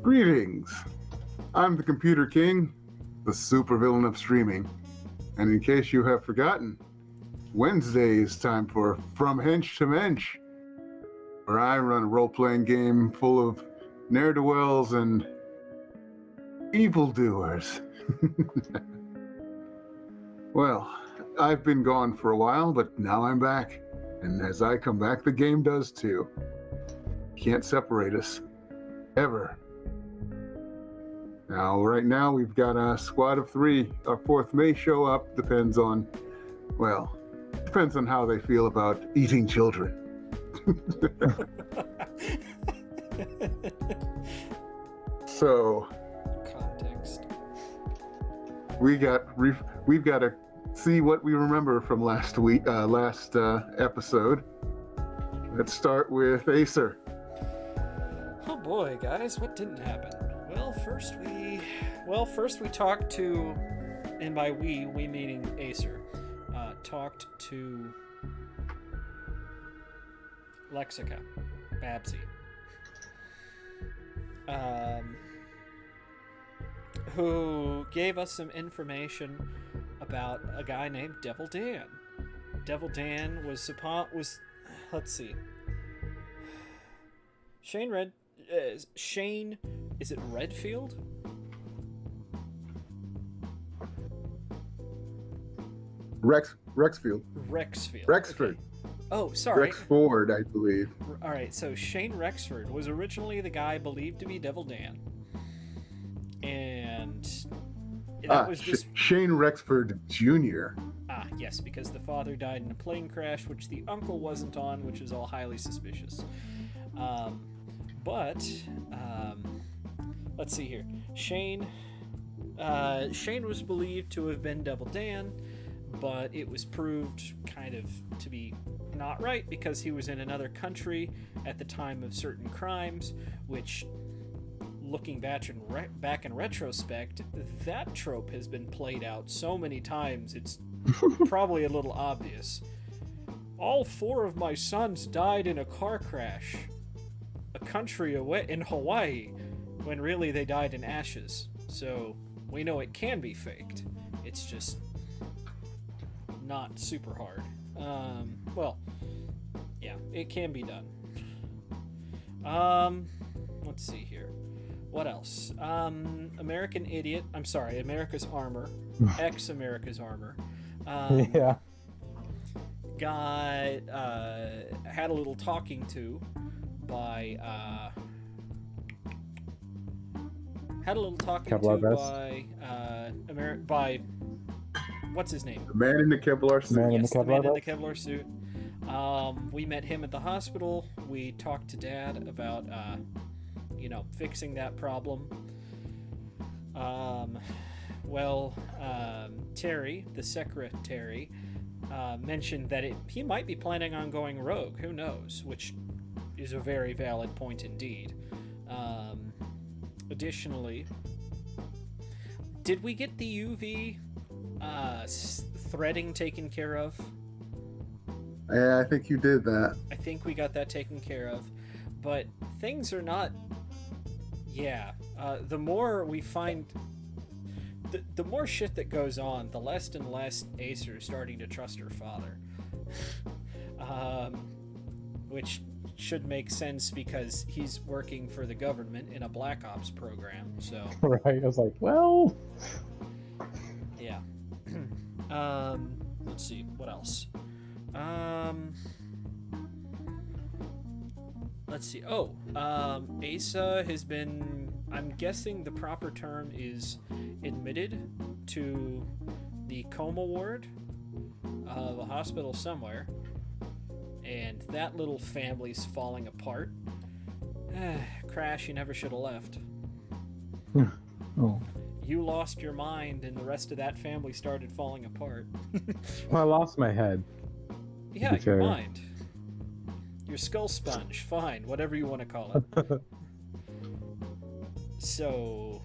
Greetings. I'm the Computer King, the supervillain of streaming. And in case you have forgotten, Wednesday is time for From Hench to Mensch, where I run a role-playing game full of ne'er-do-wells and evildoers. Well, I've been gone for a while, but now I'm back. And as I come back, the game does too. Can't separate us. Ever. Now, right now, we've got a squad of 3. Our 4th may show up, depends on how they feel about eating children. So, context. we've got to see what we remember from last episode. Let's start with Acer. Oh boy, guys, what didn't happen? Well, first we talked to, and by we meaning Acer, talked to Lexica, Babsy, who gave us some information about a guy named Devil Dan. Devil Dan was let's see. Shane, is it Redfield? Rexfield. Rexford. Okay. Oh, sorry. Rexford, I believe. All right, so Shane Rexford was originally the guy believed to be Devil Dan. And that was just... Shane Rexford Jr. Yes, because the father died in a plane crash, which the uncle wasn't on, which is all highly suspicious. Let's see here. Shane was believed to have been Devil Dan, but it was proved kind of to be not right because he was in another country at the time of certain crimes, which, looking back in retrospect, that trope has been played out so many times it's probably a little obvious. All 4 of my sons died in a car crash a country away in Hawaii, when really they died in ashes. So we know it can be faked. It's just not super hard. Yeah, it can be done. Let's see here. What else? American Idiot. I'm sorry, America's Armor. Ex-America's Armor. Yeah. Got had a little talking to by by what's his name? The man in the Kevlar suit. The man in the Kevlar suit. We met him at the hospital. We talked to Dad about fixing that problem. Terry, the secretary, mentioned that he might be planning on going rogue. Who knows? Which is a very valid point indeed. Additionally, did we get the UV threading taken care of? Yeah, I think you did that. I think we got that taken care of, but things are not... Yeah, the more we find... The more shit that goes on, the less and less Acer is starting to trust her father. Which should make sense because he's working for the government in a Black Ops program, so... Right, I was like, well... Yeah. Let's see, what else? Let's see. Asa has been, I'm guessing the proper term is admitted to the coma ward of a hospital somewhere, and that little family's falling apart. Crash, you never should have left. Oh. You lost your mind, and the rest of that family started falling apart. Well, I lost my head. Yeah, your mind. Your skull sponge. Fine, whatever you want to call it. So,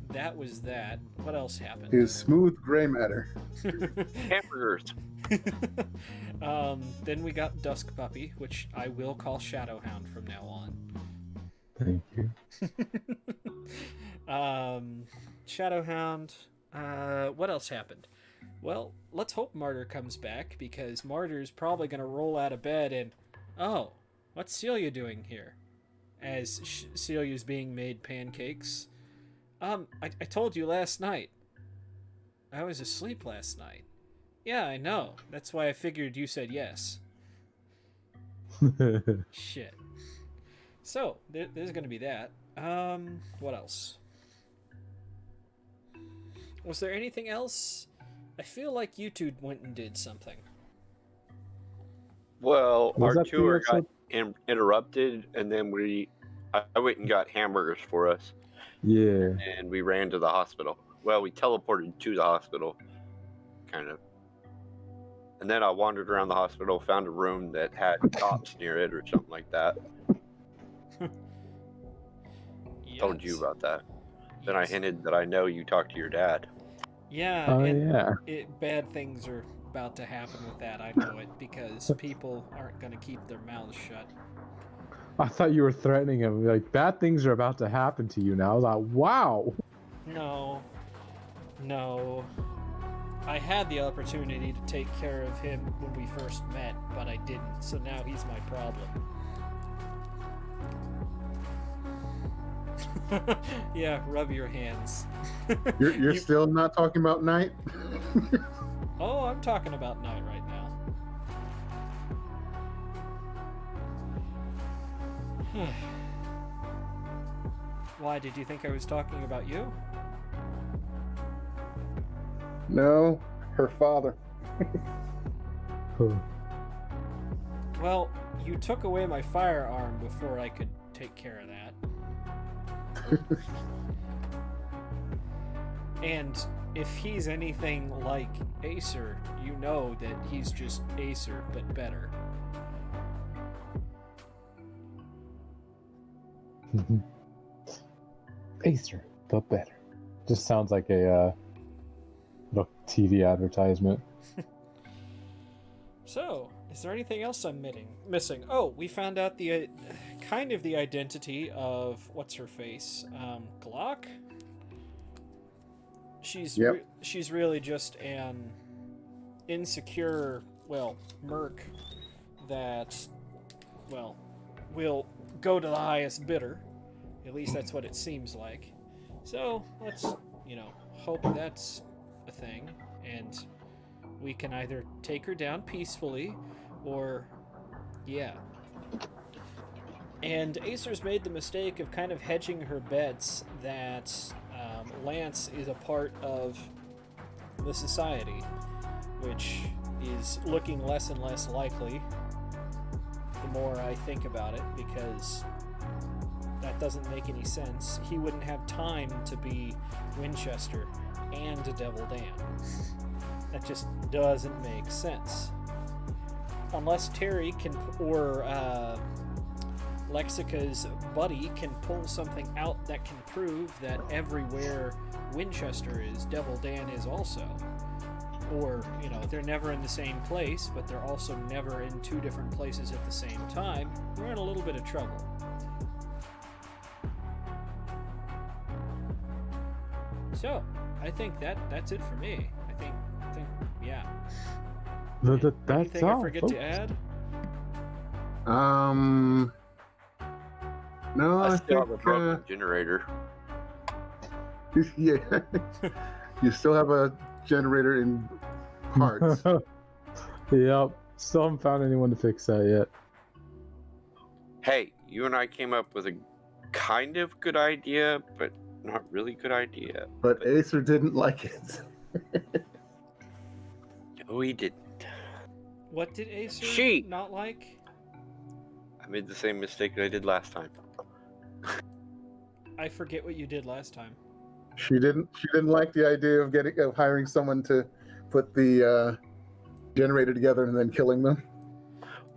that was that. What else happened? His smooth gray matter. Hamburgers. Then we got Dusk Puppy, which I will call Shadowhound from now on. Thank you. Shadowhound. What else happened? Well, let's hope Martyr comes back, because Martyr's probably going to roll out of bed and, oh, what's Celia doing here? As Celia's being made pancakes. I told you last night. I was asleep last night. Yeah, I know. That's why I figured you said yes. Shit. So, there's going to be that. What else? Was there anything else? I feel like you two went and did something. Well, Was our that the tour got episode? interrupted, and then I went and got hamburgers for us, Yeah. and we ran to the hospital. Well, we teleported to the hospital, kind of. And then I wandered around the hospital, found a room that had cops near it or something like that. Told you about that. Then I Yes. hinted that I know you talked to your dad. Yeah, Oh, and yeah. bad things are about to happen with that. I know it, because people aren't going to keep their mouths shut. I thought you were threatening him. Like, bad things are about to happen to you now. I was like, wow. No. I had the opportunity to take care of him when we first met, but I didn't, so now he's my problem. Yeah, rub your hands. You're still not talking about Night? Oh, I'm talking about Night right now. Why, did you think I was talking about you? No, her father. Well, you took away my firearm before I could take care of that. And if he's anything like Acer, you know that he's just Acer, but better. Acer, but better. Just sounds like a little TV advertisement. So, is there anything else I'm missing? Oh, we found out the kind of the identity of what's her face, Glock. She's Yep. she's really just an insecure, merc that, will go to the highest bidder. At least that's what it seems like. So let's, hope that's a thing, and we can either take her down peacefully, or, yeah. And Acer's made the mistake of kind of hedging her bets that Lance is a part of the society, which is looking less and less likely the more I think about it, because that doesn't make any sense. He wouldn't have time to be Winchester and a Devil Dan. That just doesn't make sense. Unless Terry can, or Lexica's buddy can pull something out that can prove that everywhere Winchester is, Devil Dan is also. Or, they're never in the same place, but they're also never in two different places at the same time. We're in a little bit of trouble. So, I think that's it for me. I think yeah. That's Anything I all, forget folks. to add? No, I I still have a think, broken generator. yeah. You still have a generator in parts. Yep. Still haven't found anyone to fix that yet. Hey, you and I came up with a kind of good idea, but not really good idea. But Acer didn't like it. No, he didn't. What did Acer She- not like? I made the same mistake that I did last time. I forget what you did last time. She didn't like the idea of hiring someone to put the generator together and then killing them.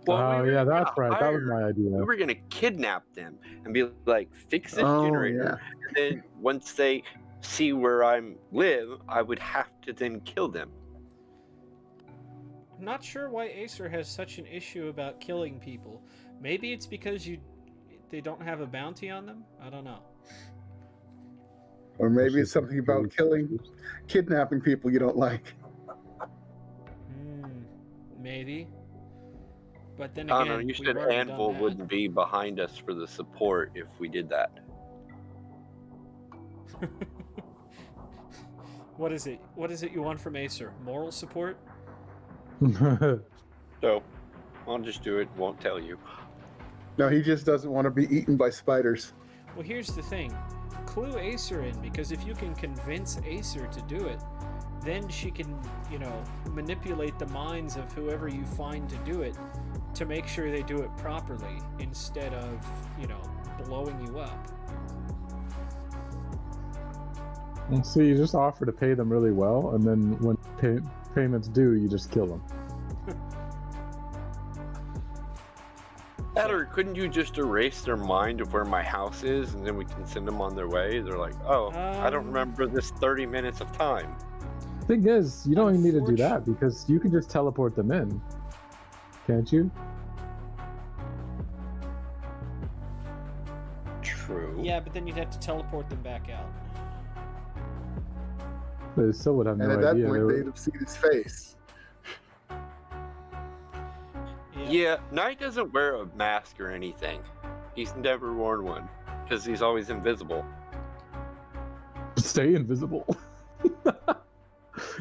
Well, Oh, we were yeah, that's gonna right. That was hire- my idea. We were gonna kidnap them and be like, fix this Oh, generator. yeah. And then once they see where I live, I would have to then kill them. I'm not sure why Acer has such an issue about killing people. Maybe it's because they don't have a bounty on them? I don't know. Or maybe it's something about kidnapping people you don't like. Maybe. But then I again, don't know. You we've said already Anvil done that. wouldn't be behind us for the support if we did that. What is it? What is it you want from Acer? Moral support? So, I'll just do it. Won't tell you. No, he just doesn't want to be eaten by spiders. Well, here's the thing. Clue Acer in, because if you can convince Acer to do it, then she can, manipulate the minds of whoever you find to do it to make sure they do it properly instead of, blowing you up. So you just offer to pay them really well, and then when payments due, you just kill them. That, or couldn't you just erase their mind of where my house is, and then we can send them on their way? They're like, oh, I don't remember this 30 minutes of time. Thing is, you don't even need to do that, because you can just teleport them in. Can't you? True. Yeah, but then you'd have to teleport them back out. They still would have no And at that idea. point, they'd have seen his face. Yeah, Knight doesn't wear a mask or anything. He's never worn one, because he's always invisible. Stay invisible.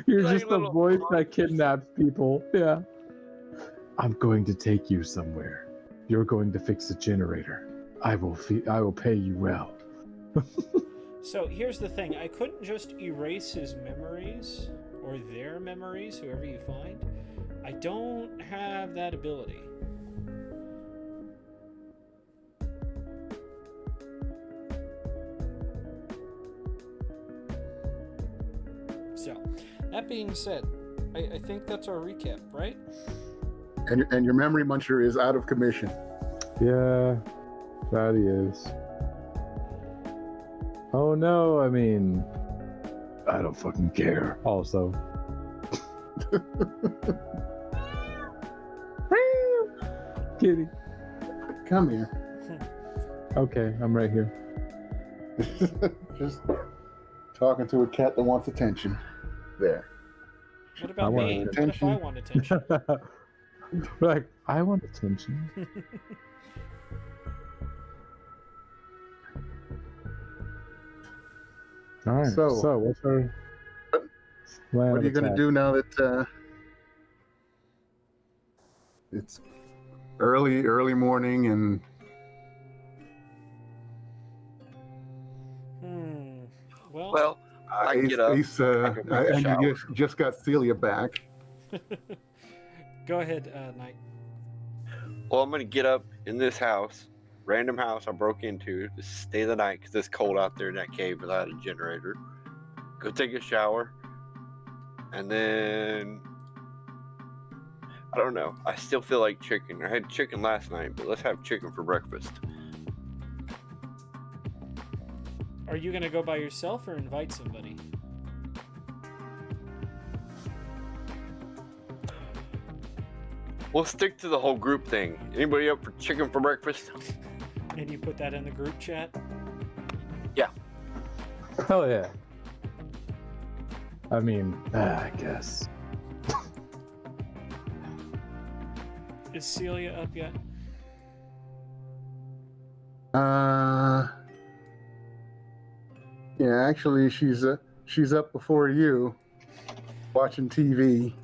You're Like just the little voice that monsters. kidnaps people. Yeah. I'm going to take you somewhere. You're going to fix a generator. I will pay you well. So here's the thing. I couldn't just erase his memories, or their memories, whoever you find. I don't have that ability. So, that being said, I think that's our recap, right? And your memory muncher is out of commission. Yeah, that he is. Oh no, I mean, I don't fucking care. Also. Kitty. Come here. Okay, I'm right here. Just talking to a cat that wants attention. There. What I about want me? What if attention. I want attention? Like, I want attention. All right. So what's our plan What of are you going to attack? do now that it's early morning and Well, I get up. Ace, I go take a and shower. you just got Celia back. go ahead, Knight. Well, I'm gonna get up in this house, random house I broke into, to stay the night because it's cold out there in that cave without a generator. Go take a shower, and then I don't know. I still feel like chicken. I had chicken last night, but let's have chicken for breakfast. Are you gonna go by yourself or invite somebody? We'll stick to the whole group thing. Anybody up for chicken for breakfast? And you put that in the group chat? Hell yeah. I mean, I guess. Is Celia up yet? Yeah, actually, she's up before you, watching TV.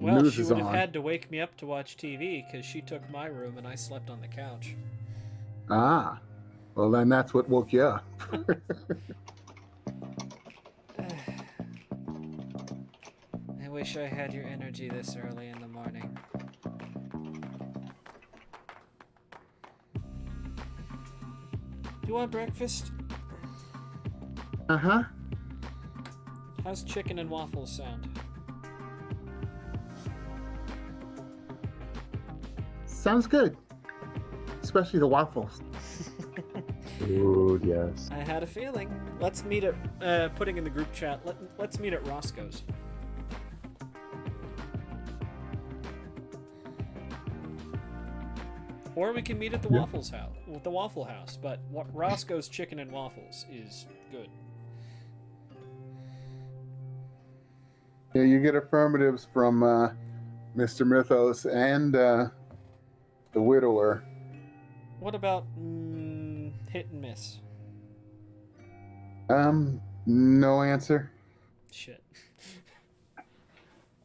Well, News she is would have on. had to wake me up to watch TV because she took my room and I slept on the couch. Ah, well then that's what woke you up. I wish I had your energy this early in the morning. You want breakfast? Uh-huh. How's chicken and waffles sound? Sounds good. Especially the waffles. Ooh, yes. I had a feeling. Let's meet at putting in the group chat. Let's meet at Roscoe's. Or we can meet at the Yeah. Waffle House. But Roscoe's Chicken and Waffles is good. Yeah, you get affirmatives from Mr. Mythos and the widower. What about hit and miss? No answer. Shit.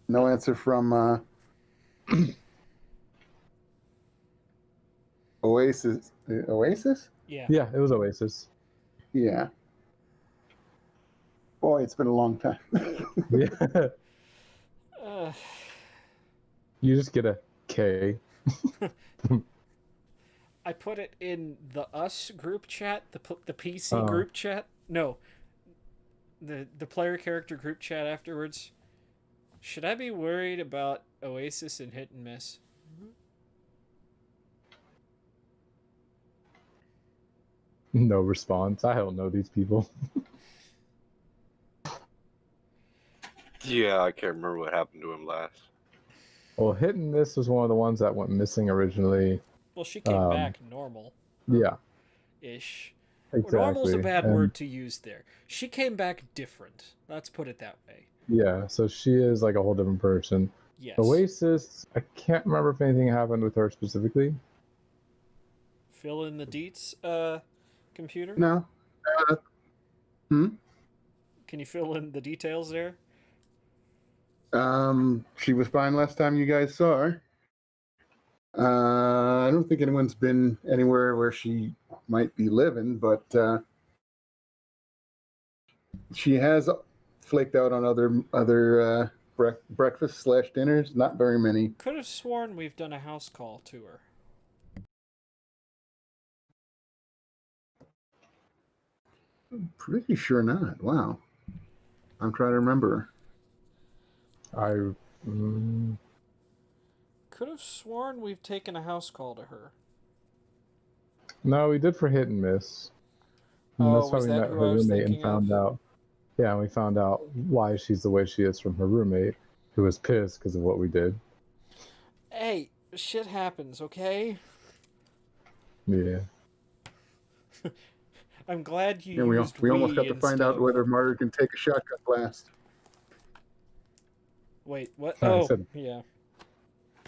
No answer from Oasis. Oasis? Yeah. Yeah, it was Oasis. Yeah. Boy, it's been a long time. Yeah. Uh, You just get a K. I put it in the us group chat, the PC Oh. group chat. No, the player character group chat afterwards. Should I be worried about Oasis and hit and miss? No response. I don't know these people. Yeah, I can't remember what happened to him last. Well, Hit and Miss was one of the ones that went missing originally. Well, she came back normal Yeah, ish. exactly. Normal's a bad And, word to use there. She came back different. Let's put it that way. Yeah, so she is like a whole different person. Yes. Oasis, I can't remember if anything happened with her specifically. Fill in the deets, computer. No. Can you fill in the details there? She was fine last time you guys saw her. I don't think anyone's been anywhere where she might be living, but she has flaked out on other breakfast / dinners. Not very many. Could have sworn we've done a house call to her. Pretty sure not. Wow. I'm trying to remember. I Could have sworn we've taken a house call to her. No, we did for Hit and Miss. And Oh, that's how was we that met who her I was roommate and thinking of? found out. Yeah, and we found out why she's the way she is from her roommate, who was pissed because of what we did. Hey, shit happens, okay? Yeah. I'm glad you Yeah, we used almost got to instead find out of- whether Martyr can take a shotgun blast. Wait, what? I Oh, said- yeah.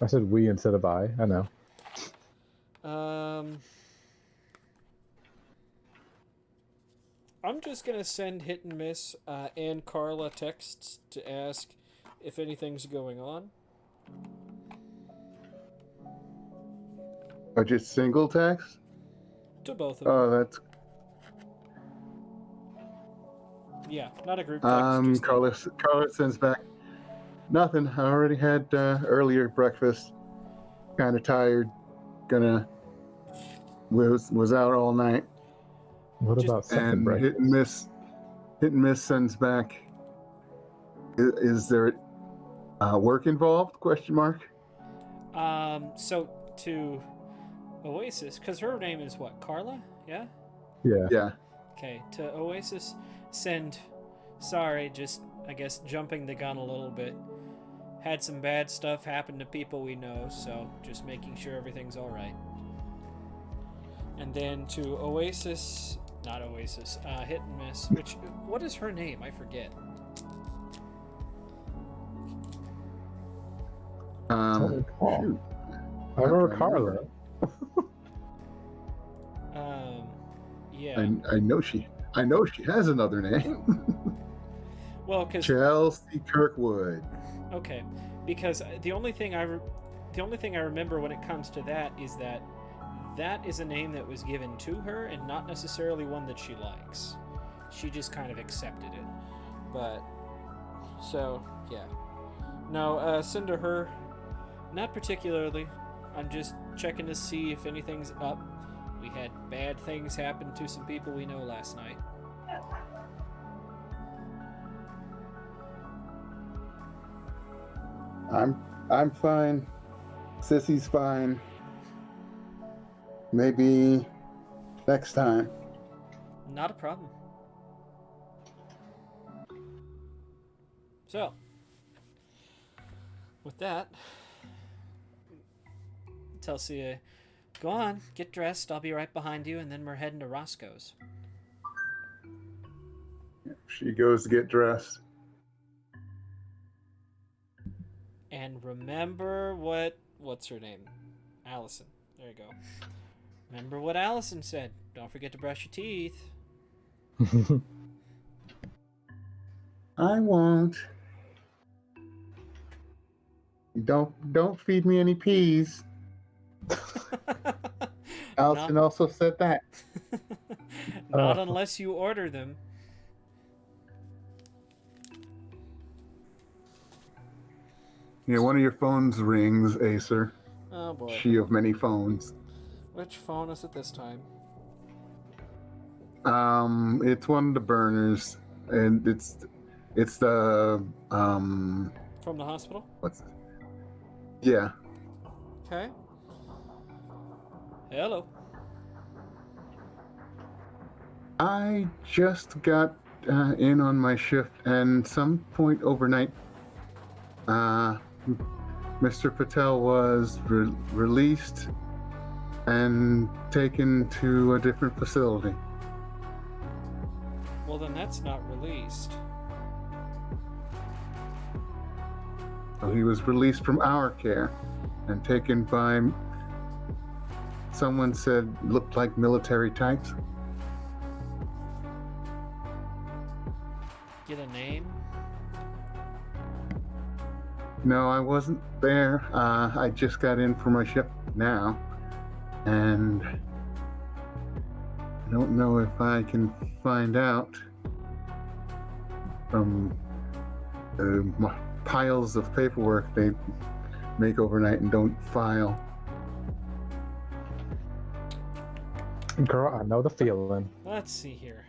I said we instead of I know. I'm just gonna send hit and miss and Carla texts to ask if anything's going on. Oh, just single text? To both of them. Oh, that's Yeah, not a group text. just Carla sends back nothing. I already had earlier breakfast. Kind of tired. Was out all night. What Just- about second And break? hit and miss sends back. Is there work involved? Question mark. So to Oasis, because her name is what? Carla? Yeah? Yeah. Yeah. Okay, to Oasis, send. Sorry, just, I guess, jumping the gun a little bit. Had some bad stuff happen to people we know, so just making sure everything's alright. And then to Oasis, not Oasis, hit and miss, which, what is her name? I forget. Don't recall. Shoot. I remember I'm trying to Carla. Yeah. I know she has another name. Well, because Chelsea Kirkwood. okay, because the only thing I remember when it comes to that is that is a name that was given to her and not necessarily one that she likes. She just kind of accepted it. But so yeah, no, send to her. Not particularly. I'm just checking to see if anything's up. We had bad things happen to some people we know last night. I'm fine. Sissy's fine. Maybe next time. Not a problem. So, with that, Telsia Go on, get dressed. I'll be right behind you, and then we're heading to Roscoe's. She goes to get dressed. And remember what's her name? Allison. There you go. Remember what Allison said. Don't forget to brush your teeth. I won't. Don't feed me any peas. Allison also said that. Not unless you order them. Yeah, one of your phones rings, Acer. Oh boy. She of many phones. Which phone is it this time? It's one of the burners, and it's the From the hospital? what's yeah. Okay. Hello. I just got in on my shift, and some point overnight, Mr. Patel was released and taken to a different facility. Well, then that's not released. So he was released from our care and taken by, someone said, looked like military types. Get a name? No, I wasn't there. I just got in for my shift now, and I don't know if I can find out from the piles of paperwork they make overnight and don't file. Girl, I know the feeling. Let's see here.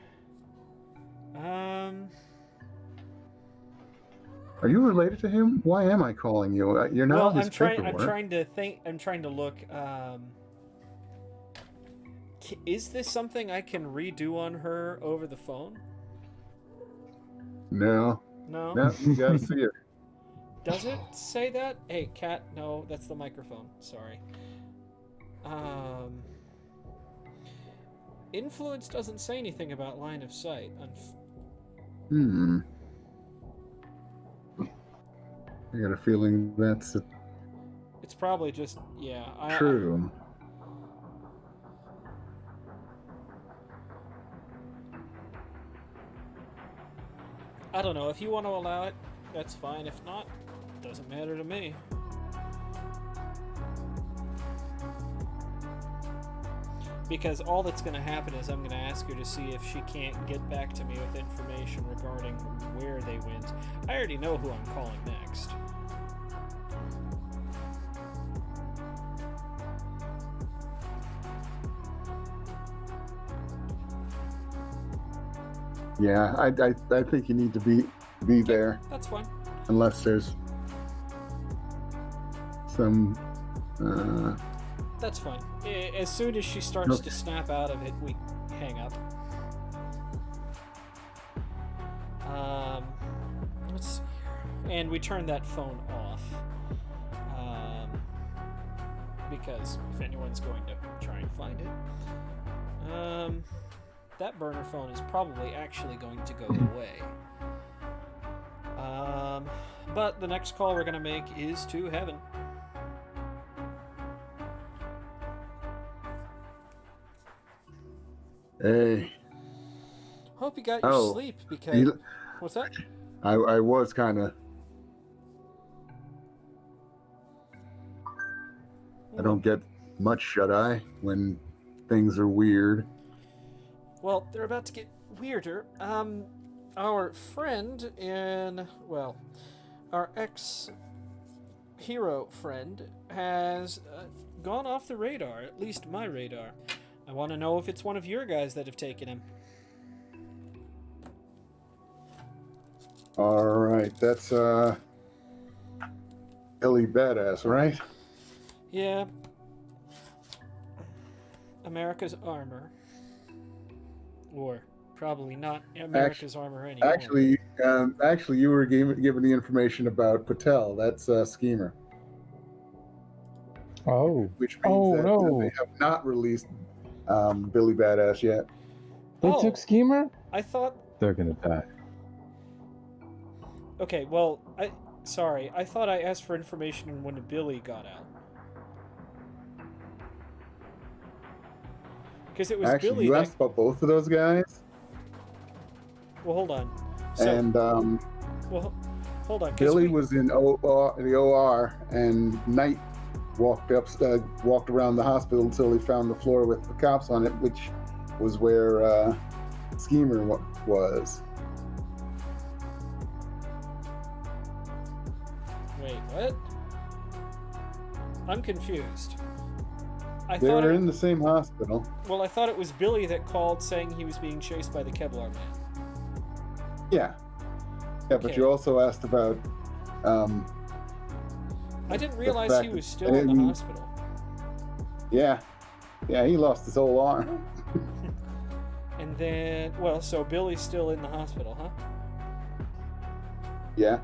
Are you related to him? Why am I calling you? You're not Well, on his I'm paperwork. trying to think. I'm trying to look. Is this something I can redo on her over the phone? No, No. you gotta see her. Does it say that? Hey, cat. No, that's the microphone. Sorry. Influence doesn't say anything about line of sight. I got a feeling that's It's probably just true. I don't know. If you want to allow it, that's fine. If not, doesn't matter to me. Because all that's going to happen is I'm going to ask her to see if she can't get back to me with information regarding where they went. I already know who I'm calling next. Yeah, I think you need to be there That's fine. unless there's some. That's fine. As soon as she starts to snap out of it, we hang up. Let's see here. And we turn that phone off. Because if anyone's going to try and find it. That burner phone is probably actually going to go away. But the next call we're going to make is to heaven. Hey. Hope you got your sleep because... What's that? I was kind of. I don't get much shut-eye when things are weird. Well, they're about to get weirder. Our friend our ex-hero friend has gone off the radar, at least my radar. I want to know if it's one of your guys that have taken him. All right, that's Ellie Badass, right? Yeah. America's Armor. Or probably not America's Armor anymore. Actually, you were given the information about Patel. That's Schemer. Oh. which means Oh, that no. they have not released Billy Badass yet. They Oh. took Schemer? I thought. They're gonna die. Okay, well, sorry. I thought I asked for information when Billy got out. Because it was Actually, Billy you that. asked about both of those guys, Well, hold on. So, and well, hold on. 'Cause Billy was in the OR, and Knight walked around the hospital until he found the floor with the cops on it, which was where Schemer was. Wait, what? I'm confused. They were in the same hospital. Well, I thought it was Billy that called saying he was being chased by the Kevlar Man. Yeah, but Okay. you also asked about. I didn't realize fact he was that- still in the hospital. Yeah, he lost his whole arm. And then, well, so Billy's still in the hospital, huh? Yeah.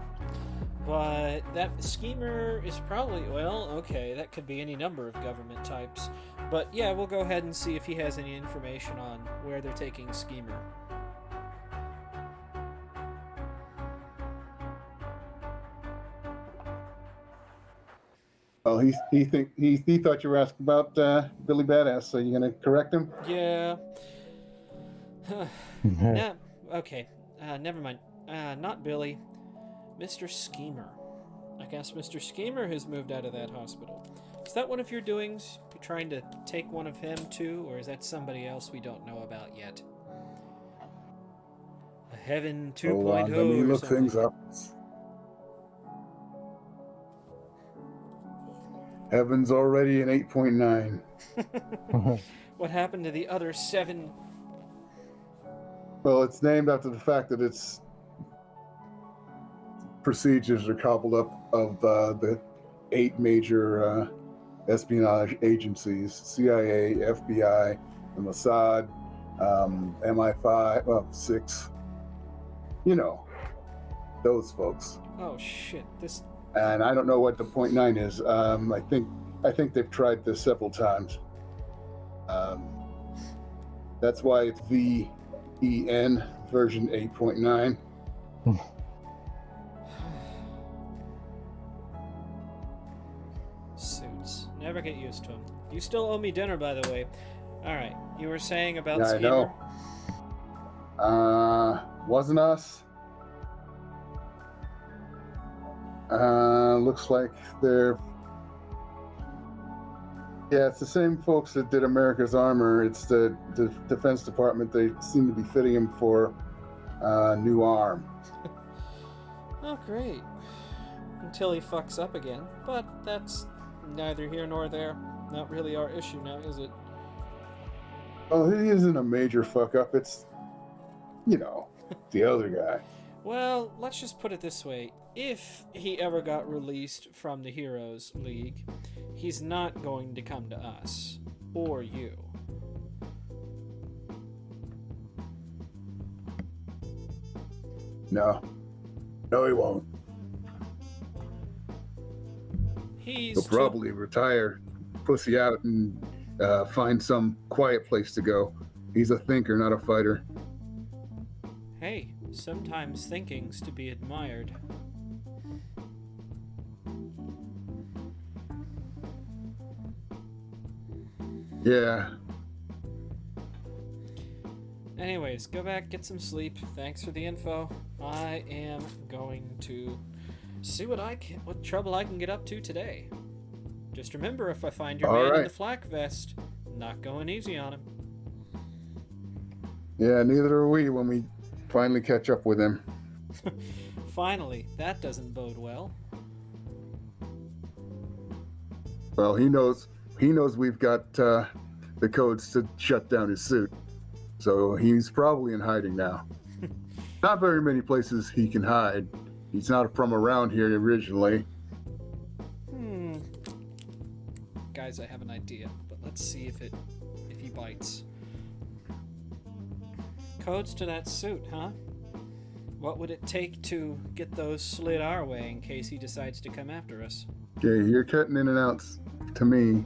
But that schemer is probably, well, okay, that could be any number of government types. But yeah, we'll go ahead and see if he has any information on where they're taking schemer. Well, he thought you were asking about Billy Badass, so you're gonna correct him? Yeah. Nah, okay. Never mind. Not Billy. Mr. Schemer. I guess Mr. Schemer has moved out of that hospital. Is that one of your doings? You trying to take one of him too, or is that somebody else we don't know about yet? A Heaven 2.0 Hold on, let me or look something. things up. Heaven's already an 8.9. What happened to the other 7? Well, it's named after the fact that its procedures are cobbled up of the 8 major espionage agencies: CIA, FBI, the Mossad, MI5, well, 6. You know, those folks. Oh shit! This. And I don't know what the 0.9 is. I think they've tried this several times. That's why it's VEN version 8.9. Suits. Never get used to them. You still owe me dinner, by the way. All right. You were saying about Yeah, I Schemer? know. Wasn't us. Looks like they're. Yeah, it's the same folks that did America's Armor. It's the Defense Department. They seem to be fitting him for a new arm. Oh, great. Until he fucks up again. But that's neither here nor there. Not really our issue now, is it? Well, he isn't a major fuck up. It's, the other guy. Well, let's just put it this way. If he ever got released from the Heroes League, he's not going to come to us. Or you. No, he won't. He'll probably retire, pussy out, and find some quiet place to go. He's a thinker, not a fighter. Hey, sometimes thinking's to be admired. Yeah. Anyways, go back, get some sleep. Thanks for the info. I am going to see what trouble I can get up to today. Just remember, if I find your All man in right. the flak vest, not going easy on him. Yeah, neither are we when we finally catch up with him. Finally, that doesn't bode well. Well, he knows we've got the codes to shut down his suit. So he's probably in hiding now. Not very many places he can hide. He's not from around here originally. Guys, I have an idea, but let's see if he bites. Codes to that suit, huh? What would it take to get those slid our way in case he decides to come after us? Okay, you're cutting in and out to me.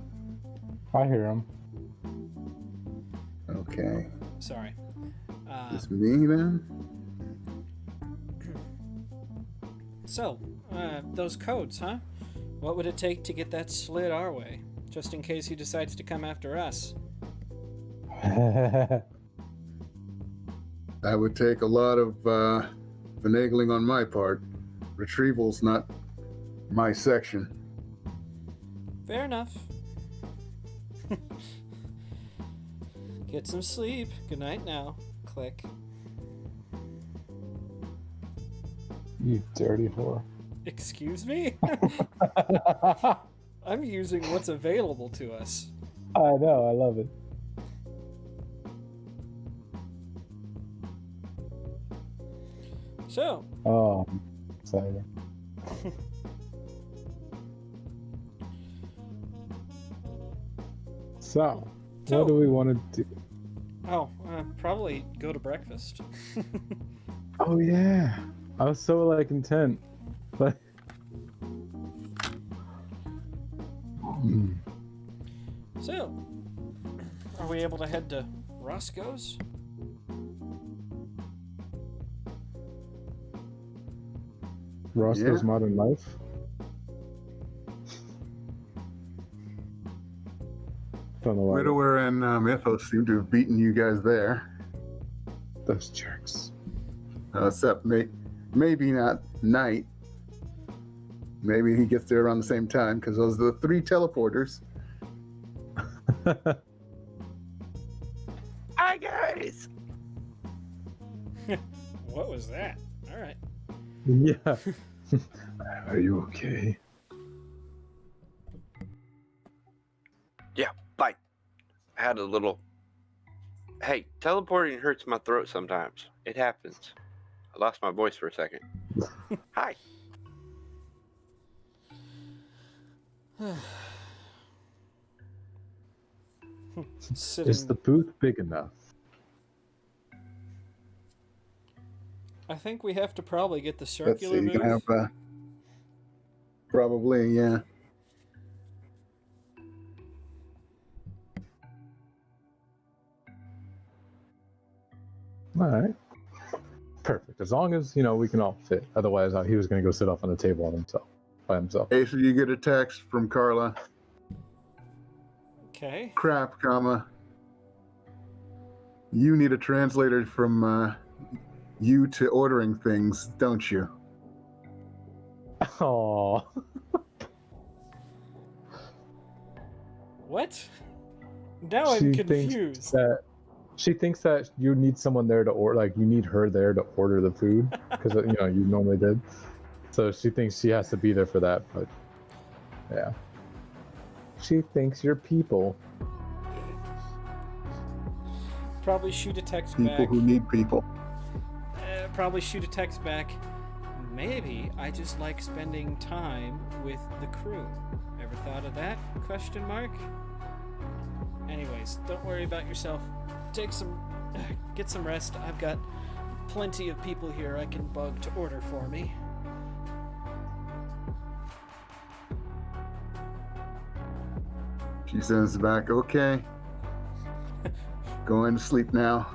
I hear him. Okay. Sorry. Just me then? So, those codes, huh? What would it take to get that slid our way? Just in case he decides to come after us. That would take a lot of finagling on my part. Retrieval's not my section. Fair enough. Get some sleep. Good night now. Click. You dirty whore. Excuse me? I'm using what's available to us. I know, I love it. So, Oh, exciting. So, what do we want to do? probably go to breakfast. Oh yeah, I was so like intent, but So, are we able to head to Roscoe's? Roscoe's Yeah. Modern Life. Don't know why. Widower and Mythos seem to have beaten you guys there. Those jerks. Except maybe not Knight. Maybe he gets there around the same time because those are the 3 teleporters. Hi guys. What was that? All right. Yeah. Are you okay? Yeah, fine. I had a little. Hey, teleporting hurts my throat sometimes. It happens. I lost my voice for a second. Hi. Sitting. Is the booth big enough? I think we have to probably get the Let's see, circular you can booth. have probably, yeah. All right. Perfect. As long as, we can all fit. Otherwise, he was going to go sit off on the table by himself. Hey, so you get a text from Carla. Okay. Crap, comma. You need a translator from you to ordering things, don't you? Oh. What? Now I'm confused. She thinks that you need someone there to order, like you need her there to order the food because you normally did. So she thinks she has to be there for that, but yeah. She thinks you're people. Probably shoot a text People back. who need people. Probably shoot a text back. Maybe I just like spending time with the crew. Ever thought of that? Question mark. Anyways, don't worry about yourself. Get some rest. I've got plenty of people here I can bug to order for me. She sends back, okay. Going to sleep now.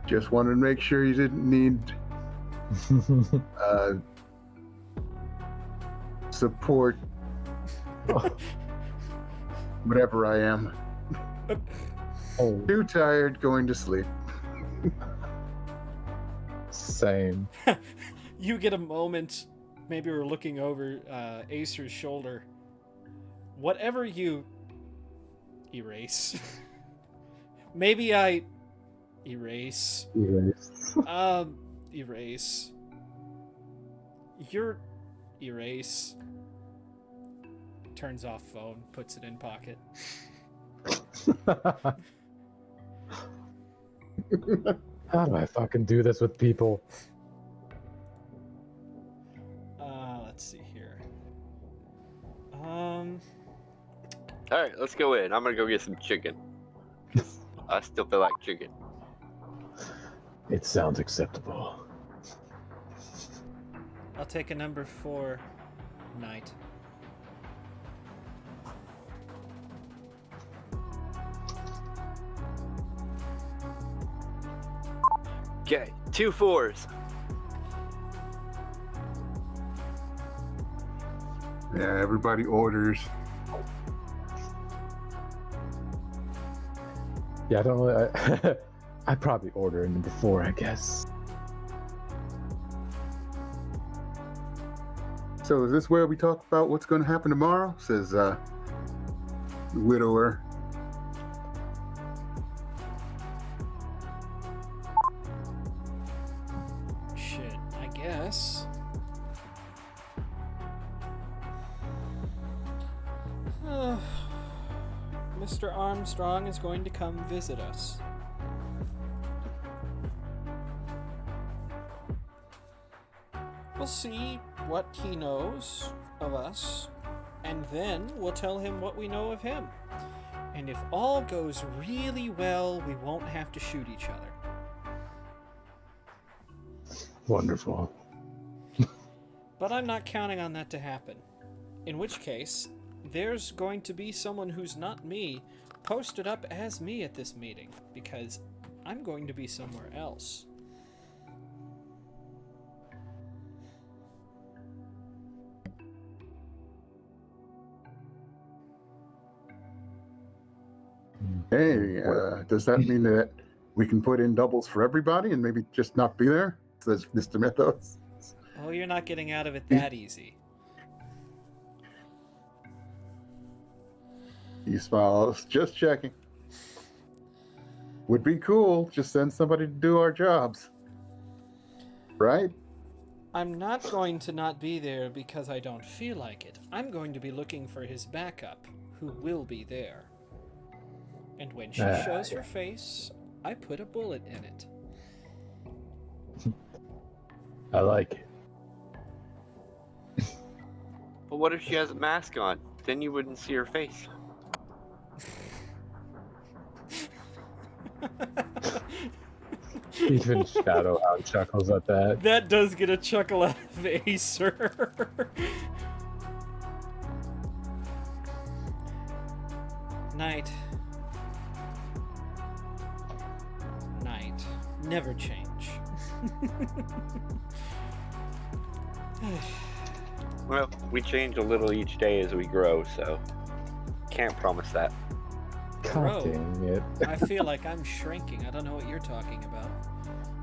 Just wanted to make sure you didn't need support. Whatever I am. Oh, Too tired, going to sleep. same. You get a moment. Maybe we're looking over Acer's shoulder. Whatever you erase. Maybe I erase. Erase. Your erase. Turns off phone, puts it in pocket. How do I fucking do this with people? Let's see here. All right, let's go in. I'm gonna go get some chicken. I still feel like chicken. It sounds acceptable. I'll take a number 4 night. Okay, 2 4s. Yeah, everybody orders. Yeah, I don't really. I'd probably order a number 4, I guess. So is this where we talk about what's going to happen tomorrow? Says the widower. Shit, I guess. Mr. Armstrong is going to come visit us. We'll see what he knows of us, and then we'll tell him what we know of him. And if all goes really well, we won't have to shoot each other. Wonderful. But I'm not counting on that to happen. In which case, there's going to be someone who's not me posted up as me at this meeting, because I'm going to be somewhere else. Hey, does that mean that we can put in doubles for everybody and maybe just not be there? Says Mr. Mythos. Oh, you're not getting out of it that easy. He smiles. Just checking. Would be cool. Just send somebody to do our jobs. Right? I'm not going to not be there because I don't feel like it. I'm going to be looking for his backup, who will be there. And when she shows her face, I put a bullet in it. I like it. But what if she has a mask on? Then you wouldn't see her face. Even Shadowhound chuckles at that. That does get a chuckle out of Acer. Night. Night. Never change. Well, we change a little each day as we grow, so can't promise that. Grow. God dang it. I feel like I'm shrinking. I don't know what you're talking about.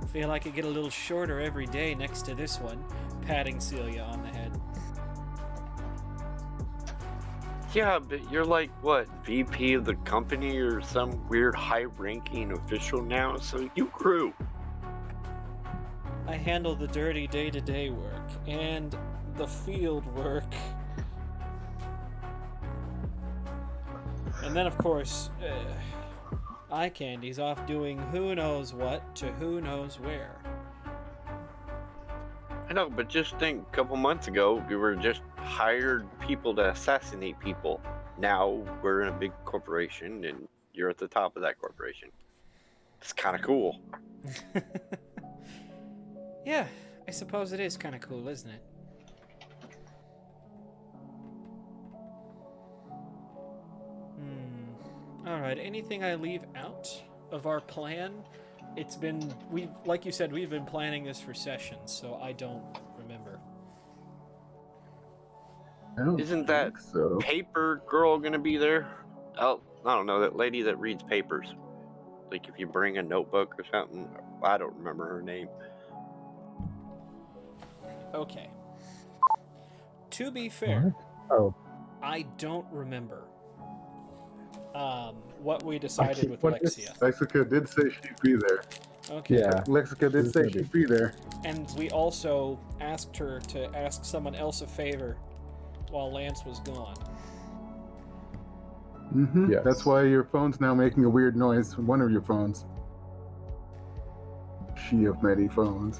I feel like I get a little shorter every day next to this one, patting Celia on the head. Yeah, but you're like, what, VP of the company or some weird high-ranking official now, so you grew. I handle the dirty day-to-day work and the field work. And then, of course, Eye Candy's off doing who knows what to who knows where. I know, but just think, a couple months ago, we were just hired people to assassinate people. Now we're in a big corporation, and you're at the top of that corporation. It's kind of cool. Yeah, I suppose it is kind of cool, isn't it? Alright, anything I leave out of our plan? It's been, like you said, we've been planning this for sessions, so I don't remember. I don't Isn't that think so? paper girl gonna be there? Oh, I don't know, that lady that reads papers. Like if you bring a notebook or something. I don't remember her name. Okay. To be fair, Oh, I don't remember what we decided with what is- Lexia. Lexica did say she'd be there. Okay. yeah. Lexica did She's say gonna be- she'd be there. And we also asked her to ask someone else a favor while Lance was gone. Mm-hmm. Yes. That's why your phone's now making a weird noise. One of your phones. She of many phones.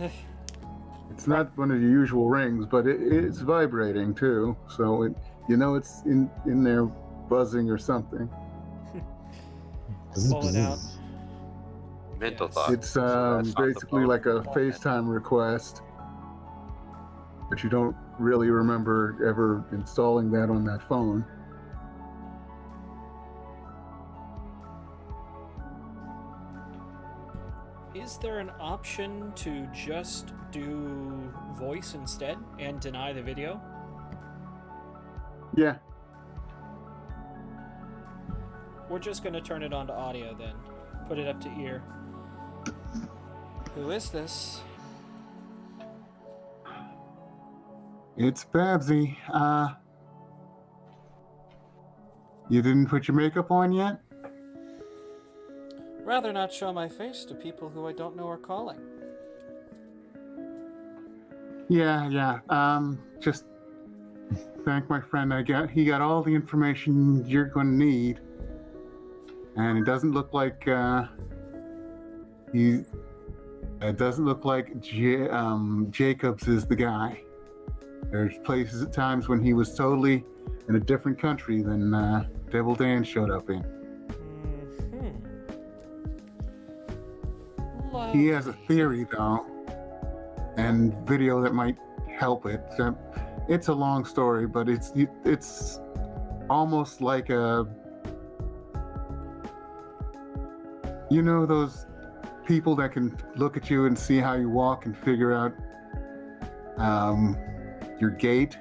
It's not one of your usual rings, but it's vibrating too. So it's in there buzzing or something. Pull it out. Mental Yes. thought. It's So that's not the basically phone. like a FaceTime request, but you don't really remember ever installing that on that phone. Is there an option to just do voice instead and deny the video? Yeah. We're just going to turn it on to audio then. Put it up to ear. Who is this? It's Babsy. You didn't put your makeup on yet? Rather not show my face to people who I don't know are calling. Yeah. Just thank my friend. He got all the information you're going to need, and it doesn't look like Jacobs is the guy. There's places at times when he was totally in a different country than Devil Dan showed up in. He has a theory, though, and video that might help it. It's a long story, but it's almost like those people that can look at you and see how you walk and figure out your gait.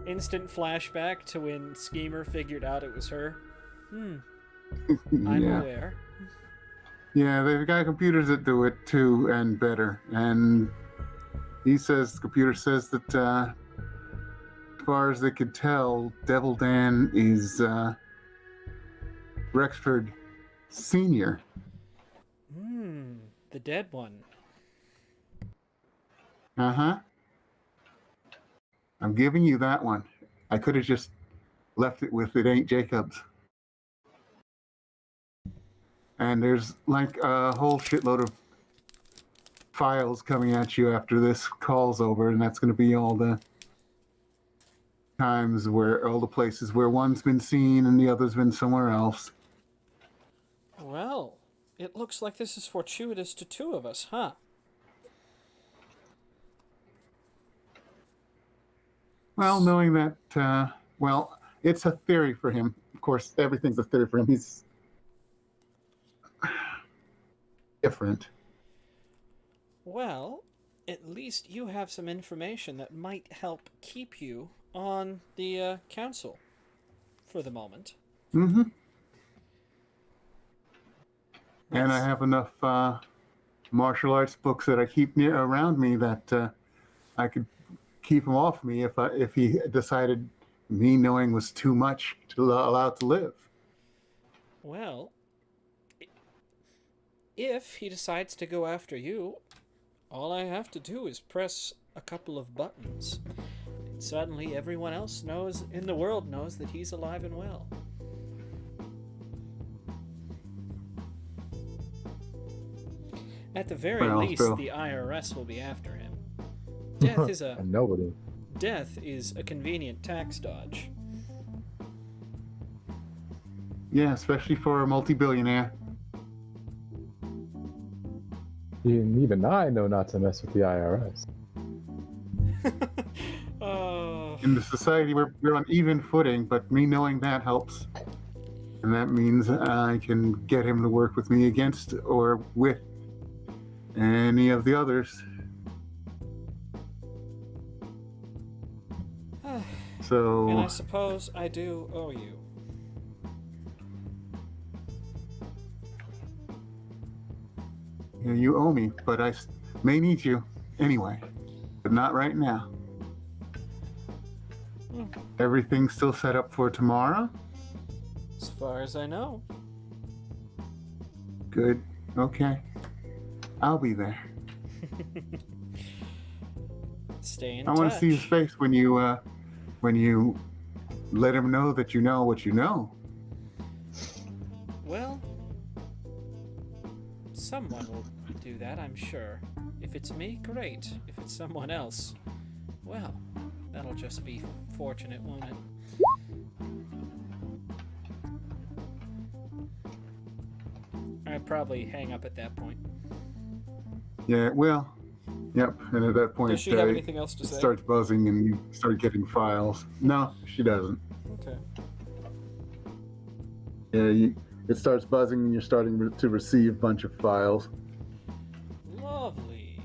Instant flashback to when Schemer figured out it was her. I'm Yeah. aware. Yeah, they've got computers that do it too, and better. And the computer says that as far as they could tell, Devil Dan is Rexford Senior. The dead one. Uh-huh. I'm giving you that one. I could have just left it with it ain't Jacobs. And there's like a whole shitload of files coming at you after this call's over, and that's going to be all the places where one's been seen and the other's been somewhere else. Well, it looks like this is fortuitous to two of us, huh? Well, knowing that, it's a theory for him. Of course, everything's a theory for him. He's different. Well, at least you have some information that might help keep you on the council for the moment. Mm-hmm. And I have enough martial arts books that I keep around me that I could keep him off me if he decided me knowing was too much to allow to live. Well, if he decides to go after you, all I have to do is press a couple of buttons. And suddenly everyone else in the world knows that he's alive and well. At the very least, the IRS will be after him. Death is a convenient tax dodge. Yeah, especially for a multi-billionaire. Even I know not to mess with the IRS. In the society, we're on even footing, but me knowing that helps. And that means I can get him to work with me against or with any of the others. So... And I suppose I do owe you. You owe me, but I may need you anyway. But not right now. Everything's still set up for tomorrow? As far as I know. Good. Okay. I'll be there. Stay in I touch. want to see his face when you let him know that you know what you know. Well, someone will do that, I'm sure. If it's me, great. If it's someone else, well, that'll just be fortunate, won't it? I'd probably hang up at that point. Yeah, well, yep. And at that point, Does she have anything else to it say? starts buzzing and you start getting files. No, she doesn't. Okay. Yeah, it starts buzzing and you're starting to receive a bunch of files. Lovely.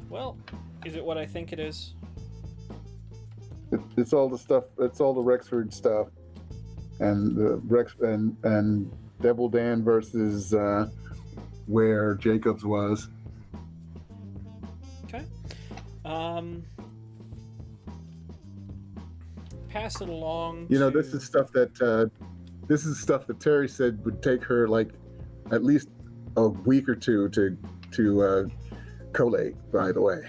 Well, is it what I think it is? It's all the stuff. It's all the Rexford stuff, and the Rex and Devil Dan versus where Jacobs was. Okay. Pass it along. You know, to... this is stuff that Terry said would take her like at least a week or two to collate. By the way,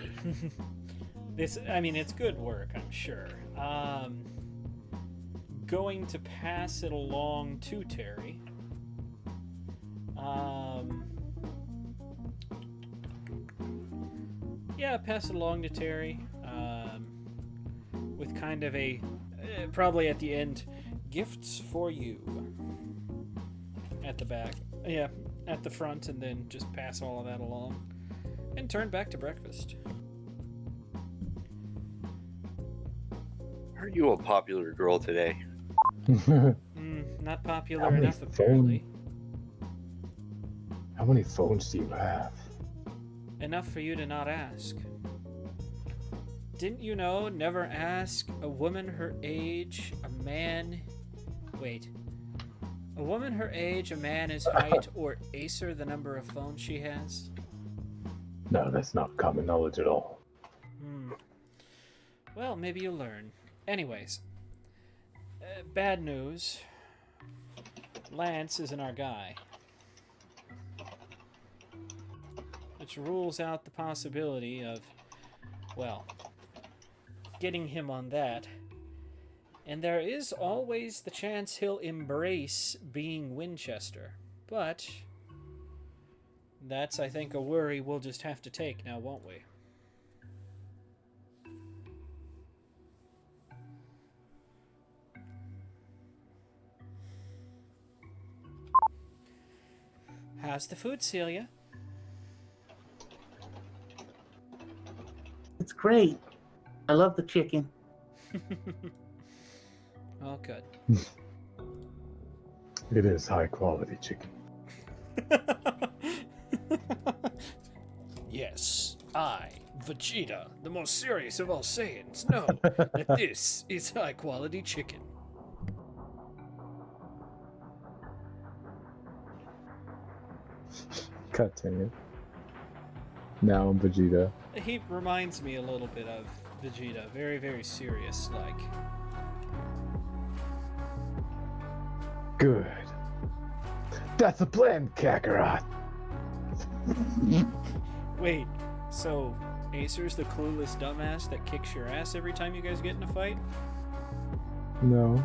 it's good work, I'm sure. Going to pass it along to Terry. Yeah, pass it along to Terry. With kind of a probably at the end, gifts for you. At the back, yeah, at the front, and then just pass all of that along, and turn back to breakfast. Are you a popular girl today? Not popular How many enough, apparently. How many phones do you have? Enough for you to not ask. Didn't you know, never ask a woman her age, a man... Wait. A woman her age, a man his height, or Acer the number of phones she has? No, that's not common knowledge at all. Well, maybe you'll learn. Anyways. Bad news. Lance isn't our guy. Which rules out the possibility of, well, getting him on that. And there is always the chance he'll embrace being Winchester. But that's, I think, a worry we'll just have to take now, won't we? How's the food, Celia? It's great. I love the chicken. Oh, good. It is high quality chicken. Yes, I, Vegeta, the most serious of all Saiyans, know that this is high quality chicken. God dang it. Now I'm Vegeta. He reminds me a little bit of Vegeta, very, very serious like. Good. That's a plan, Kakarot. Wait, so Acer's the clueless dumbass that kicks your ass every time you guys get in a fight? No.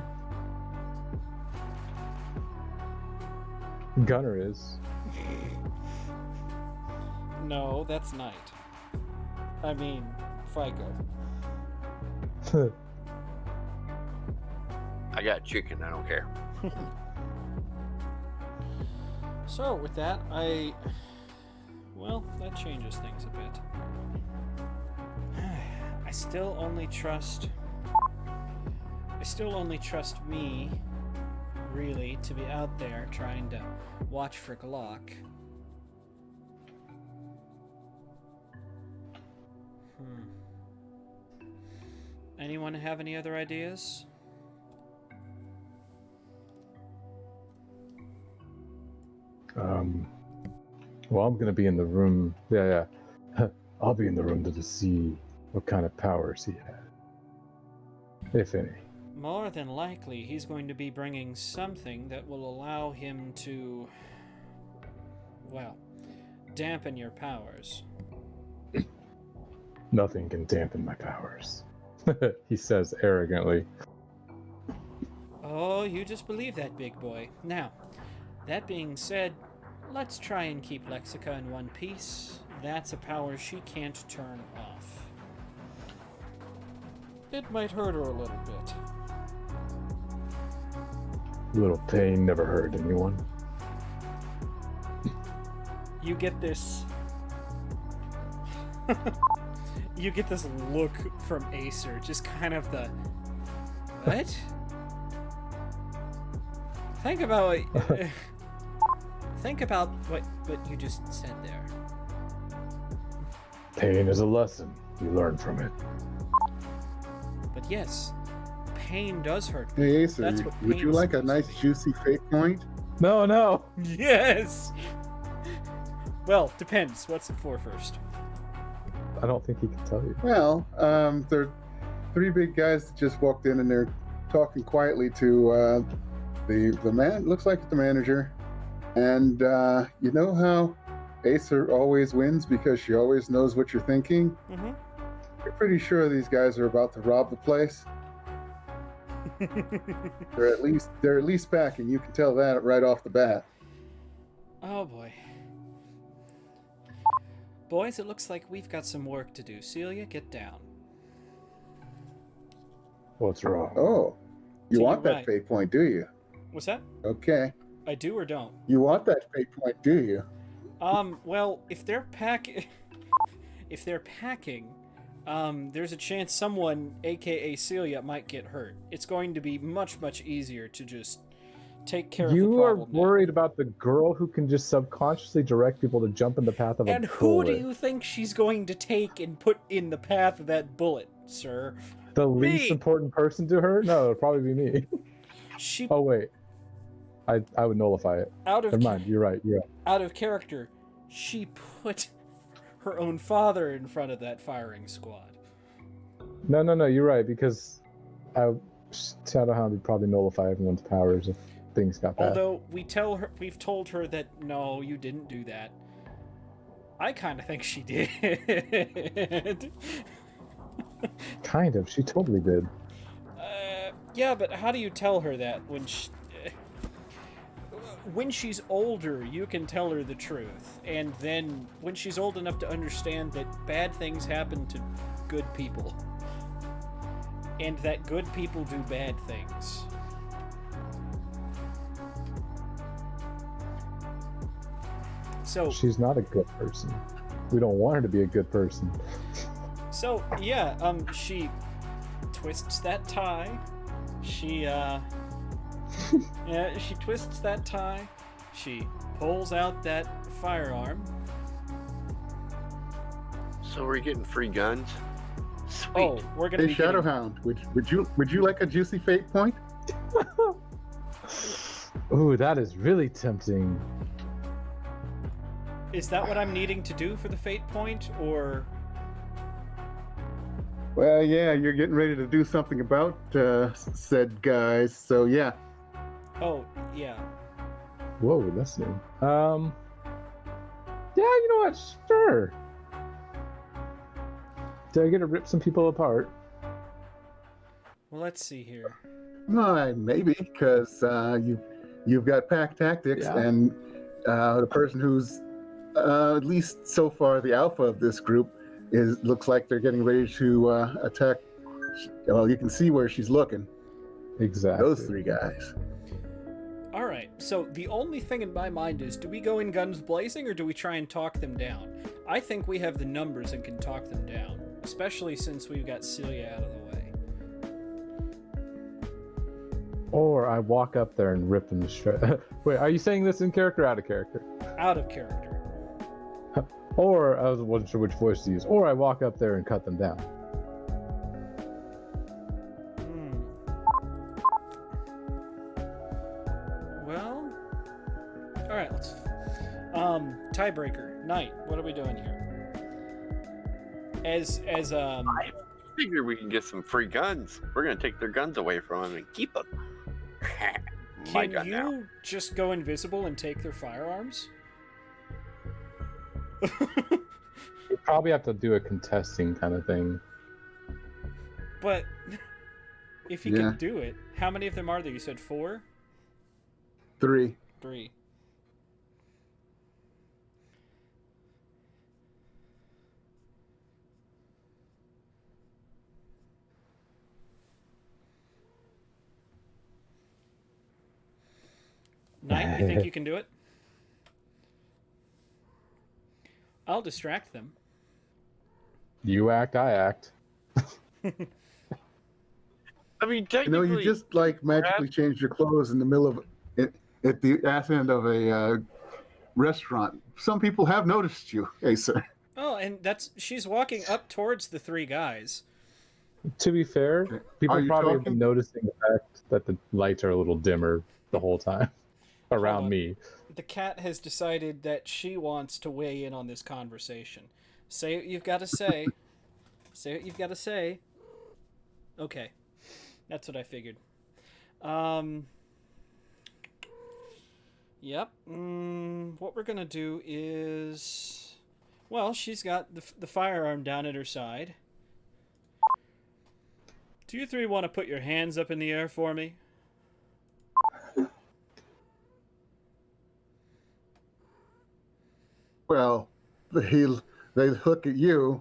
Gunner is. No, that's Knight. I mean, FICO. I got chicken. I don't care. So, with that, well, that changes things a bit. I still only trust me, really, to be out there trying to watch for Glock. Anyone have any other ideas? Well, I'm gonna be in the room. Yeah. I'll be in the room to see what kind of powers he had, if any. More than likely, he's going to be bringing something that will allow him to, well, dampen your powers. Nothing can dampen my powers, he says arrogantly. Oh, you just believe that, big boy. Now, that being said, let's try and keep Lexica in one piece. That's a power she can't turn off. It might hurt her a little bit. Little pain never hurt anyone. You get this... you get this look from Acer, just kind of the... What? Think about think about what you just said there. Pain is a lesson. You learn from it. But yes, pain does hurt. Hey, Acer, That's what would you pain's like a supposed to nice be. juicy fate point? No. Yes. Well, depends. What's it for first? I don't think he can tell you. Well, there are three big guys that just walked in, and they're talking quietly to the man. Looks like the manager. And you know how Acer always wins because she always knows what you're thinking? Mm-hmm. You're pretty sure these guys are about to rob the place. They're at least back, and you can tell that right off the bat. Oh boy. Boys, it looks like we've got some work to do. Celia, get down. What's wrong? Oh, you To want your that right. fate point, do you? What's that? Okay. I do or don't? You want that fate point, do you? Well, if they're packing, there's a chance someone, aka Celia, might get hurt. It's going to be much, much easier to just take care of the You are problem now. worried about the girl who can just subconsciously direct people to jump in the path of And a who do bullet. you think she's going to take and put in the path of that bullet, sir? The least Me. important person to her? No, it'd probably be me. She Oh wait, I would nullify it. out of Never mind. You're right. out of character. She put her own father in front of that firing squad. No. You're right because Shadowhound would probably nullify everyone's powers if things got bad. Although we've told her that no, you didn't do that. I kind of think she did. Kind of. She totally did. Yeah, but how do you tell her that when she's older, you can tell her the truth, and then when she's old enough to understand that bad things happen to good people, and that good people do bad things. So She's not a good person. We don't want her to be a good person. So yeah, she twists that tie. She yeah, she twists that tie. She pulls out that firearm. So we're getting free guns. Sweet. Oh, we're gonna Hey, be getting- Shadowhound, would you like a juicy fate point? Ooh, that is really tempting. Is that what I'm needing to do for the fate point, or? Well, yeah, you're getting ready to do something about said guys, so yeah. Oh, yeah. Whoa, that's new. Yeah, you know what? Sure. Did I get to rip some people apart? Well, let's see here. Maybe, because you've got pack tactics, Yeah. and the person who's at least so far the alpha of this group looks like they're getting ready to attack. Well, you can see where she's looking. Exactly. Those three guys. All right. So the only thing in my mind is, do we go in guns blazing or do we try and talk them down? I think we have the numbers and can talk them down, especially since we've got Celia out of the way. Or I walk up there and rip them to shreds. Wait, are you saying this in character or out of character? Out of character. Or I wasn't sure which voice to use. Or I walk up there and cut them down. Well, all right. Let's. Tiebreaker. Knight. What are we doing here? As I figure we can get some free guns. We're gonna take their guns away from them and keep them. My Can gun you now. just go invisible and take their firearms? You probably have to do a contesting kind of thing. But if you Yeah. can do it, how many of them are there? You said 4? 3. 3. Knight, you think you can do it? I'll distract them. You act, I act. I mean, You know, technically, you just like magically changed your clothes in the middle of at the ass end of a restaurant. Some people have noticed you. Hey, sir. Oh, and she's walking up towards the three guys. To be fair, Okay. people Are you probably have talking? been noticing the fact that the lights are a little dimmer the whole time around on. me. The cat has decided that she wants to weigh in on this conversation. Say what you've got to say. Say what you've got to say. Okay. That's what I figured. Yep. What we're going to do is... Well, she's got the firearm down at her side. Do you three want to put your hands up in the air for me? Well, they look at you,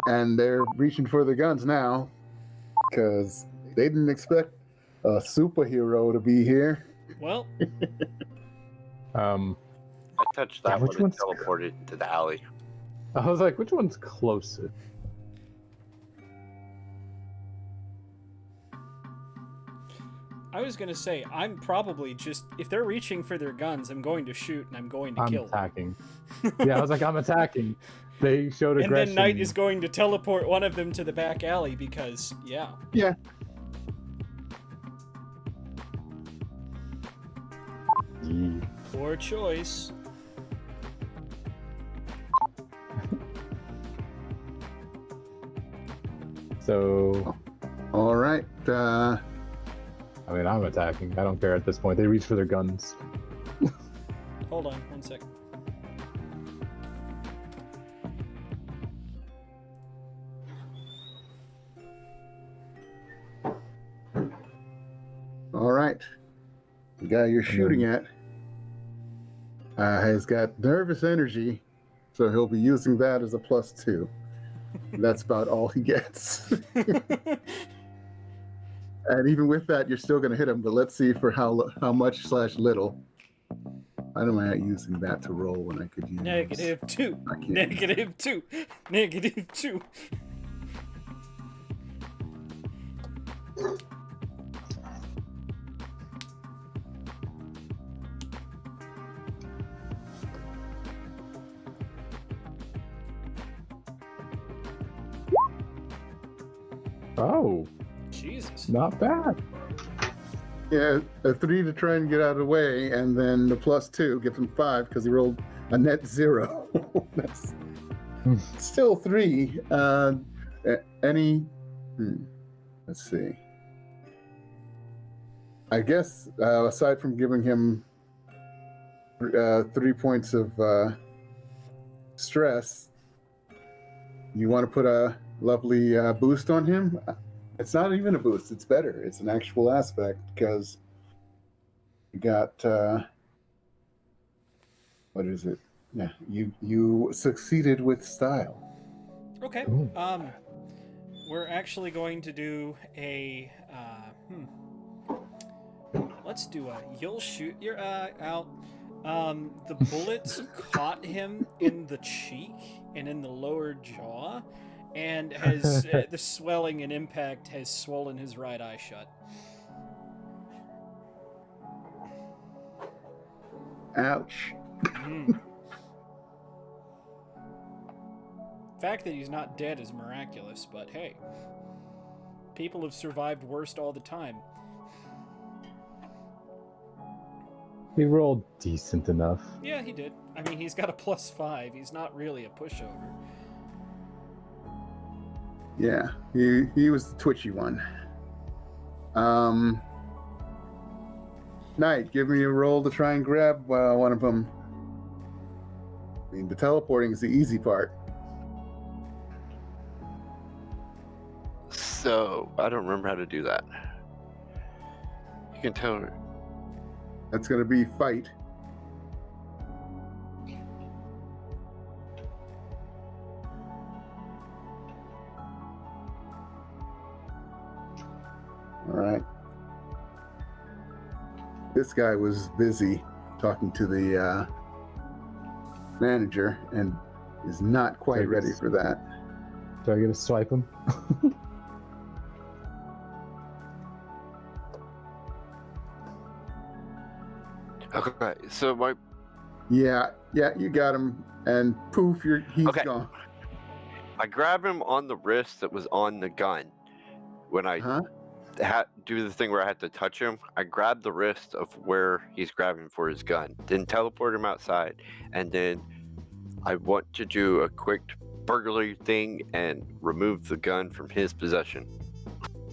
and they're reaching for the guns now, because they didn't expect a superhero to be here. Well, I touched that which one and one's- teleported into the alley. I was like, which one's closer? I was going to say, I'm probably just... If they're reaching for their guns, I'm going to shoot and I'm going to I'm kill them. attacking. Yeah, I was like, I'm attacking. They showed And aggression. then Knight is going to teleport one of them to the back alley because, yeah. Yeah. Yeah. Poor choice. So, All right. I mean, I'm attacking. I don't care at this point. They reach for their guns. Hold on, one second. All right. The guy you're shooting at has got nervous energy, so he'll be using that as a +2. That's about all he gets. And even with that, you're still going to hit him, but let's see for how much / little. Why am I not using that to roll when I could use... -2. I can't. -2. -2. Oh, Jesus. not bad. Yeah, a 3 to try and get out of the way, and then the +2 gives him 5 because he rolled a net 0. That's still 3. Let's see. I guess aside from giving him 3 points of stress, you want to put a lovely boost on him? It's not even a boost. It's better. It's an actual aspect because you got what is it? Yeah, you succeeded with style. Okay. Ooh. We're actually going to do a let's do a you'll shoot your eye out. The bullets caught him in the cheek and in the lower jaw, and has the swelling and impact has swollen his right eye shut. Ouch. The fact that he's not dead is miraculous, but hey, people have survived worst all the time. He rolled decent enough. Yeah, he did. I mean, he's got a +5. He's not really a pushover. Yeah, he was the twitchy one. Knight, give me a roll to try and grab one of them. I mean, the teleporting is the easy part. So, I don't remember how to do that. You can tell her. That's going to be fight. All right. This guy was busy talking to the manager and is not quite ready for that. Do I get to swipe him? Okay, so my Yeah, you got him, and poof, he's Okay. gone. I grab him on the wrist that was on the gun. When I Huh? do the thing where I had to touch him, I grab the wrist of where he's grabbing for his gun, then teleport him outside, and then I want to do a quick burglary thing and remove the gun from his possession.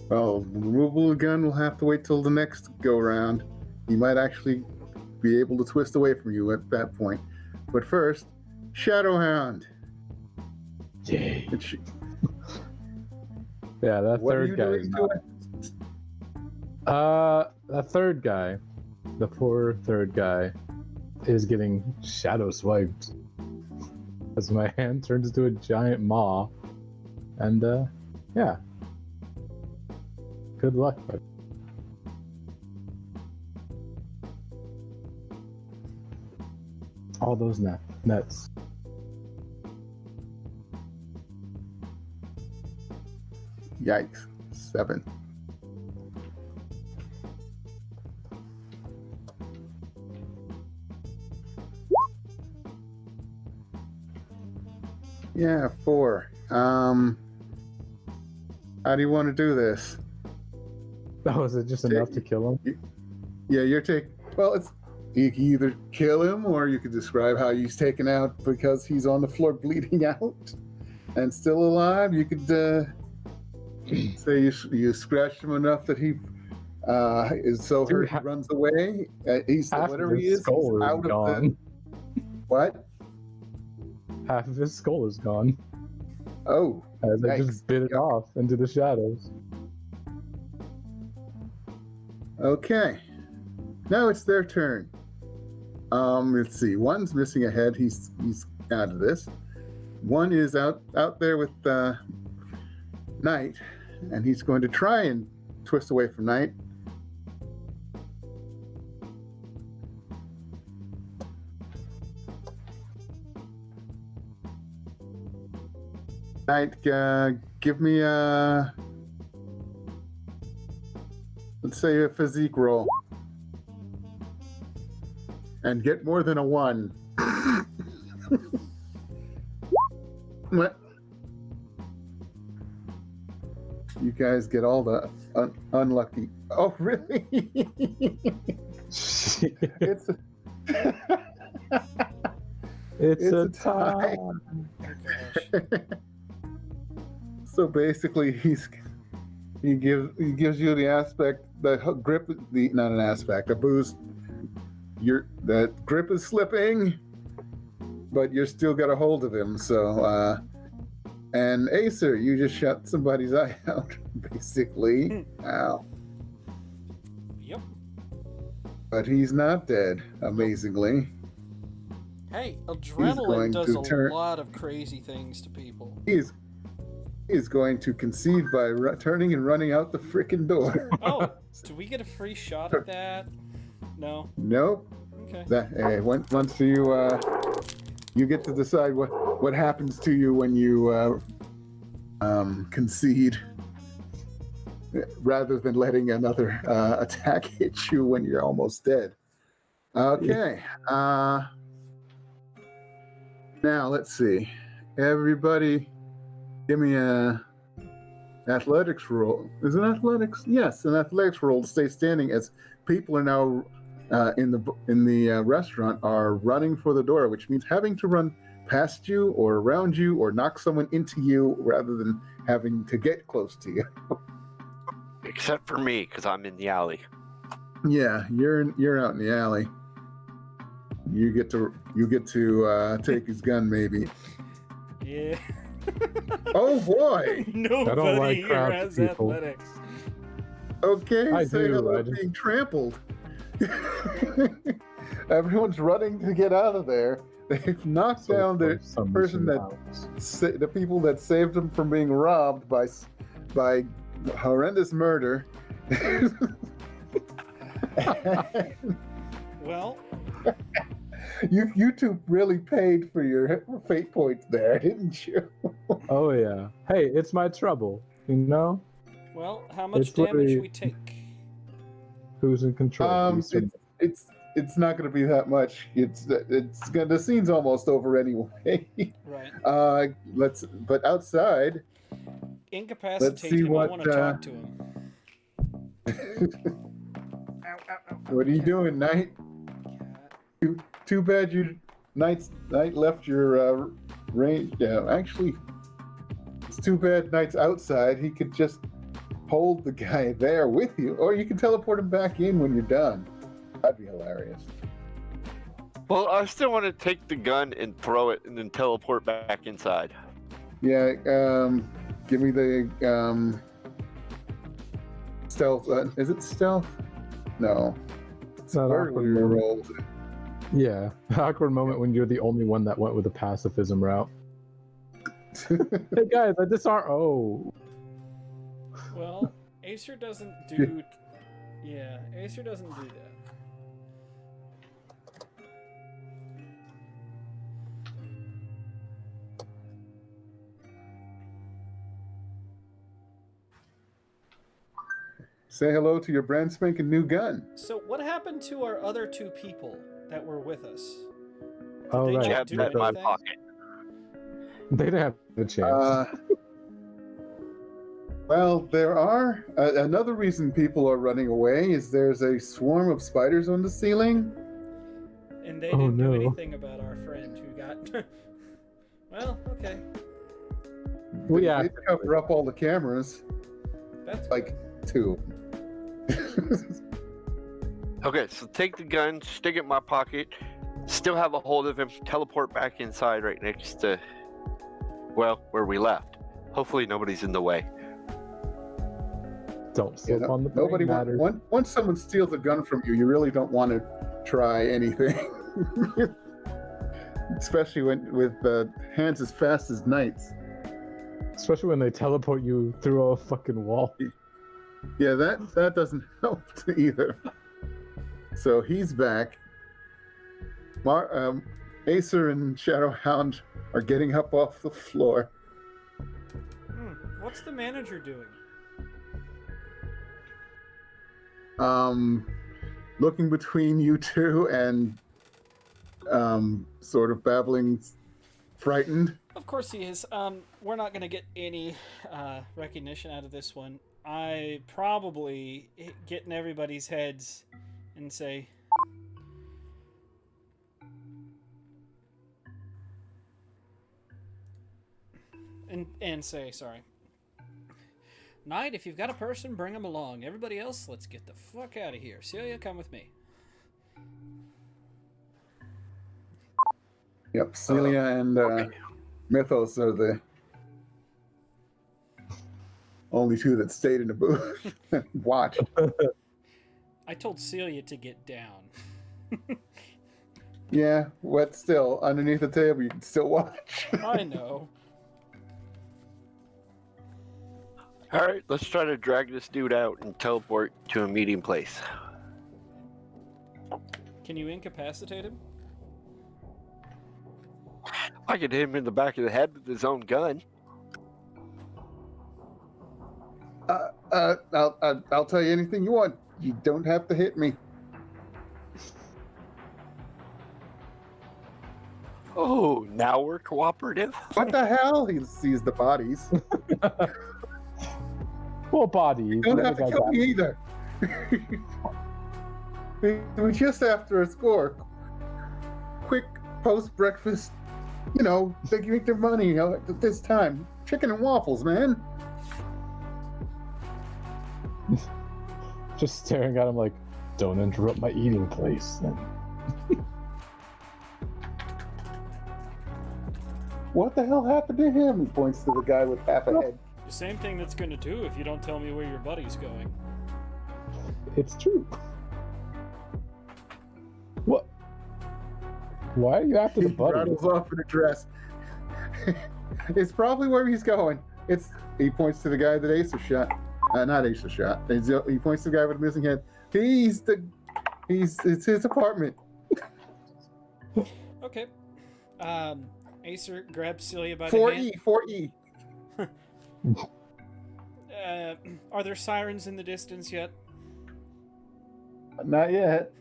Well, removal of the gun will have to wait till the next go round. He might actually be able to twist away from you at that point. But first, Shadowhound. Yay. It's, Yeah, that what are third you guy doing is to not. it? That third guy, the poor third guy, is getting shadow swiped as my hand turns into a giant maw, and yeah. Good luck, bud. All those nets. Yikes. 7. Yeah, 4. How do you want to do this? Oh, is it just enough to kill him? Yeah, well, you can either kill him or you could describe how he's taken out because he's on the floor bleeding out and still alive. You could say you scratched him enough that he is so Dude, hurt he runs away. He's Half whatever of he his is, skull he's is out gone. of the what? Half of his skull is gone. Oh, As I yikes. just bit it Yuck. off into the shadows. Okay. Now it's their turn. Let's see. One's missing a head. He's out of this. One is out there with Knight, and he's going to try and twist away from Knight. Knight, give me a, let's say, a physique roll. And get more than a 1. What? You guys get all the unlucky. Oh, really? it's a, It's a tie. tie. Oh gosh. So basically, he gives you the aspect, the grip, not an aspect, a boost. That grip is slipping, but you're still got a hold of him. So, and Acer, you just shut somebody's eye out, basically. Ow. Yep. But he's not dead, amazingly. Hey, going adrenaline does to a turn- lot of crazy things to people. He's going to concede by turning and running out the frickin' door. Oh, do we get a free shot at that? No. Nope. Okay. Once you get to decide what happens to you when you concede, rather than letting another attack hit you when you're almost dead. Okay. Now let's see. Everybody, give me a athletics roll. Is it athletics? Yes, an athletics roll to stay standing as people are now in the restaurant are running for the door, which means having to run past you or around you or knock someone into you rather than having to get close to you. Except for me, because I'm in the alley. Yeah, you're out in the alley. You get to take his gun, maybe. Yeah. Oh boy. Nobody like here crowds has of people. athletics. Okay, I say do, hello I to just- being trampled. Everyone's running to get out of there. They've knocked down the person the people that saved them from being robbed by horrendous murder. Well, you two really paid for your fate points there, didn't you? Oh yeah. Hey, it's my trouble. You know how much It's damage literally- we take? who's in control? These are- it's not going to be that much. The scene's almost over anyway. Right. But outside, Incapacitate let's see him. what, I want to talk to him. Ow, ow, ow, what are you cat, doing, Knight? cat. Too bad Knight left your range. Yeah, actually, it's too bad Knight's outside. He could just hold the guy there with you, or you can teleport him back in when you're done. That'd be hilarious. Well, I still want to take the gun and throw it and then teleport back inside. Yeah, give me the stealth. Is it stealth? No. It's not Where awkward we moment. rolled. Yeah, awkward moment when you're the only one that went with the pacifism route. Hey guys, I disarm. Oh, Well, Acer doesn't do. Yeah, Acer doesn't do that. Say hello to your brand spanking new gun. So, what happened to our other two people that were with us? Did Oh, they right. not Jab do that in my anything? pocket. they didn't have a chance. Well, there are another reason people are running away is there's a swarm of spiders on the ceiling. And they Oh, didn't do no. anything about our friend who got. Well, okay. Well, yeah. They cover up all the cameras, That's like 2. Okay, so take the gun, stick it in my pocket, still have a hold of him, teleport back inside right next to, well, where we left. Hopefully nobody's in the way. Don't slip on the nobody matters. once someone steals a gun from you, you really don't want to try anything. Especially with hands as fast as Knight's. Especially when they teleport you through a fucking wall. Yeah, that doesn't help either. So he's back. Acer and Shadowhound are getting up off the floor. What's the manager doing? Looking between you two and sort of babbling, frightened. Of course he is. We're not going to get any recognition out of this one. I probably get in everybody's heads and say, and say, sorry. Knight, if you've got a person, bring them along. Everybody else, let's get the fuck out of here. Celia, come with me. Yep, Celia and Mythos are the only two that stayed in the booth and watched. I told Celia to get down. Yeah, but still, underneath the table, you can still watch. I know. All right, let's try to drag this dude out and teleport to a meeting place. Can you incapacitate him? I could hit him in the back of the head with his own gun. I'll tell you anything you want. You don't have to hit me. Oh, now we're cooperative? What the hell? He sees the bodies. Well, body. You don't have to kill me either. We're just after a score. Quick post-breakfast, they can make their money at this time. Chicken and waffles, man. Just staring at him like, don't interrupt my eating place. What the hell happened to him? He points to the guy with half a head. The same thing that's going to do if you don't tell me where your buddy's going. It's true. What? Why are you after the He buddy? rattles off in a dress. It's probably where he's going. He points to the guy that Acer shot. Not Acer shot. He points to the guy with the missing head. It's his apartment. Okay. Acer grabs Celia by the hand. 4E. Are there sirens in the distance yet? Not yet.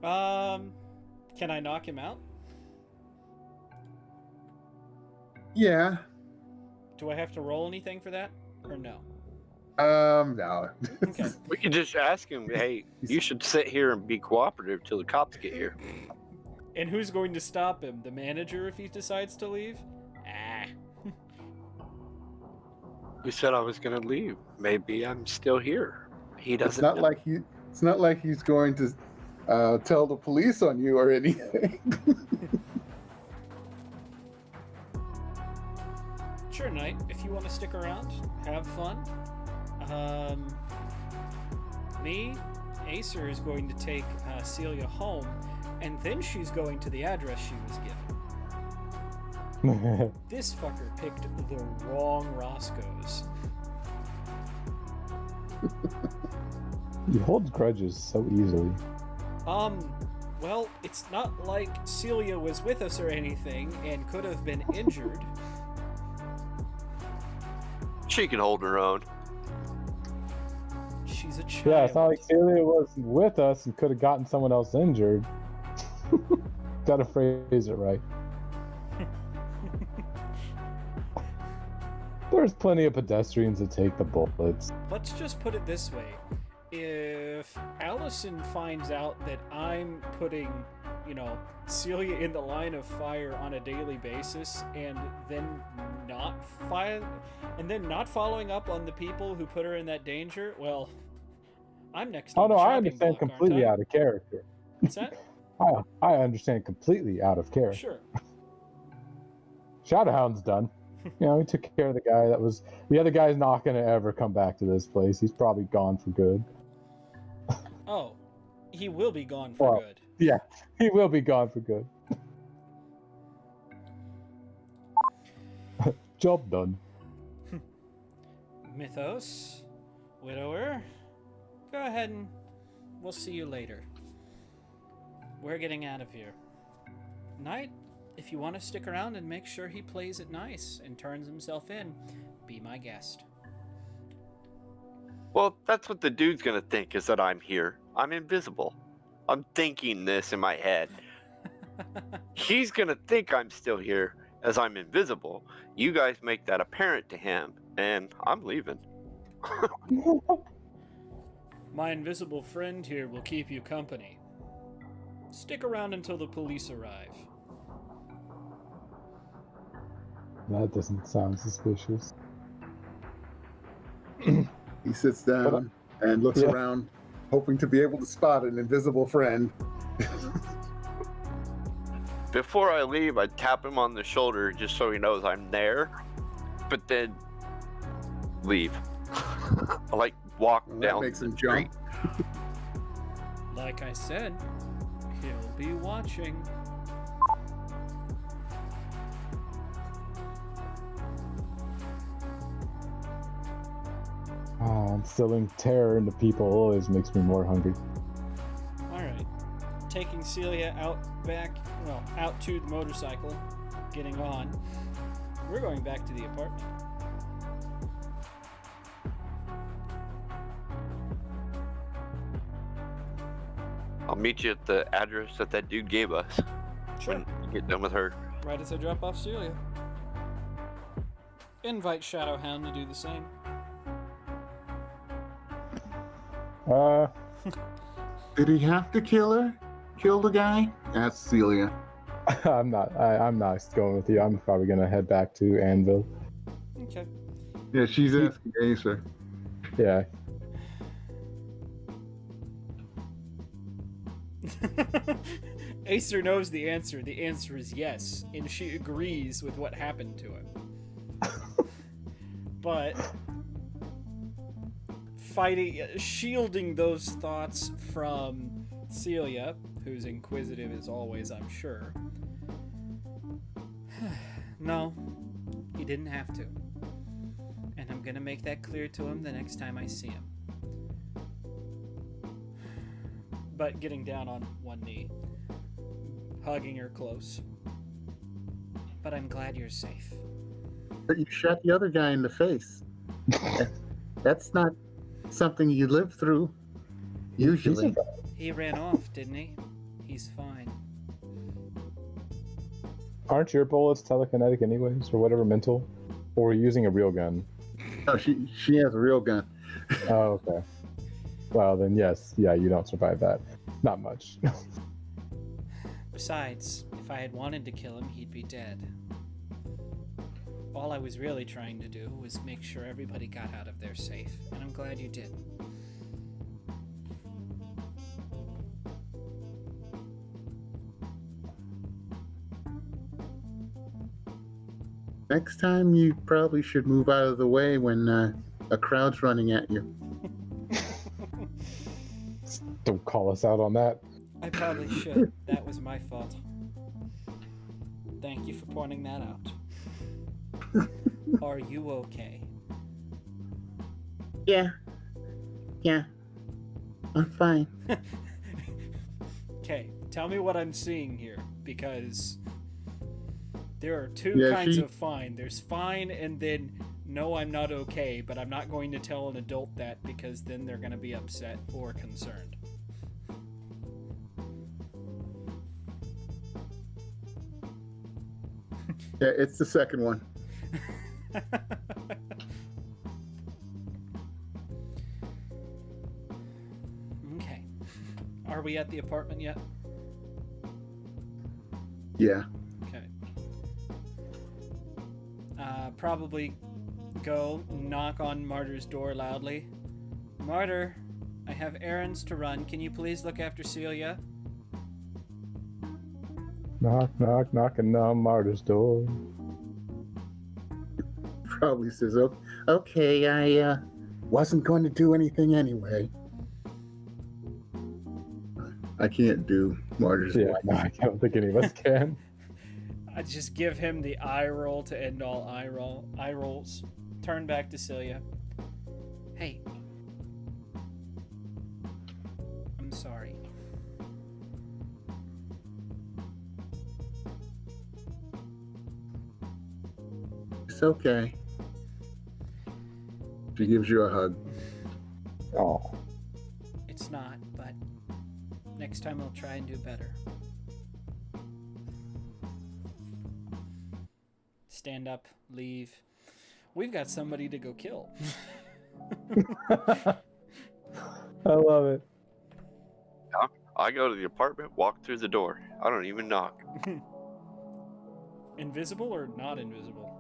Can I knock him out? Yeah. Do I have to roll anything for that, or no? No. Okay. We can just ask him, hey, you should sit here and be cooperative till the cops get here. And who's going to stop him? The manager if he decides to leave? Ah. Who said I was gonna leave? Maybe I'm still here. He doesn't It's not know. like it's not like he's going to tell the police on you or anything. Sure, Knight. If you want to stick around, have fun. Acer is going to take Celia home, and then she's going to the address she was given. This fucker picked the wrong Roscoe's. He holds grudges so easily. Well, it's not like Celia was with us or anything and could have been injured. She can hold her own. She's a child. Yeah, it's not like Celia was with us and could have gotten someone else injured. Gotta phrase it right. There's plenty of pedestrians that take the bullets. Let's just put it this way. If Allison finds out that I'm putting, Celia in the line of fire on a daily basis and then not following up on the people who put her in that danger, well, I'm next Oh on no, the I chopping understand block, aren't completely I? out of character. What's that? I understand completely out of character. Sure. Shadowhound's done. He took care of the guy that was. The other guy's not going to ever come back to this place. He's probably gone for good. Oh, he will be gone for good. Yeah, he will be gone for good. Job done. Mythos, Widower, go ahead and we'll see you later. We're getting out of here. Knight, if you want to stick around and make sure he plays it nice and turns himself in, be my guest. Well, that's what the dude's gonna think, is that I'm here. I'm invisible. I'm thinking this in my head. He's gonna think I'm still here as I'm invisible. You guys make that apparent to him, and I'm leaving. My invisible friend here will keep you company. Stick around until the police arrive. That doesn't sound suspicious. He sits down and looks Yeah. around, hoping to be able to spot an invisible friend. Before I leave, I tap him on the shoulder just so he knows I'm there, but then leave. I walk That down makes the him street. jump. Like I said, he'll be watching. Instilling terror into people always makes me more hungry. Alright. Taking Celia out to the motorcycle, getting on. We're going back to the apartment. I'll meet you at the address that dude gave us Sure. when you get done with her. Right as I drop off Celia. Invite Shadowhound to do the same. Did he have to kill her? Kill the guy? Asked Celia. I'm not going with you. I'm probably gonna head back to Anvil. Okay. Yeah, she's asking Acer. Yeah. Acer knows the answer. The answer is yes, and she agrees with what happened to him. But shielding those thoughts from Celia, who's inquisitive as always, I'm sure. No, he didn't have to. And I'm gonna make that clear to him the next time I see him. But getting down on one knee, hugging her close. But I'm glad you're safe. But you shot the other guy in the face. That's not something you live through, usually. He ran off, didn't he? he's fine. Aren't your bullets telekinetic anyways, or whatever, mental? Or are you using a real gun? No, she has a real gun. Oh, okay. Well, then yes. Yeah, you don't survive that. Not much. Besides, if I had wanted to kill him, he'd be dead. All I was really trying to do was make sure everybody got out of there safe, and I'm glad you did. Next time, you probably should move out of the way when a crowd's running at you. Don't call us out on that. I probably should. That was my fault. Thank you for pointing that out. Are you okay? Yeah. Yeah. I'm fine. Okay, tell me what I'm seeing here, because there are two Yeah, kinds of fine. There's fine and then no, I'm not okay, but I'm not going to tell an adult that because then they're going to be upset or concerned. Yeah, it's the second one. Okay. Are we at the apartment yet? Yeah. Okay. Probably go knock on Martyr's door loudly. Martyr, I have errands to run. Can you please look after Celia? Knock, knock, knocking on Martyr's door. Probably says, okay, I wasn't going to do anything anyway. I can't do Martyr's Yeah, wife. no, I don't think any of us can. I just give him the eye roll to end all eye rolls. Turn back to Celia. Hey. I'm sorry. It's okay. She gives you a hug. Oh, It's not, but next time I'll try and do better. Stand up, leave. We've got somebody to go kill. I love it. I go to the apartment, walk through the door. I don't even knock. Invisible or not invisible?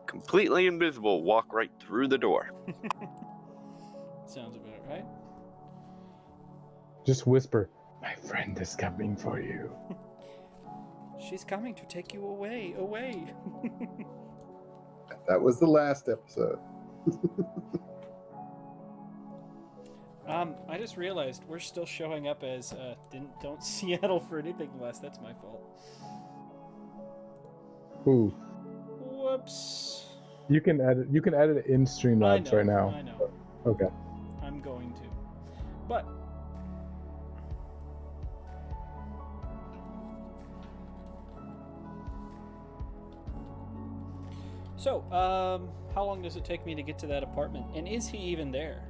Completely invisible, walk right through the door. Sounds about right. Just whisper, my friend is coming for you. She's coming to take you away. That was the last episode. I just realized we're still showing up as don't Seattle for anything less. That's my fault. Ooh. Whoops. You can edit it in Streamlabs right now. I know. Okay. I'm going to. But so, how long does it take me to get to that apartment? And is he even there?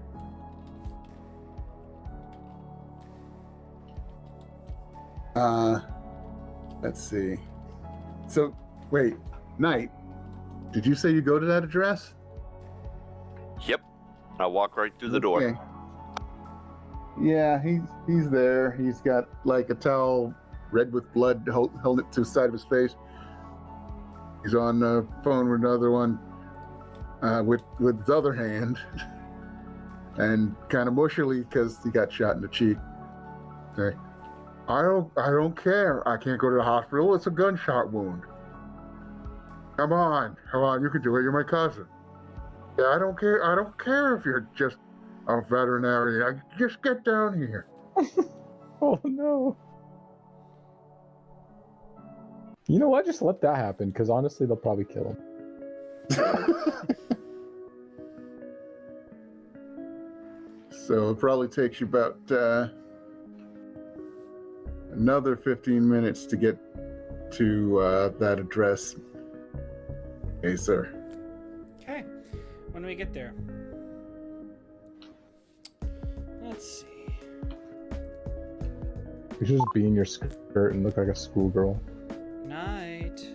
Let's see. So, wait, Knight, did you say you go to that address? Yep. I walk right through the door. Okay. Yeah, he's there. He's got like a towel red with blood holding it to the side of his face. He's on the phone with another one with his other hand, and kind of mushily because he got shot in the cheek. Okay. I don't care. I can't go to the hospital. It's a gunshot wound. Come on, you can do it. You're my cousin. Yeah, I don't care. I don't care if you're just a veterinarian. Just get down here. Oh no. You know what? Just let that happen, because honestly, they'll probably kill him. So it probably takes you about another 15 minutes to get to that address. Okay, sir. Okay. When we get there. Let's see. You should just be in your skirt and look like a schoolgirl. Night.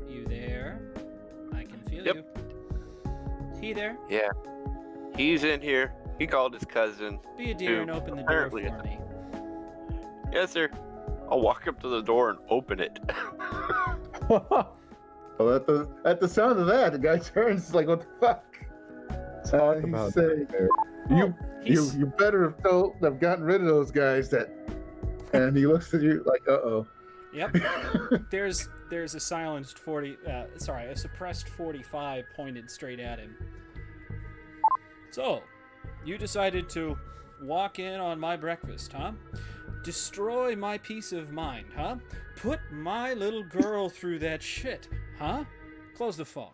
You there? I can feel Yep. you. He there? Yeah. He's in here. He called his cousin. Be a dear Who and open the door apparently for me. Yes, sir. I'll walk up to the door and open it. Well, at the sound of that, the guy turns like, "What the fuck?" Talk He about say, there. You better have gotten rid of those guys that. And he looks at you like, "Uh-oh." Yep. There's a a suppressed 45 pointed straight at him. So, you decided to walk in on my breakfast, huh? Destroy my peace of mind, huh? Put my little girl through that shit, huh? Close the phone.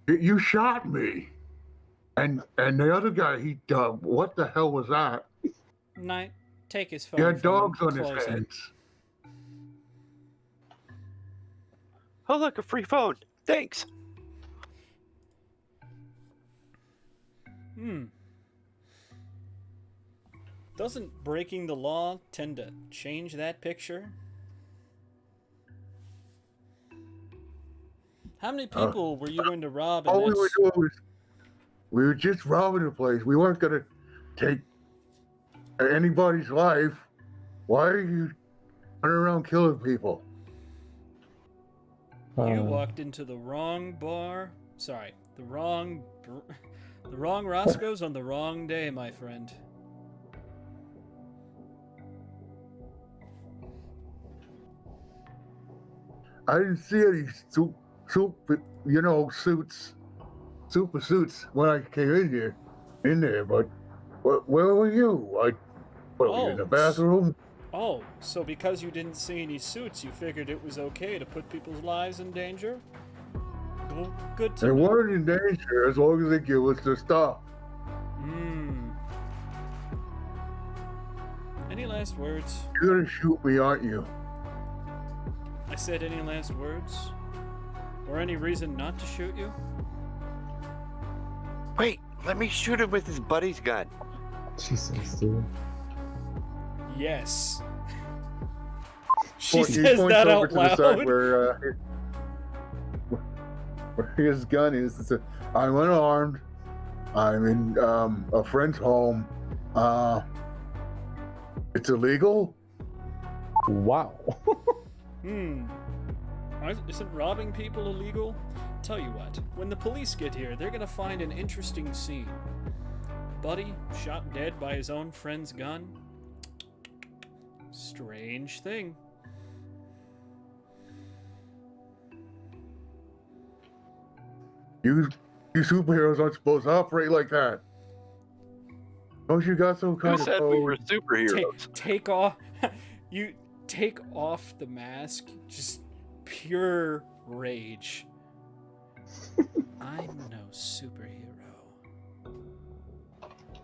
You shot me. And the other guy, what the hell was that? Night. Take his phone. He had from him, dogs on his close it. hands. Oh, look, a free phone. Thanks. Doesn't breaking the law tend to change that picture? How many people were you going to rob? All we were doing was we were just robbing the place. We weren't gonna take anybody's life. Why are you running around killing people? You walked into the wrong bar. Sorry, the wrong Roscoe's on the wrong day, my friend. I didn't see any super suits when I came in there. But where were you? Were you in the bathroom? Oh, so because you didn't see any suits, you figured it was okay to put people's lives in danger? Well, good to They know. weren't in danger as long as they give us the stuff. Any last words? You're gonna shoot me, aren't you? I said any last words? Or any reason not to shoot you? Wait, let me shoot him with his buddy's gun. Jesus, dude. Yes. She He says points that over out to the side loud. where his gun is. It's I'm unarmed. I'm in a friend's home. It's illegal. Wow. Isn't robbing people illegal? Tell you what, when the police get here, they're gonna find an interesting scene. Buddy shot dead by his own friend's gun. Strange thing. You superheroes aren't supposed to operate like that. Don't you got some Who kind of said we were code? superheroes? Take off. You take off the mask. Just pure rage. I'm no superhero.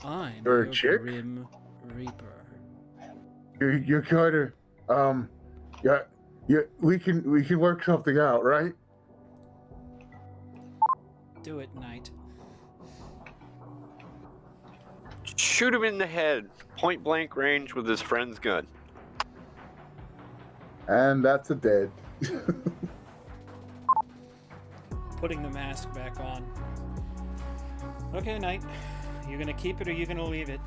I'm You're a your chick? Grim Reaper. You're kind of yeah. We can work something out, right? Do it, Knight. Shoot him in the head, point blank range with his friend's gun. And that's a dead. Putting the mask back on. Okay, Knight. You gonna keep it or you gonna leave it?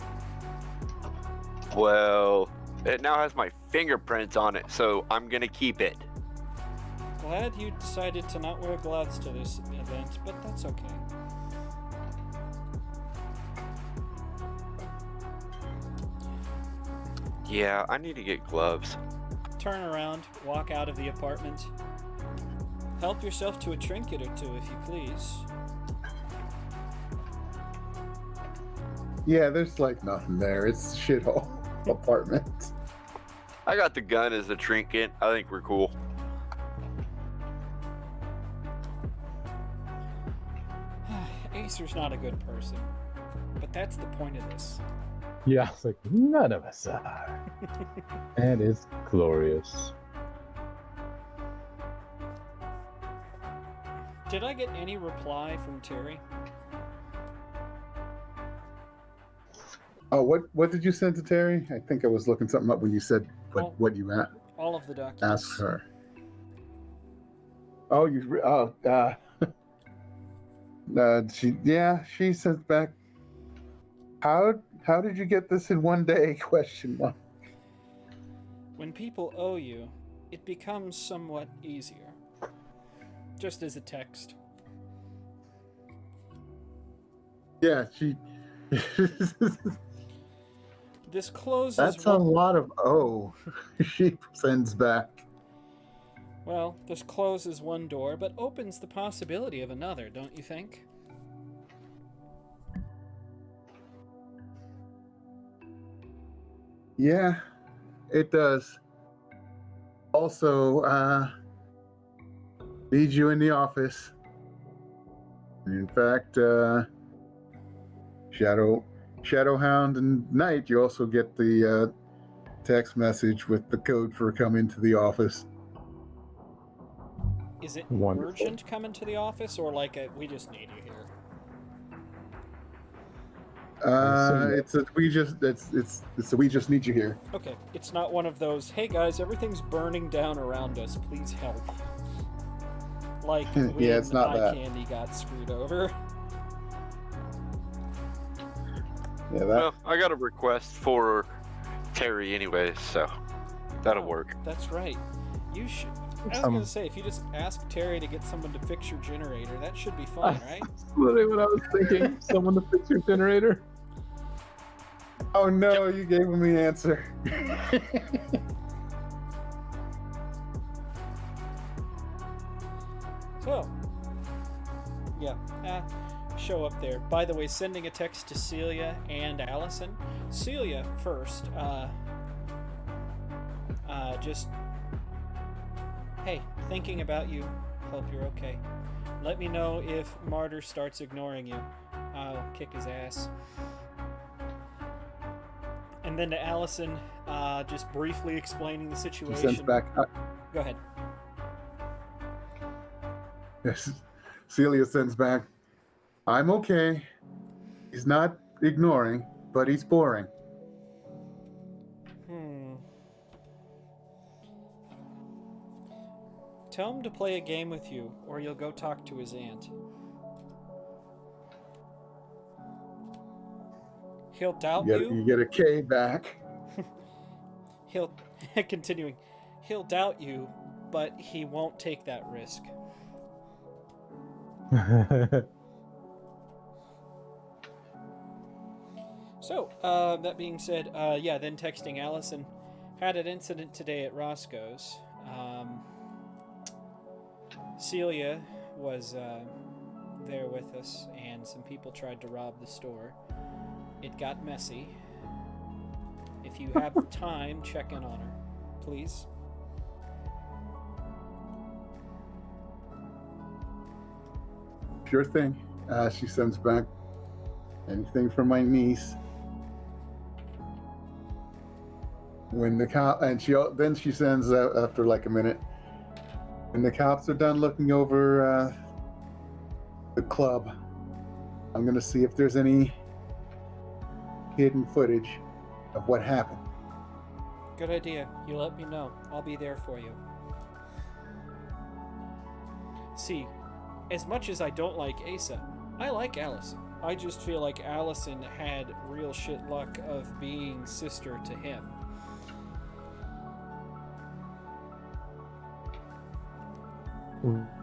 Well, it now has my fingerprints on it, so I'm gonna keep it. Glad you decided to not wear gloves to this event, but that's okay. Yeah, I need to get gloves. Turn around, walk out of the apartment. Help yourself to a trinket or two, if you please. Yeah, there's like nothing there. It's a shithole apartment. I got the gun as a trinket. I think we're cool. Acer's not a good person, but that's the point of this. Yeah, it's like none of us are. And it's glorious. Did I get any reply from Terry? Oh, what did you send to Terry? I think I was looking something up when you said what you All of the documents. asked her. Oh, she sent back. How did you get this in one day? Question mark. When people owe you, it becomes somewhat easier. Just as a text. Yeah, she. This closes. That's a lot of she sends back. Well, this closes one door, but opens the possibility of another, don't you think? Yeah, it does. Also, need you in the office. In fact, Shadowhound and Knight, you also get the text message with the code for coming to the office. Is it Wonderful. urgent coming to the office, or like we just need you here? It's a we just need you here. Okay, it's not one of those, hey guys, everything's burning down around us, please help. Like when Yeah, it's not Eye that. Candy got screwed over. Yeah, that. Well, I got a request for Terry anyway, so that'll work. That's right. You should. I was gonna say, if you just ask Terry to get someone to fix your generator, that should be fun, right? That's literally what I was thinking. Someone to fix your generator. Oh no, you gave him the answer. So, yeah, show up there. By the way, sending a text to Celia and Allison. Celia first. Just, hey, thinking about you. Hope you're okay. Let me know if Martyr starts ignoring you. I'll kick his ass. And then to Allison, just briefly explaining the She situation. sends back. Go ahead. Yes, Celia sends back. I'm okay. He's not ignoring, but he's boring. Tell him to play a game with you, or you'll go talk to his aunt. He'll doubt you. You get a K back. He'll continuing. He'll doubt you, but he won't take that risk. So, that being said, then texting Allison. Had an incident today at Roscoe's. Celia was there with us, and some people tried to rob the store. It got messy. If you have time, check in on her, please. Sure thing. She sends back. Anything for my niece. When the cop and she sends out after like a minute. When the cops are done looking over the club, I'm gonna see if there's any hidden footage of what happened. Good idea. You let me know. I'll be there for you. See, as much as I don't like Asa, I like Allison. I just feel like Allison had real shit luck of being sister to him.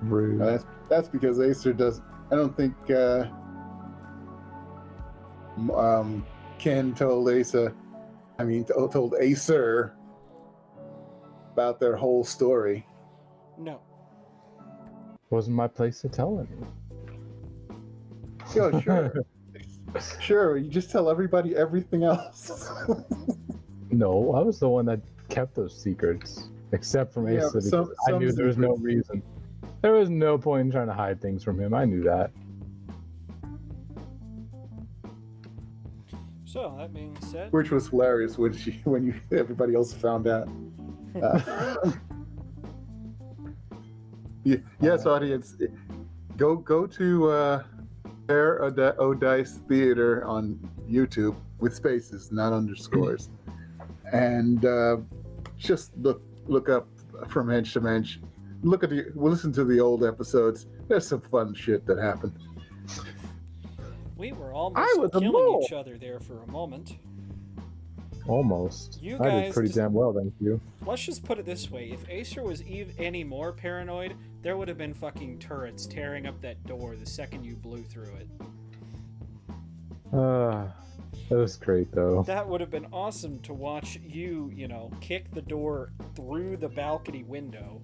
Rude. That's because Acer does. I don't think Ken told Asa. Told Acer about their whole story. No. Wasn't my place to tell him. Yo, sure. Sure, you just tell everybody everything else. No, I was the one that kept those secrets, except from Yeah, Asa, because some I knew there was no secrets. reason. There was no point in trying to hide things from him. I knew that. So, that being said, Which was hilarious when everybody else found out. Yes, audience, go to Fair Odice Theater on YouTube with spaces, not underscores. And just look up From Hench to Mensch. Listen to the old episodes. There's some fun shit that happened. We were I almost was a killing mole. each other there for a moment. Almost. You I did guys pretty just- damn well, thank you. Let's just put it this way. If Acer was any more paranoid, there would have been fucking turrets tearing up that door the second you blew through it. That was great, though. That would have been awesome to watch you, kick the door through the balcony window,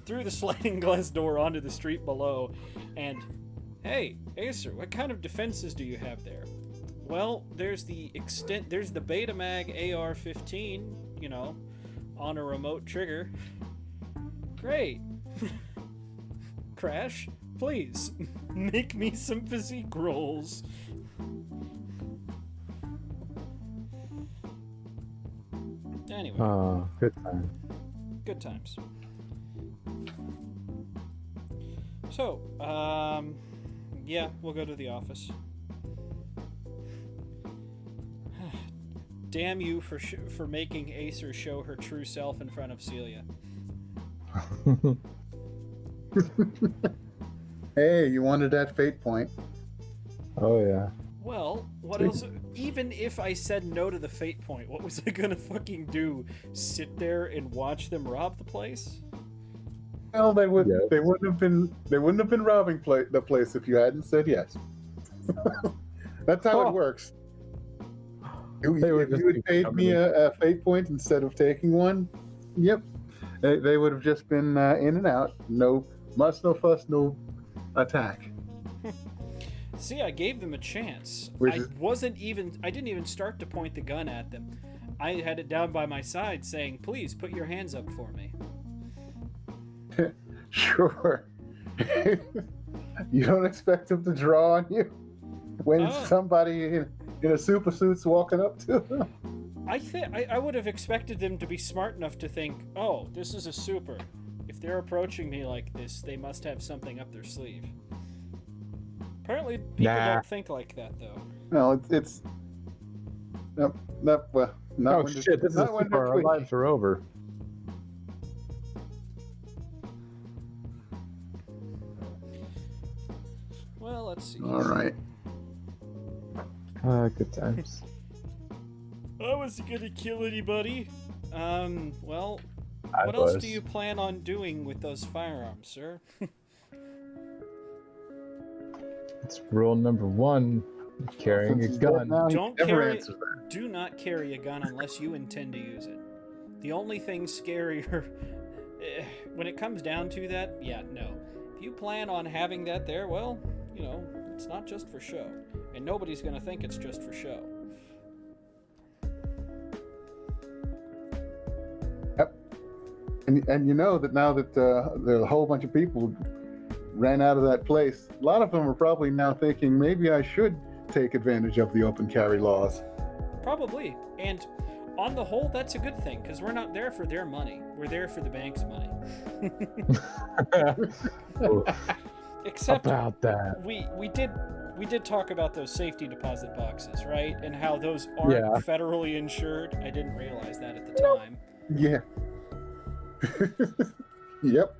through the sliding glass door onto the street below, and, hey, Acer, what kind of defenses do you have there? Well, there's the Betamax AR-15, on a remote trigger. Great. Crash, please, make me some physique rolls. Anyway, Good time. good times. So, yeah, we'll go to the office. Damn you for making Acer show her true self in front of Celia. Hey, you wanted that fate point. Oh, yeah. Well, what else? Even if I said no to the fate point, what was I gonna fucking do? Sit there and watch them rob the place? Well, they Yeah. wouldn't have been robbing the place if you hadn't said yes. That's how Oh. it works. They would If just you be had paid coming me in. a fate point instead of taking one, yep, they would have just been in and out. No muss, no fuss, no attack. See, I gave them a chance. Which I is- didn't even start to point the gun at them. I had it down by my side saying, please put your hands up for me. Sure. You don't expect them to draw on you when Oh. somebody in a super suit's walking up to them. I would have expected them to be smart enough to think, oh, this is a super. If they're approaching me like this, they must have something up their sleeve. Apparently, people Nah. don't think like that, though. No, it's not not Oh, when they're- shit, this is not when they're our twitchy. lives are over. Well, let's see. All right. Good times. I wasn't gonna kill anybody. Well, I what else was. do you plan on doing with those firearms, sir? It's rule number 1: carrying a Since he's dead gun. now, he Don't never carry- answers that. Do not carry a gun unless you intend to use it. The only thing scarier, when it comes down to that, yeah, no. If you plan on having that there, well, it's not just for show. And nobody's gonna think it's just for show. And you know that now that there's a whole bunch of people ran out of that place, a lot of them are probably now thinking maybe I should take advantage of the open carry laws. Probably. And on the whole, that's a good thing, because we're not there for their money. We're there for the bank's money. Except About that. we did talk about those safety deposit boxes, right? And how those aren't Yeah. federally insured. I didn't realize that at the time. Yeah. Yep.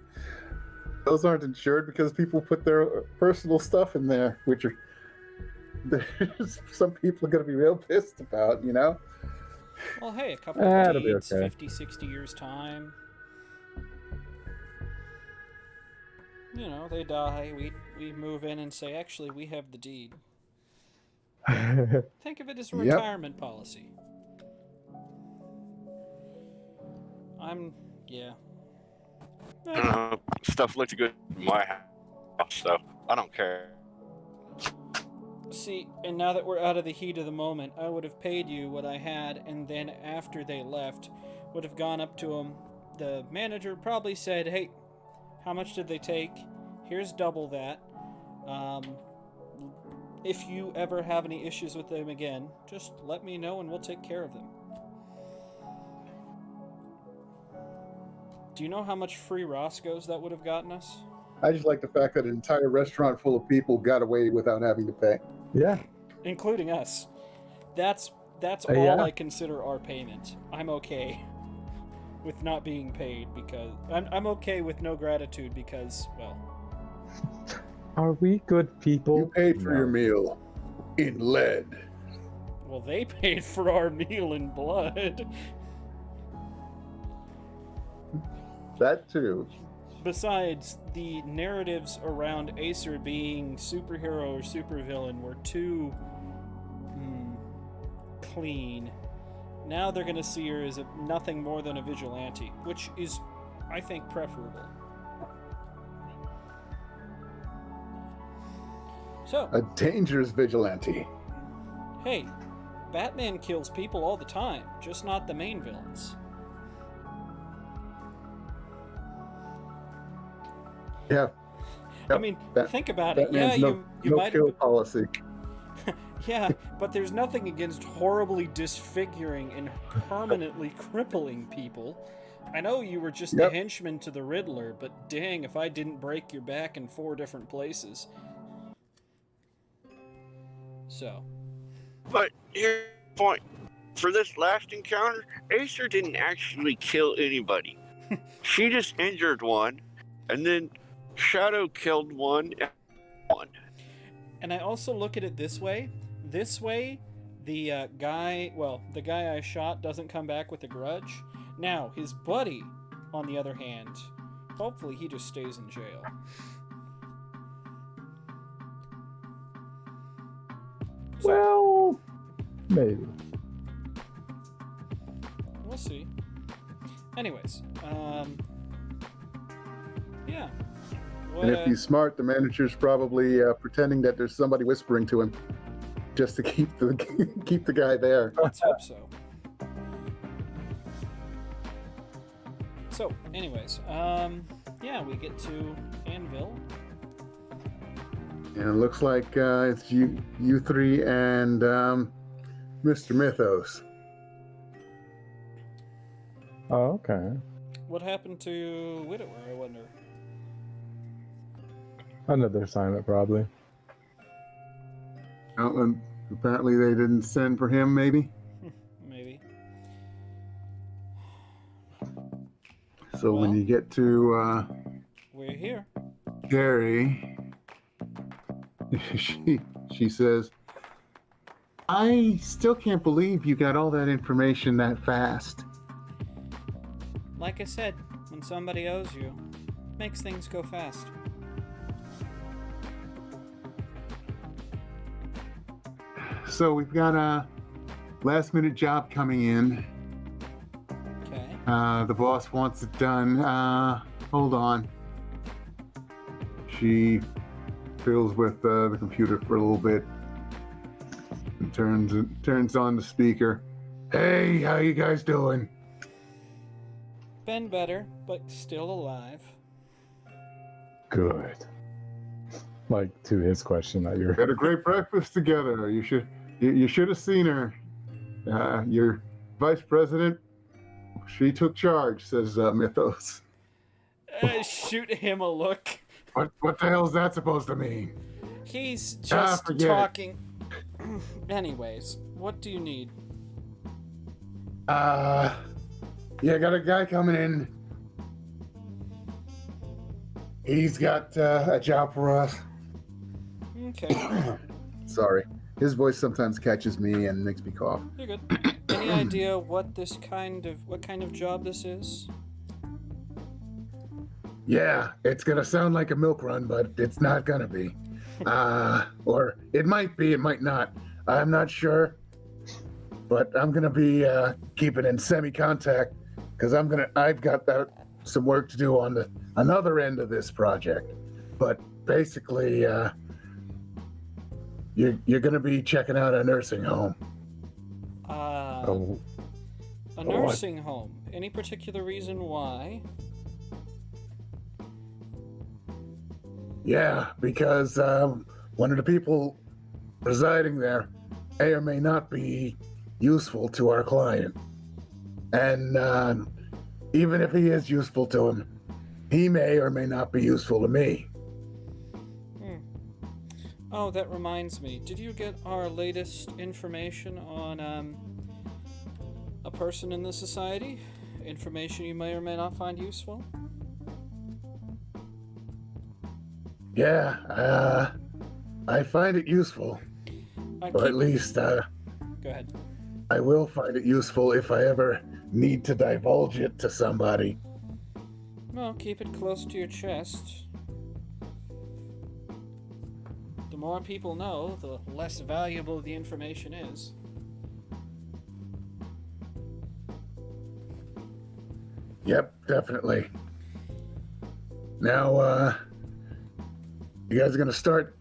Those aren't insured because people put their personal stuff in there, which are there's some people are going to be real pissed about, Well, hey, a couple That'll of be deeds, okay. 50, 60 years time. They die. We move in and say, actually, we have the deed. Think of it as a Yep. retirement policy. Yeah. I don't know. Stuff looks good in my house, so I don't care. See, and now that we're out of the heat of the moment, I would have paid you what I had, and then after they left, would have gone up to them. The manager probably said, hey, how much did they take? Here's double that. If you ever have any issues with them again, just let me know and we'll take care of them. Do you know how much free Roscoe's that would have gotten us? I just like the fact that an entire restaurant full of people got away without having to pay. Yeah. Including us. That's all Yeah. I consider our payment. I'm okay with not being paid because I'm okay with no gratitude because, well, Are we good people? You paid for No. your meal in lead. they paid for our meal in blood. That too. Besides, the narratives around Acer being superhero or supervillain were too clean. Now they're going to see her as nothing more than a vigilante, which is, I think, preferable. So, A dangerous vigilante. hey, Batman kills people all the time, just not the main villains. Yeah. I mean, think about it. Yeah, Batman's you no might kill have. policy. Yeah, but there's nothing against horribly disfiguring and permanently crippling people. I know you were just the henchman to the Riddler, but dang if I didn't break your back in 4 different places. So. But here's the point. For this last encounter, Acer didn't actually kill anybody. She just injured one, and then Shadow killed one. And I also look at it this way. This way, the guy I shot doesn't come back with a grudge. Now, his buddy, on the other hand, hopefully he just stays in jail. So, Well, maybe. we'll see. Anyways, yeah. And if he's smart, the manager's probably pretending that there's somebody whispering to him, just to keep the guy there. Let's hope so. So, anyways, yeah, we get to Anvil. And it looks like it's you three and Mr. Mythos. Oh, okay. What happened to Widower, I wonder? Another assignment, probably. And apparently they didn't send for him, maybe. Maybe. So when Well. you get to We're here. Gary, she says, I still can't believe you got all that information that fast. Like I said, when somebody owes you, makes things go fast. So we've got a last minute job coming in. Okay. The boss wants it done. Hold on. She fiddles with the computer for a little bit and turns on the speaker. Hey, how you guys doing? Been better, but still alive. Good. Like, to his question that you're... Had a great breakfast together. You should have seen her. Your vice president, she took charge, says Mythos. Shoot him a look. What the hell is that supposed to mean? He's just forget it. talking. Anyways, what do you need? Yeah, got a guy coming in. He's got a job for us. Okay, Sorry. His voice sometimes catches me and makes me cough. you're good. Any idea what kind of job this is? Yeah, it's gonna sound like a milk run, but it's not gonna be. Or it might be, it might not. I'm not sure. But I'm gonna be keeping in semi-contact because I've got some work to do on another end of this project. But basically, you're gonna be checking out a nursing home. Oh, A nursing home. Any particular reason why? Yeah, because one of the people residing there may or may not be useful to our client. And even if he is useful to him, he may or may not be useful to me. Oh, that reminds me. Did you get our latest information on a person in the society? Information you may or may not find useful? Yeah, I find it useful. Or at least, Go ahead. I will find it useful if I ever need to divulge it to somebody. Well, keep it close to your chest. The more people know, the less valuable the information is. Yep, definitely. Now, you guys are gonna start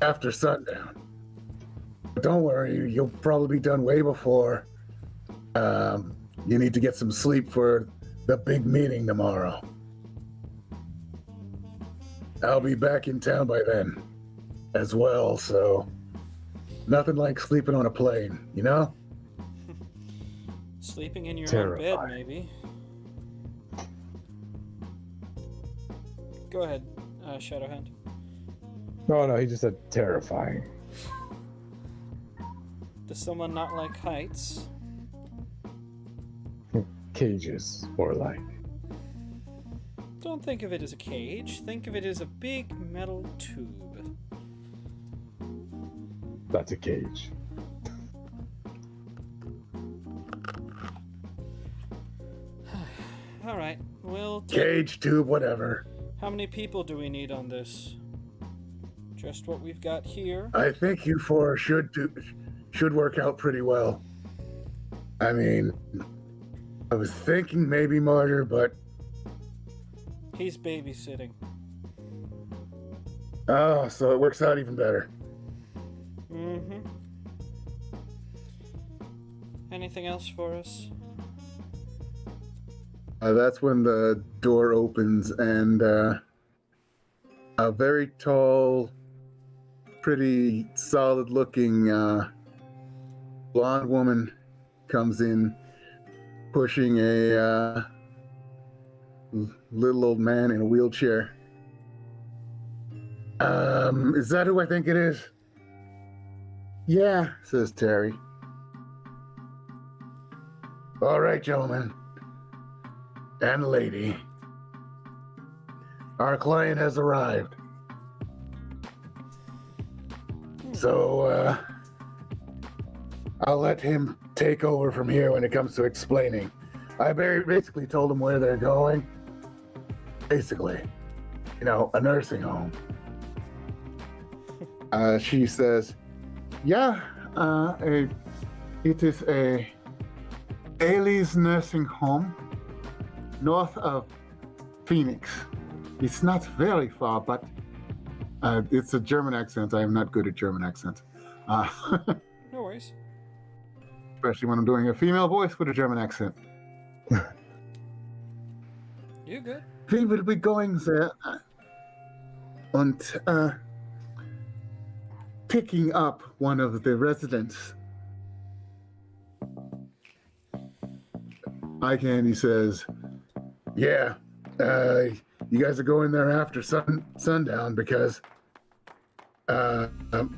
after sundown. But don't worry, you'll probably be done way before. You need to get some sleep for the big meeting tomorrow. I'll be back in town by then as well, so nothing like sleeping on a plane, you know? Sleeping in your own Terrifying. bed, maybe. Go ahead, Shadowhand. No, he just said terrifying. Does someone not like heights? Cages, or like. Don't think of it as a cage. Think of it as a big metal tube. That's a cage. All right. We'll Cage, tube, whatever. How many people do we need on this? Just what we've got here. I think you four should work out pretty well. I mean, I was thinking maybe Martyr, but He's babysitting. oh, so it works out even better. Mm-hmm. Anything else for us? That's when the door opens and a very tall, pretty solid-looking blonde woman comes in, pushing a little old man in a wheelchair. Is that who I think it is? Yeah, says Terry. All right, gentlemen. And lady. Our client has arrived. So, I'll let him take over from here when it comes to explaining. I basically told him where they're going. Basically. You know, a nursing home. She says, yeah, it is a Ailey's nursing home north of Phoenix. It's not very far, but it's a German accent. I am not good at German accents. No worries. Especially when I'm doing a female voice with a German accent. You good? We will be going there and picking up one of the residents. Eye Candy says, yeah, you guys are going there after sundown because I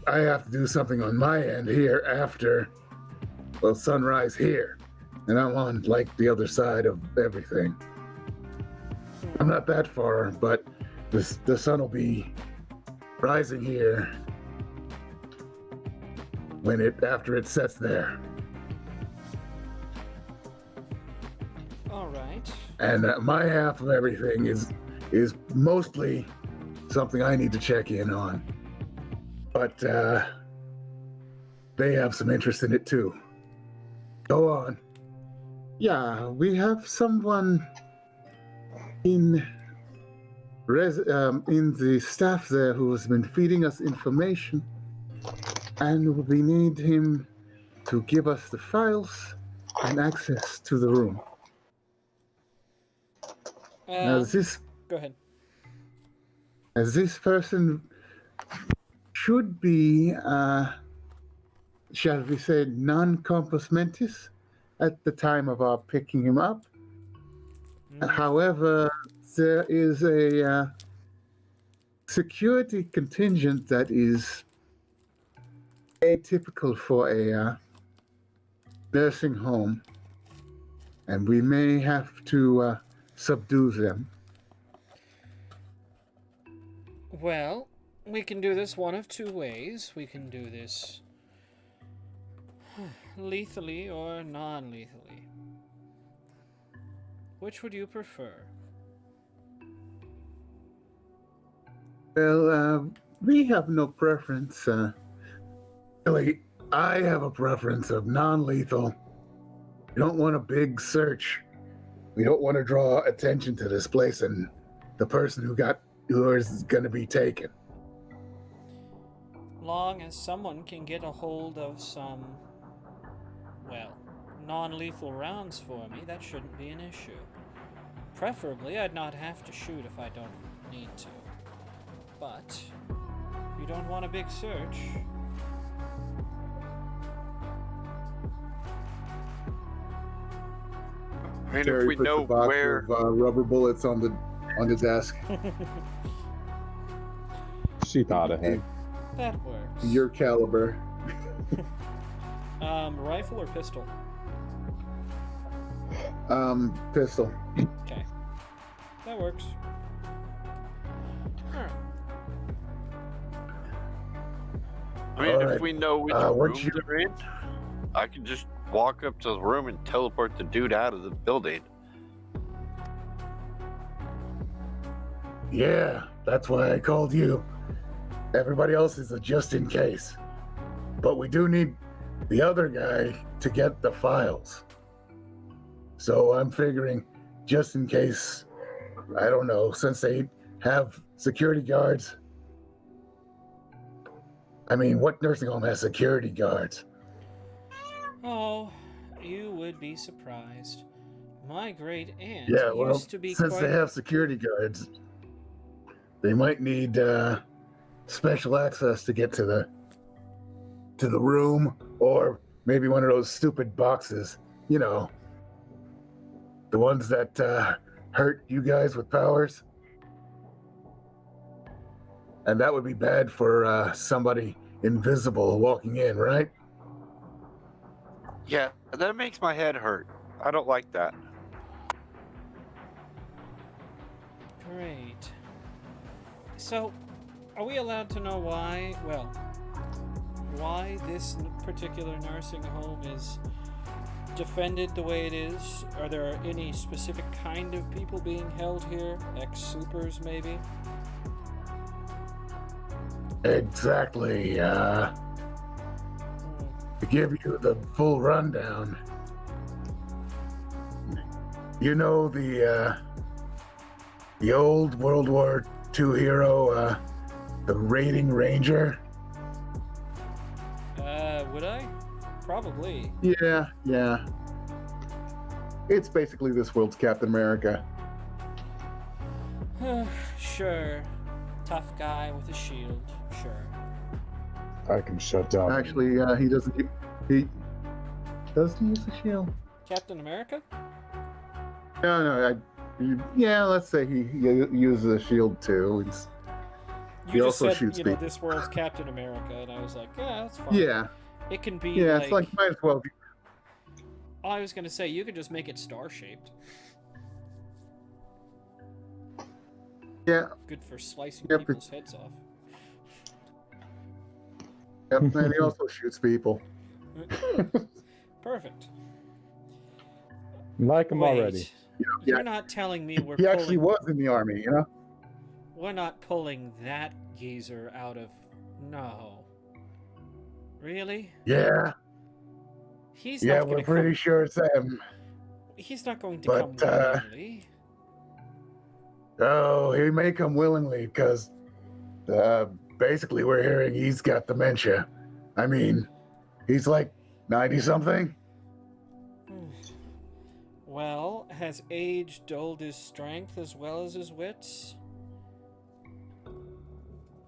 have to do something on my end here after, well, sunrise here. And I'm on, like, the other side of everything. I'm not that far, but the sun will be rising here after it sets there. All right. And my half of everything is mostly something I need to check in on. But they have some interest in it too. Go on. Yeah, we have someone in the staff there who has been feeding us information, and we need him to give us the files and access to the room. Now, Go ahead. this person should be, shall we say, non-compos mentis at the time of our picking him up. However, there is a security contingent that is atypical for a nursing home, and we may have to subdue them. Well, we can do this one of two ways. We can do this lethally or non-lethally. Which would you prefer? Well, we have no preference. Really, I have a preference of non-lethal. We don't want a big search. We don't want to draw attention to this place and the person who is going to be taken. Long as someone can get a hold of some, well, non-lethal rounds for me, that shouldn't be an issue. Preferably, I'd not have to shoot if I don't need to. But, if you don't want a big search... I mean, Terry if we puts know a box where. of rubber bullets on the desk. She thought ahead. That works. Your caliber. Rifle or pistol? Pistol. Okay. That works. Alright. I mean, Alright, if we know which what room you- they're in, I can just walk up to the room and teleport the dude out of the building. Yeah, that's why I called you. Everybody else is a just in case. But we do need the other guy to get the files. So I'm figuring, just in case, I don't know, since they have security guards. I mean, what nursing home has security guards? Oh, you would be surprised. My great aunt Yeah, well, used to be since quite... they have security guards, they might need special access to get to the room, or maybe one of those stupid boxes, you know, the ones that hurt you guys with powers. And that would be bad for somebody invisible walking in, right? Yeah, that makes my head hurt. I don't like that. Great. So, are we allowed to know why, well, why this particular nursing home is defended the way it is? Are there any specific kind of people being held here? Ex-supers, maybe? Exactly. To give you the full rundown, you know the old World War II hero, the Raiding Ranger? Would I? Probably. Yeah. It's basically this world's Captain America. Sure. Tough guy with a shield. Sure. I can shut down. Actually, he doesn't. He doesn't use the shield. Captain America? No. Yeah, let's say he uses a shield too. You He just also said, shoots you know, people. this world's Captain America, and I was like, yeah, that's fine. Yeah, It can be yeah. like... It's like might as well be. I was gonna say, you could just make it star-shaped. Yeah. Good for slicing Yep, people's heads off. Yep, and he also shoots people. Perfect. Like him Wait, already. Yeah. You're not telling me we're He actually pulling... was in the army, you know. We're not pulling that geezer out of... No. Really? Yeah. He's Yeah, not we're gonna pretty come... sure it's him. He's not going to But, come willingly. Oh, he may come willingly because basically we're hearing he's got dementia. I mean, he's like 90 something. Well, has age dulled his strength as well as his wits?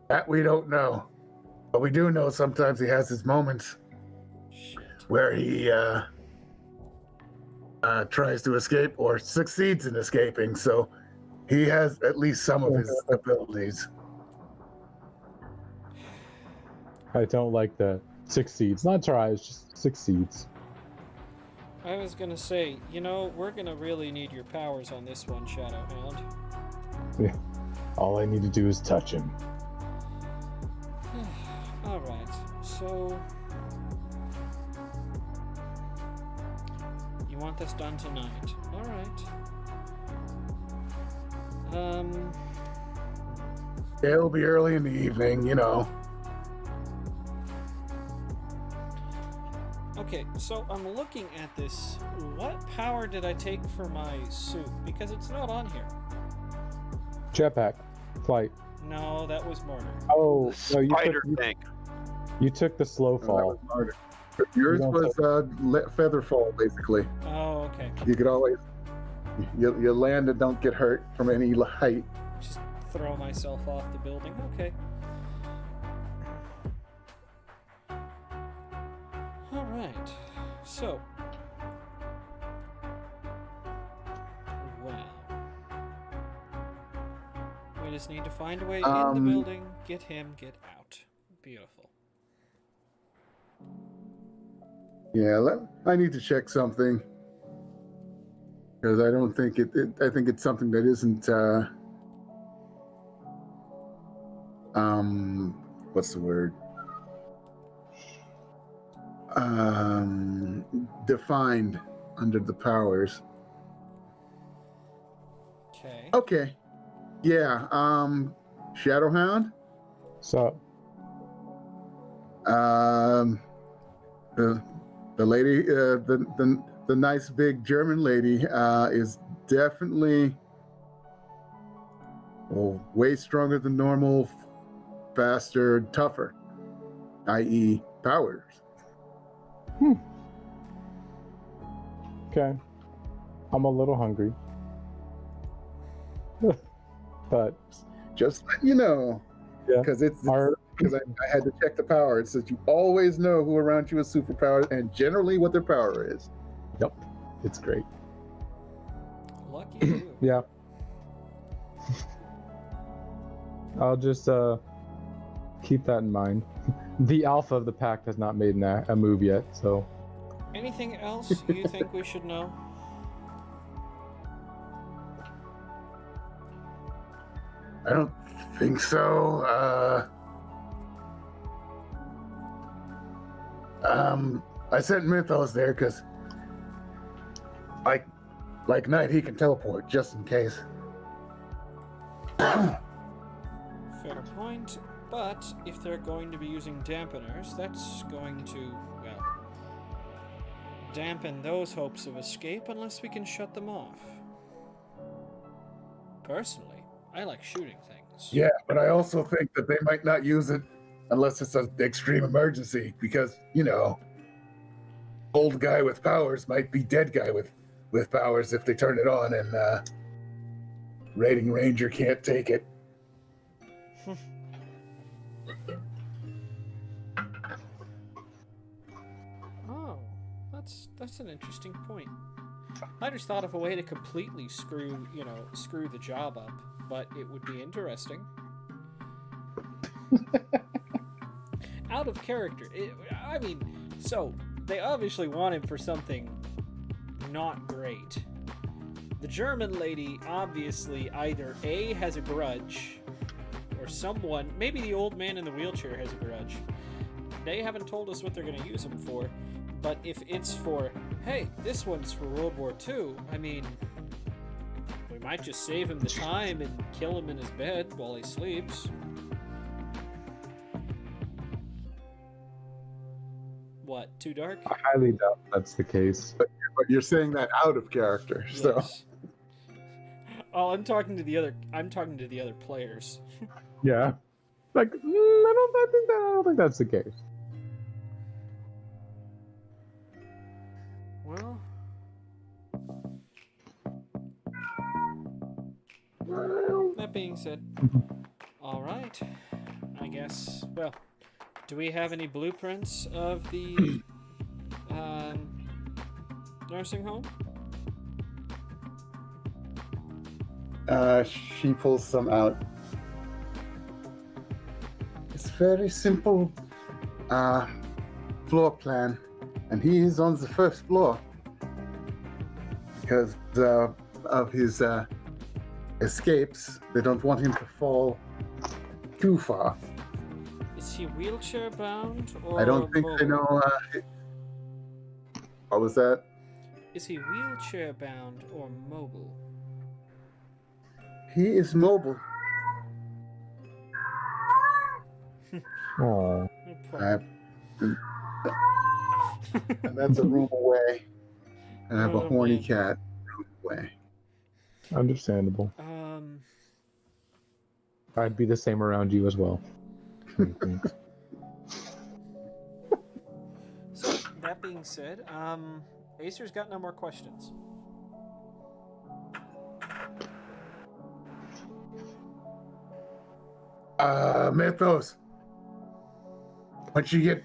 That we don't know. But we do know sometimes he has his moments Shit. where he tries to escape or succeeds in escaping. So he has at least some of his abilities. I don't like that. 6 seeds, not tries, just 6 seeds. I was gonna say, we're gonna really need your powers on this one, Shadowhound. Yeah. All I need to do is touch him. Alright, so... You want this done tonight. Alright. It'll be early in the evening, you know. Okay, so I'm looking at this. What power did I take for my suit? Because it's not on here. Jetpack. Flight. No, that was murder. Oh, no, Spider thing. you took the slow That fall. was harder. Yours was feather fall, basically. Oh, okay. You could always you land and don't get hurt from any height. Just throw myself off the building. Okay. Alright. So. Well. We just need to find a way in the building, get him, get out. Beautiful. Yeah, I need to check something because I don't think I think it's something that isn't. What's the word? Defined under the powers. Okay. Okay. Yeah. Shadowhound. So, The lady, the nice big German lady, is definitely way stronger than normal, faster, tougher, i.e., powers. okay. I'm a little hungry. But Just let you know, yeah, because our because I had to check the power. It says you always know who around you is superpowered and generally what their power is. Yep, it's great. Lucky you. Yeah. I'll just keep that in mind. The alpha of the pack has not made a move yet, so Anything else you think we should know? I don't think so. I sent Mythos there because, like Knight, he can teleport just in case. Fair point, but if they're going to be using dampeners, that's going to, well, dampen those hopes of escape unless we can shut them off. Personally, I like shooting things. Yeah, but I also think that they might not use it unless it's an extreme emergency because, old guy with powers might be dead guy with powers if they turn it on and Raiding Ranger can't take it. Oh, that's an interesting point. I just thought of a way to completely screw the job up, but it would be interesting. Out of character. So they obviously want him for something not great. The German lady obviously either A, has a grudge, or someone, maybe the old man in the wheelchair has a grudge. They haven't told us what they're going to use him for, but if it's for, hey, this one's for World War II, we might just save him the time and kill him in his bed while he sleeps. What, too dark? I highly doubt that's the case. But you're saying that out of character, so. Yes. Oh, I'm talking to the other players. Yeah. Like, I don't think that's the case. Well, that being said, all right. I guess. Well, do we have any blueprints of the nursing home? She pulls some out. It's very simple. floor plan, and he is on the first floor because of his escapes. They don't want him to fall too far. Is he wheelchair bound or I don't think they mobile? know. What was that? Is he wheelchair bound or mobile? He is mobile. Oh, I have, and that's a room away. And I have a Oh, horny man. cat room away. understandable. I'd be the same around you as well. Thanks. So that being said, Acer's got no more questions. Mythos. Once you get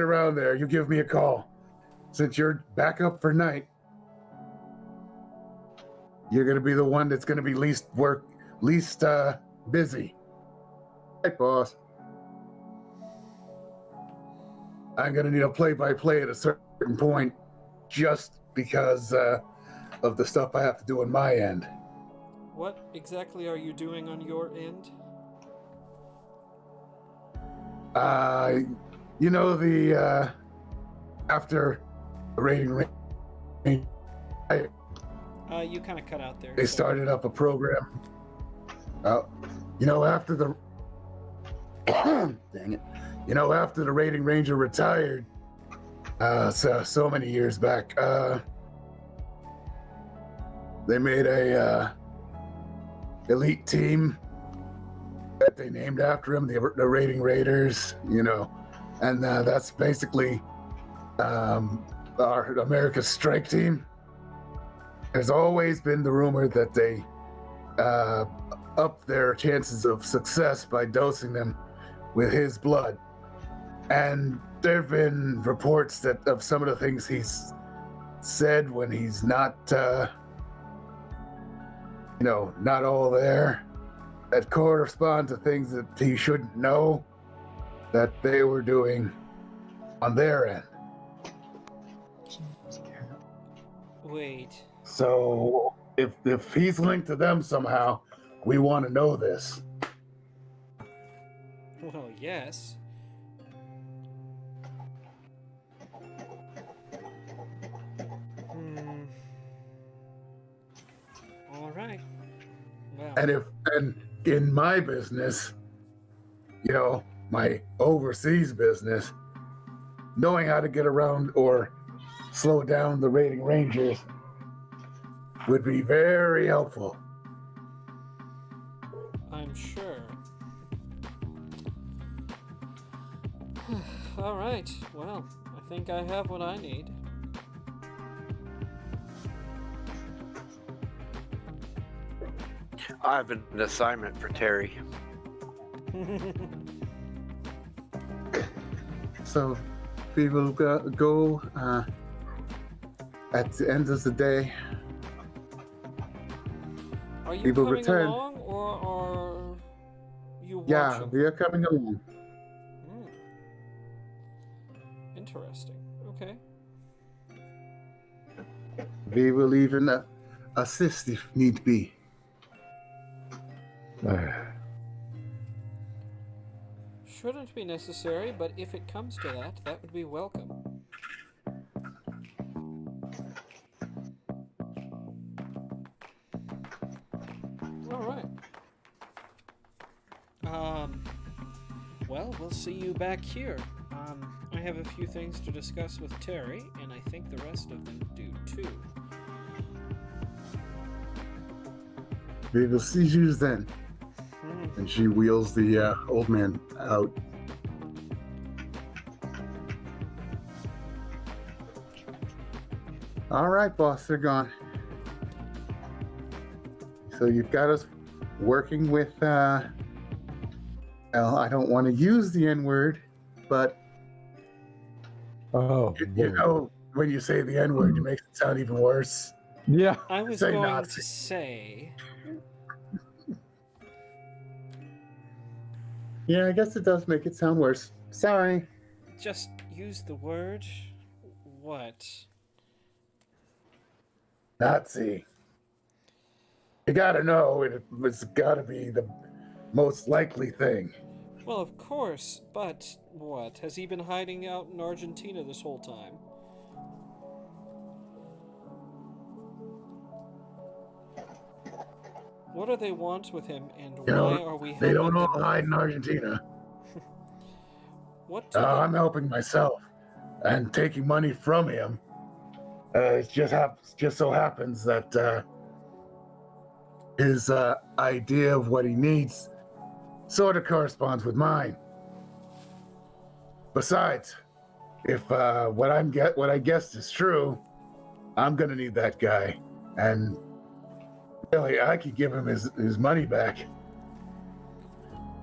around there, you give me a call. Since you're back up for night, you're gonna be the one that's gonna be least busy. Right, boss. I'm gonna need a play-by-play at a certain point, just because of the stuff I have to do on my end. What exactly are you doing on your end? You know the after the rating range, You kind of cut out there. they so- started up a program. You know, after the dang it, you know, after the rating ranger retired, so many years back, they made a elite team that they named after him, the Rating Raiders, you know, and that's basically our America's strike team. There's always been the rumor that they up their chances of success by dosing them with his blood, and there have been reports that of some of the things he's said when he's not, not all there, that correspond to things that he shouldn't know that they were doing on their end. Wait. So if he's linked to them somehow, we want to know this. Well, yes. All right. Well. And in my business, my overseas business, knowing how to get around or slow down the rating rangers would be very helpful. I'm sure. All right. Well, I think I have what I need. I have an assignment for Terry. So we will go at the end of the day. Are you We will coming return. along, or are you watching? Yeah, we are coming along. Interesting. Okay. We will even assist if need be. Shouldn't be necessary, but if it comes to that, that would be welcome. All right. Well, we'll see you back here. I have a few things to discuss with Terry, and I think the rest of them do too. We will see you then. And she wheels the old man out. All right, boss, they're gone. So you've got us working with, well, I don't want to use the N-word, but Oh, you know, when you say the N-word, it makes it sound even worse. yeah. I was Say going Nazi. to say... Yeah, I guess it does make it sound worse. Sorry. just use the word. What? Nazi. You gotta know it's gotta be the most likely thing. Well, of course, but what? Has he been hiding out in Argentina this whole time? What do they want with him, and You why know, are we they helping don't all them? hide in Argentina. What do I'm helping myself and taking money from him. It just so happens that his idea of what he needs sort of corresponds with mine. Besides, if what I guessed is true, I'm gonna need that guy, and really, I could give him his money back.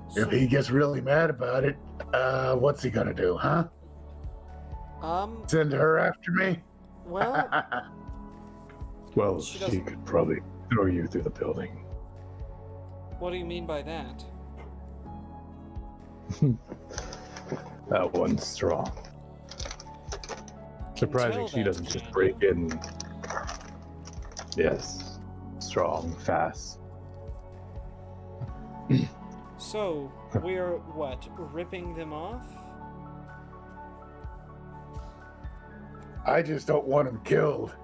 So, If he gets really mad about it, what's he gonna do, huh? Send her after me? well, Well, She she doesn't- could probably throw you through the building. what do you mean by that? That one's strong. Surprising tell she that, doesn't just can break you? in. Yes. Strong, fast. So, we're, what, ripping them off? I just don't want him killed.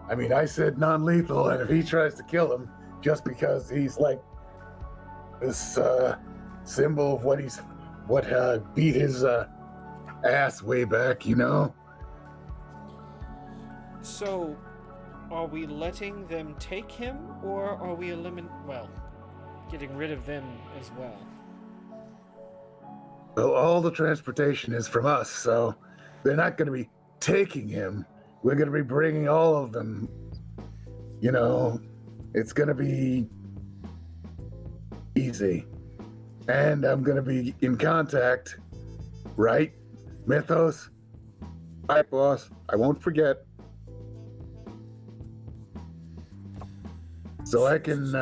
I mean, I said non-lethal, and if he tries to kill him just because he's like this symbol of what beat his ass way back, you know? So, are we letting them take him, or are we getting rid of them as well? Well, all the transportation is from us, so they're not going to be taking him. We're going to be bringing all of them. You know, it's going to be easy. And I'm going to be in contact, right? Mythos? Right, boss. I won't forget. So I can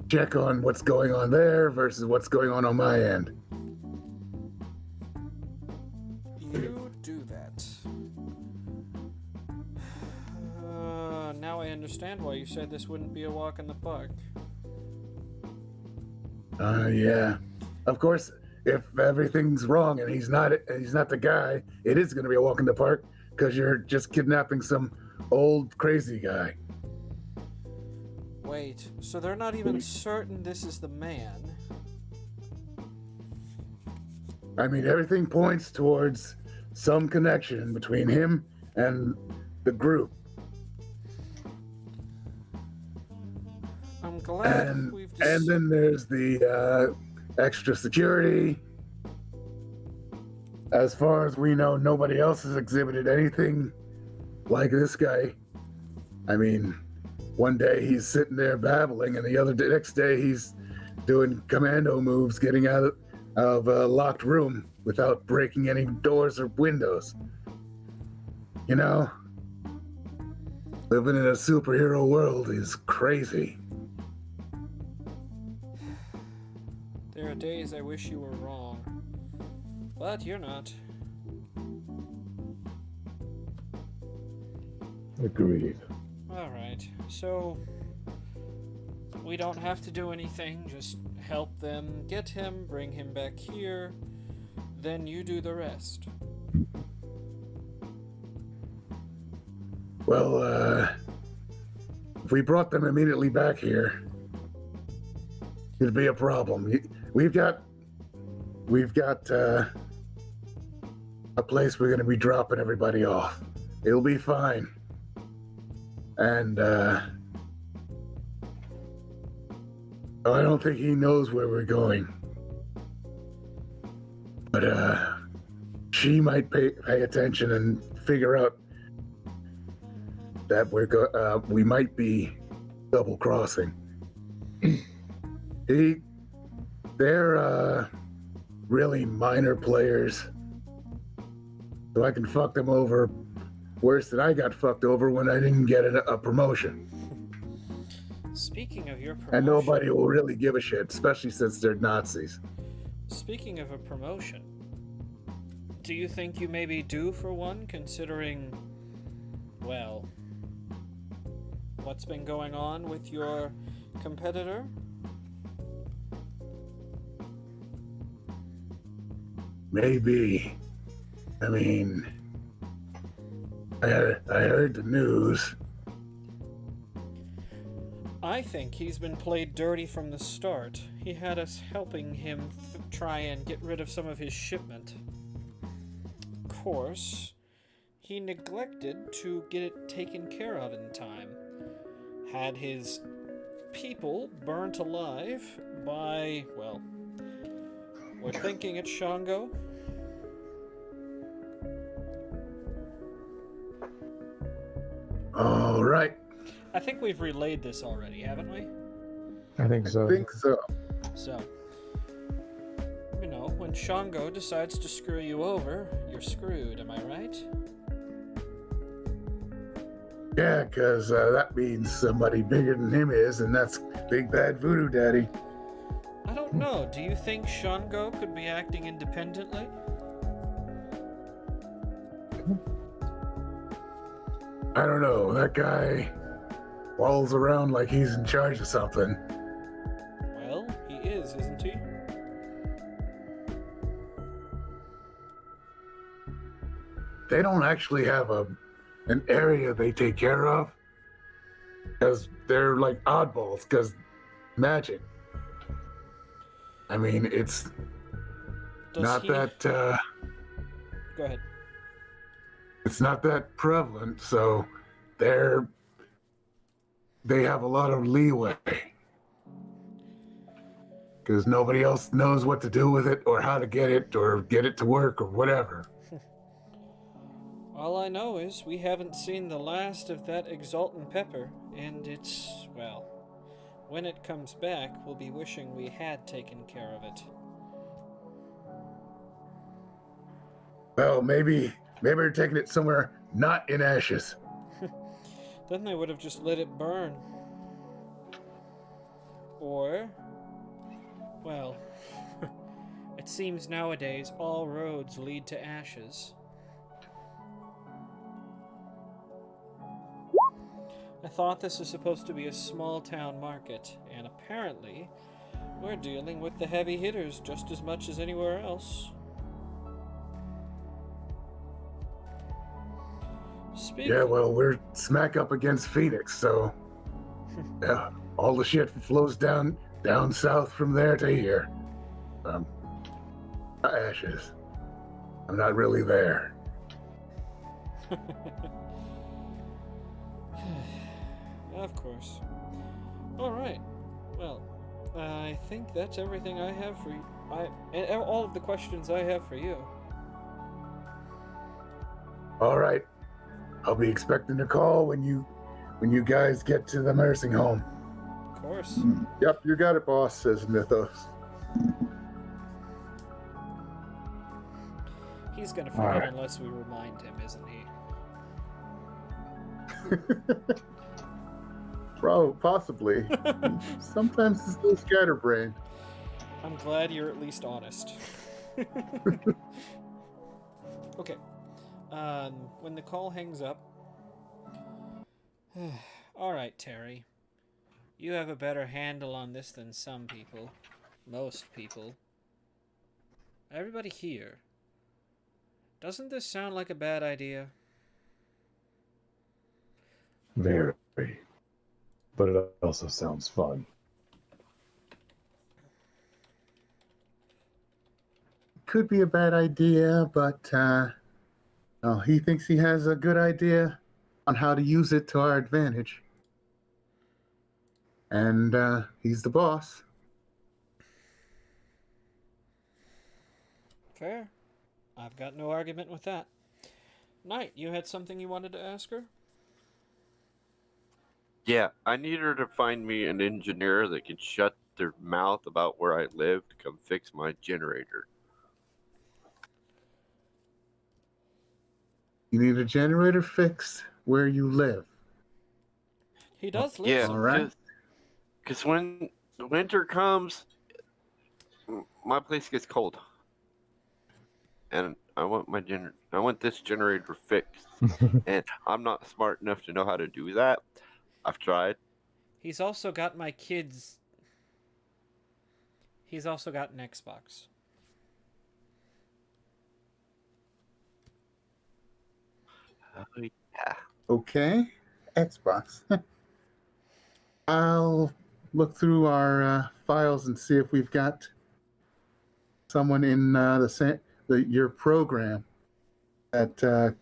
check on what's going on there versus what's going on my end. You do that. Now I understand why you said this wouldn't be a walk in the park. Yeah. Of course, if everything's wrong and he's not the guy, it is going to be a walk in the park because you're just kidnapping some old crazy guy. Wait, so they're not even certain this is the man? I mean, everything points towards some connection between him and the group. I'm glad And we've then there's the extra security. As far as we know, nobody else has exhibited anything like this guy. I mean, one day he's sitting there babbling, and next day he's doing commando moves, getting out of a locked room without breaking any doors or windows. You know, living in a superhero world is crazy. There are days I wish you were wrong. But you're not. Agreed. Alright, so we don't have to do anything, just help them get him, bring him back here, then you do the rest. Well, if we brought them immediately back here, it'd be a problem. We've got a place we're going to be dropping everybody off. It'll be fine. And I don't think he knows where we're going. But she might pay attention and figure out that we might be double crossing. They're really minor players, so I can fuck them over worse than I got fucked over when I didn't get a promotion. Speaking of your promotion, And nobody will really give a shit, especially since they're Nazis. Speaking of a promotion, do you think you may be due for one, considering, well, what's been going on with your competitor? Maybe. I mean, I heard the news. I think he's been played dirty from the start. He had us helping him try and get rid of some of his shipment. Of course, he neglected to get it taken care of in time. Had his people burnt alive by, well, we're thinking it's Shango. All right. I think we've relayed this already, haven't we? I think so. I think so. So, you know, when Shango decides to screw you over, you're screwed, am I right? Yeah, because that means somebody bigger than him is, and that's Big Bad Voodoo Daddy. I don't know. Do you think Shango could be acting independently? I don't know. That guy walls around like he's in charge of something. Well, he is, isn't he? They don't actually have an area they take care of, because they're like oddballs, because magic. I mean, it's Does not he... that Go ahead. it's not that prevalent, so they have a lot of leeway, because nobody else knows what to do with it or how to get it to work or whatever. All I know is we haven't seen the last of that exultant pepper, and it's, well, when it comes back, we'll be wishing we had taken care of it. Well, maybe they're taking it somewhere not in ashes. Then they would have just let it burn. Or, well, it seems nowadays all roads lead to ashes. I thought this was supposed to be a small town market, and apparently we're dealing with the heavy hitters just as much as anywhere else. Yeah, well, we're smack up against Phoenix, so yeah, all the shit flows down south from there to here. Ashes. I'm not really there. Of course. All right. Well, I think that's everything I have for you. And all of the questions I have for you. All right. I'll be expecting a call when you guys get to the nursing home. Of course. Yep, you got it, boss, says Mythos. He's gonna forget unless we remind him, isn't he? Bro, possibly. Sometimes it's a little scatterbrained. I'm glad you're at least honest. Okay. When the call hangs up... Alright, Terry. You have a better handle on this than some people. Most people. Everybody here. Doesn't this sound like a bad idea? Very. But it also sounds fun. Could be a bad idea, but he thinks he has a good idea on how to use it to our advantage. And he's the boss. Fair. I've got no argument with that. Knight, you had something you wanted to ask her? Yeah, I need her to find me an engineer that can shut their mouth about where I live to come fix my generator. You need a generator fixed where you live. He does live Yeah, All right. because when the winter comes, my place gets cold, and I want this generator fixed, and I'm not smart enough to know how to do that. I've tried. He's also got my kids. He's also got an Xbox. Oh, yeah. Okay, Xbox. I'll look through our files and see if we've got someone in your program that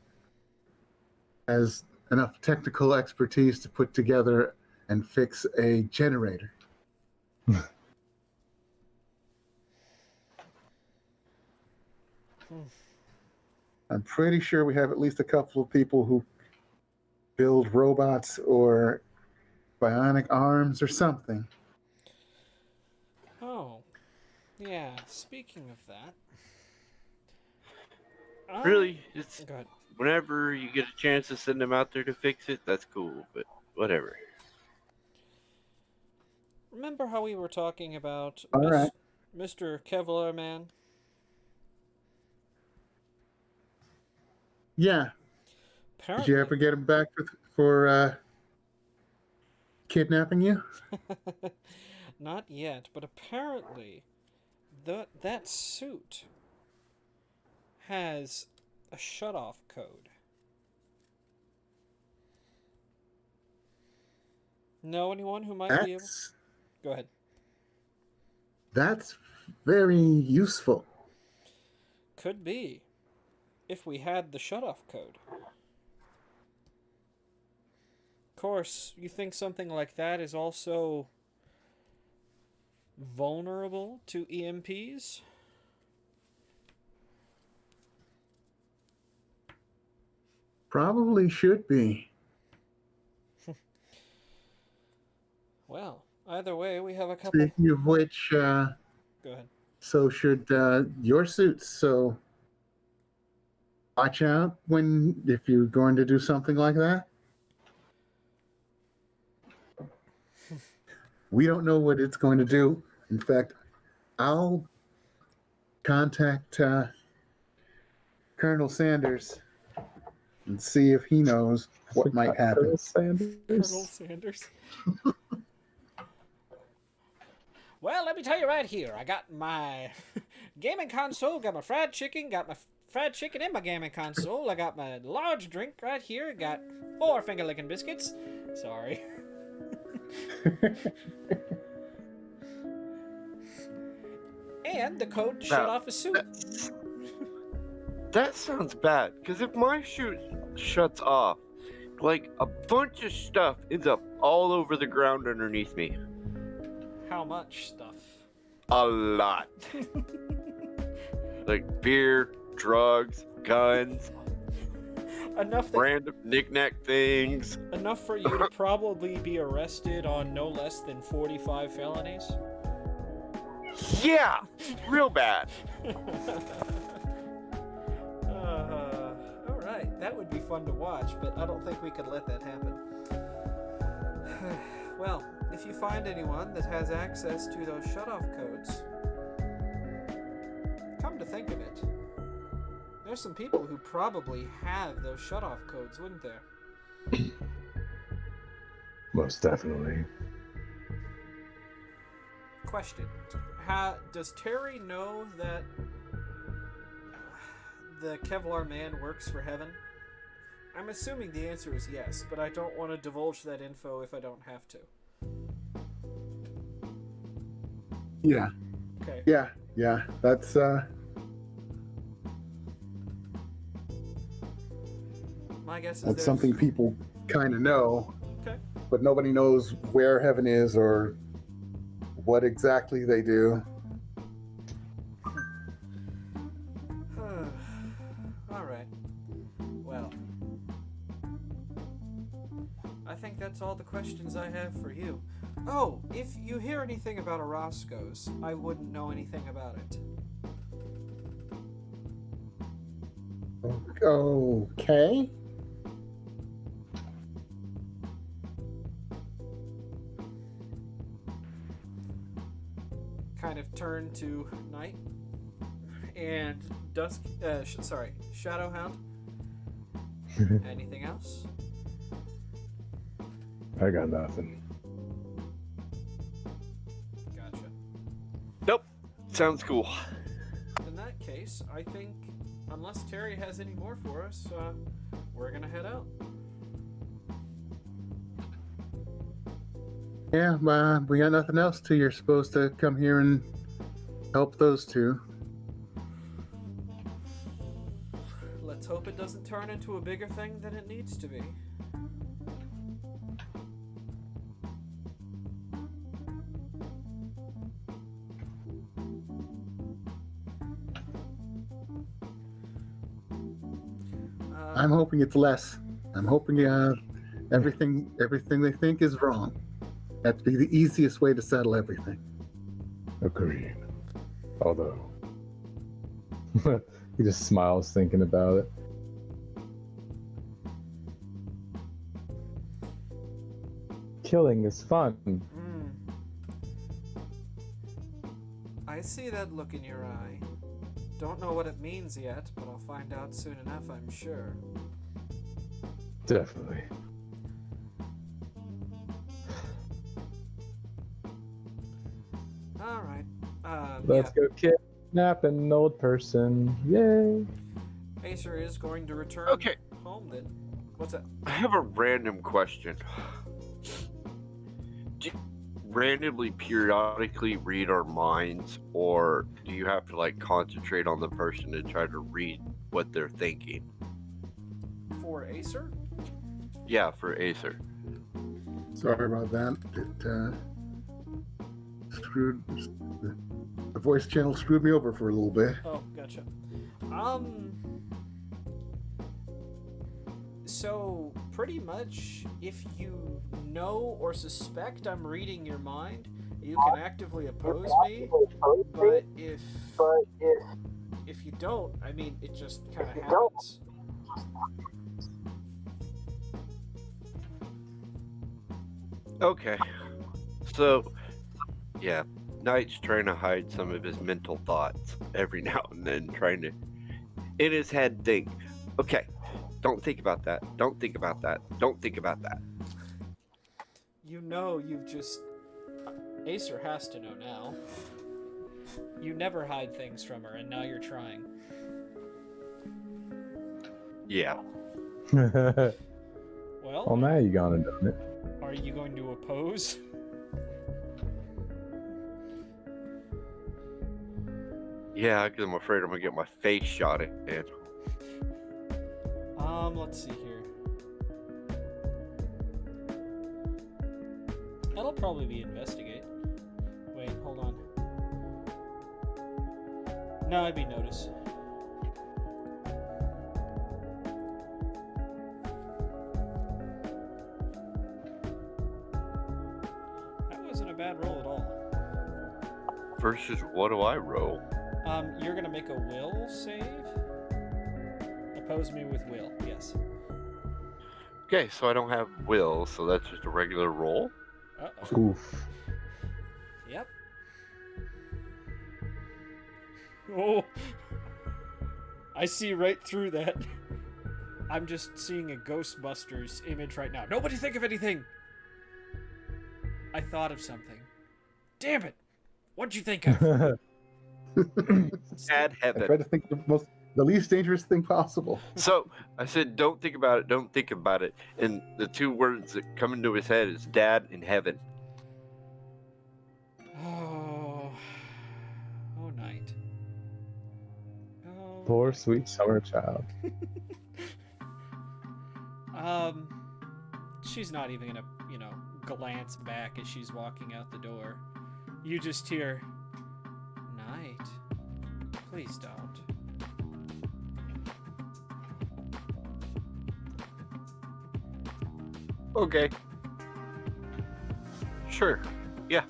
has enough technical expertise to put together and fix a generator. I'm pretty sure we have at least a couple of people who build robots or bionic arms or something. Oh, yeah. Speaking of that, Really, it's Go ahead. whenever you get a chance to send them out there to fix it, that's cool. But whatever. Remember how we were talking about All right. Mr. Kevlar Man? Yeah. Apparently, Did you ever get him back for kidnapping you? not yet, but apparently, that suit has a shut-off code. Know anyone who might be able? Go ahead. That's very useful. Could be, if we had the shut-off code. Of course, you think something like that is also vulnerable to EMPs? Probably should be. Well, either way, we have a couple. Speaking of which, Go ahead. so should your suits. So watch out if you're going to do something like that. We don't know what it's going to do. In fact, I'll contact Colonel Sanders and see if he knows what might happen. Colonel Sanders. Colonel Sanders. Well, let me tell you right here. I got my gaming console, got my fried chicken in my gaming console. I got my large drink right here. Got 4 finger-licking biscuits. Sorry. And the code to shut off a suit. That sounds bad. Because if my chute shuts off, like a bunch of stuff ends up all over the ground underneath me. How much stuff? A lot. Like beer, drugs, guns, Enough that, random knick-knack things. enough for you to probably be arrested on no less than 45 felonies? Yeah, real bad. All right, that would be fun to watch, but I don't think we could let that happen. Well, if you find anyone that has access to those shutoff codes, come to think of it, there's some people who probably have those shutoff codes, wouldn't there? Most definitely. Question. Does Terry know that the Kevlar Man works for Heaven? I'm assuming the answer is yes, but I don't want to divulge that info if I don't have to. Yeah. Okay. Yeah. That's My guess is that's something people kind of know, Okay. but nobody knows where heaven is or what exactly they do. All right. Well, I think that's all the questions I have for you. Oh, if you hear anything about Orozco's, I wouldn't know anything about it. Okay. Kind of turn to night. And Shadowhound. Anything else? I got nothing. Gotcha. Nope. Sounds cool. In that case, I think, unless Terry has any more for us, we're gonna head out. Yeah, we got nothing else to. You're supposed to come here and help those two. Let's hope it doesn't turn into a bigger thing than it needs to be. I'm hoping it's less. I'm hoping everything they think is wrong. That'd be the easiest way to settle everything. Agreed. Although, he just smiles thinking about it. Killing is fun. I see that look in your eye. Don't know what it means yet, but I'll find out soon enough, I'm sure. Definitely. Alright. Let's go kidnap an old person. Yay. Acer is going to return home then. What's that? I have a random question. Do you randomly, periodically read our minds, or do you have to like concentrate on the person and try to read what they're thinking? For Acer? Yeah, for Acer. Sorry about that. It screwed the voice channel screwed me over for a little bit. Oh, gotcha. So pretty much, if you know or suspect I'm reading your mind, you can actively oppose me. But if you don't, I mean, it just kind of happens. Okay. So, yeah, Knight's trying to hide some of his mental thoughts every now and then, trying to, in his head, think, okay, don't think about that, don't think about that, don't think about that. You know, you've just... Acer has to know now. You never hide things from her, and now you're trying. Yeah. Well, now you gonna do it. are you going to oppose? Yeah, because I'm afraid I'm going to get my face shot in. Let's see here. That'll probably be investigate. Wait, hold on. No, it'd be notice. That wasn't a bad roll at all. Versus what do I roll? You're gonna make a will save? Oppose me with will, yes. Okay, so I don't have will, so that's just a regular roll. Uh-oh. Oof. Yep. Oh! I see right through that. I'm just seeing a Ghostbusters image right now. Nobody think of anything! I thought of something. Damn it! What'd you think of? Bad I heaven. tried to think of the least dangerous thing possible. So I said, don't think about it, don't think about it. And the two words that come into his head is dad and heaven. Oh. Oh, night. Oh, Poor night. sweet summer child. She's not even gonna, glance back as she's walking out the door. You just hear, Night. Please don't. Okay. Sure. Yeah.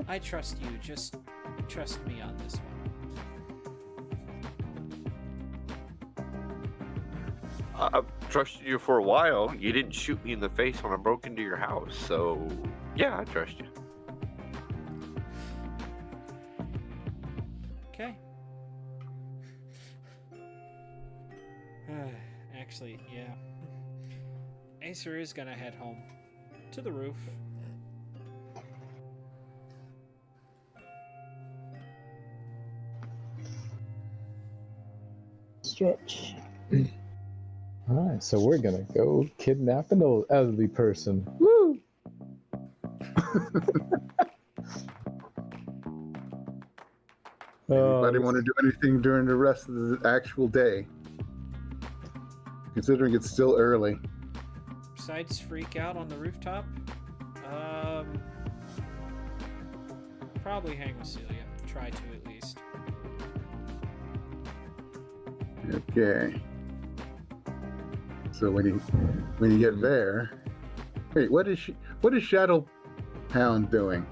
I trust you. Just trust me on this one. I've trusted you for a while. You didn't shoot me in the face when I broke into your house, so yeah, I trust you. Actually, yeah. Acer is gonna head home. To the roof. Stretch. All right, so we're gonna go kidnap an old elderly person. Woo! Anybody this- want to do anything during the rest of the actual day? Considering it's still early. Besides freak out on the rooftop, probably hang with Celia. Try to at least. Okay. So when you get there, wait, what is Shadow Hound doing?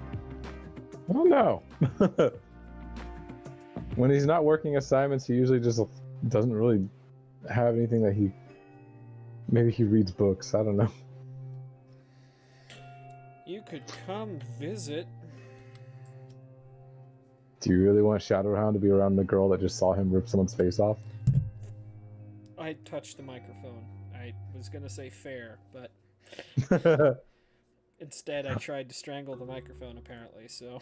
I don't know. When he's not working assignments, he usually just doesn't really have anything that he. Maybe he reads books. I don't know. You could come visit. Do you really want Shadowhound to be around the girl that just saw him rip someone's face off? I touched the microphone. I was gonna say fair, but instead I tried to strangle the microphone apparently, so.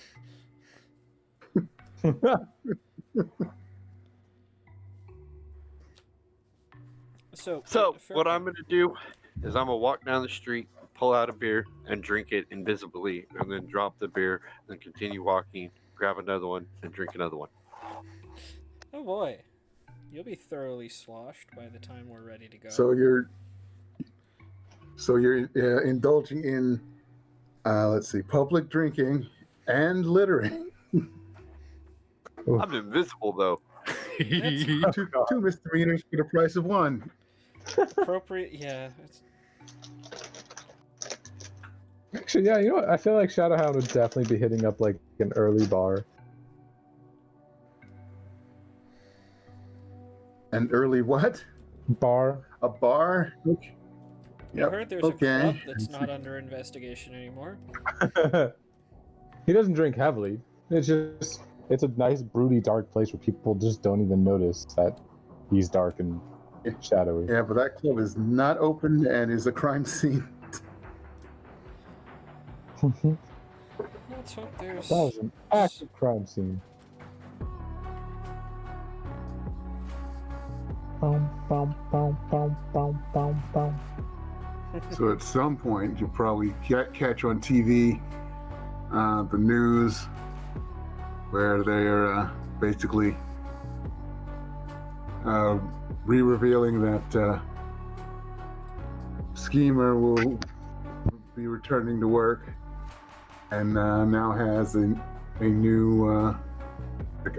So what I'm gonna do is I'm gonna walk down the street, pull out a beer, and drink it invisibly, and then drop the beer, and continue walking, grab another one, and drink another one. Oh boy. You'll be thoroughly sloshed by the time we're ready to go. So you're indulging in, let's see, public drinking and littering. I'm invisible though. two misdemeanors for the price of one. Appropriate, yeah. Actually, yeah, you know what? I feel like Shadowhound would definitely be hitting up like an early bar. An early what? Bar. A bar? I Yep. heard there's a club that's not under investigation anymore. He doesn't drink heavily. It's a nice, broody, dark place where people just don't even notice that he's dark and shadowy. Yeah, but that club is not open and is a crime scene. Let's hope there's. That was an active crime scene. Bum, bum, bum, bum, bum, bum, bum. So at some point, you'll probably catch on TV the news where they're basically re-revealing that Schemer will be returning to work and now has a new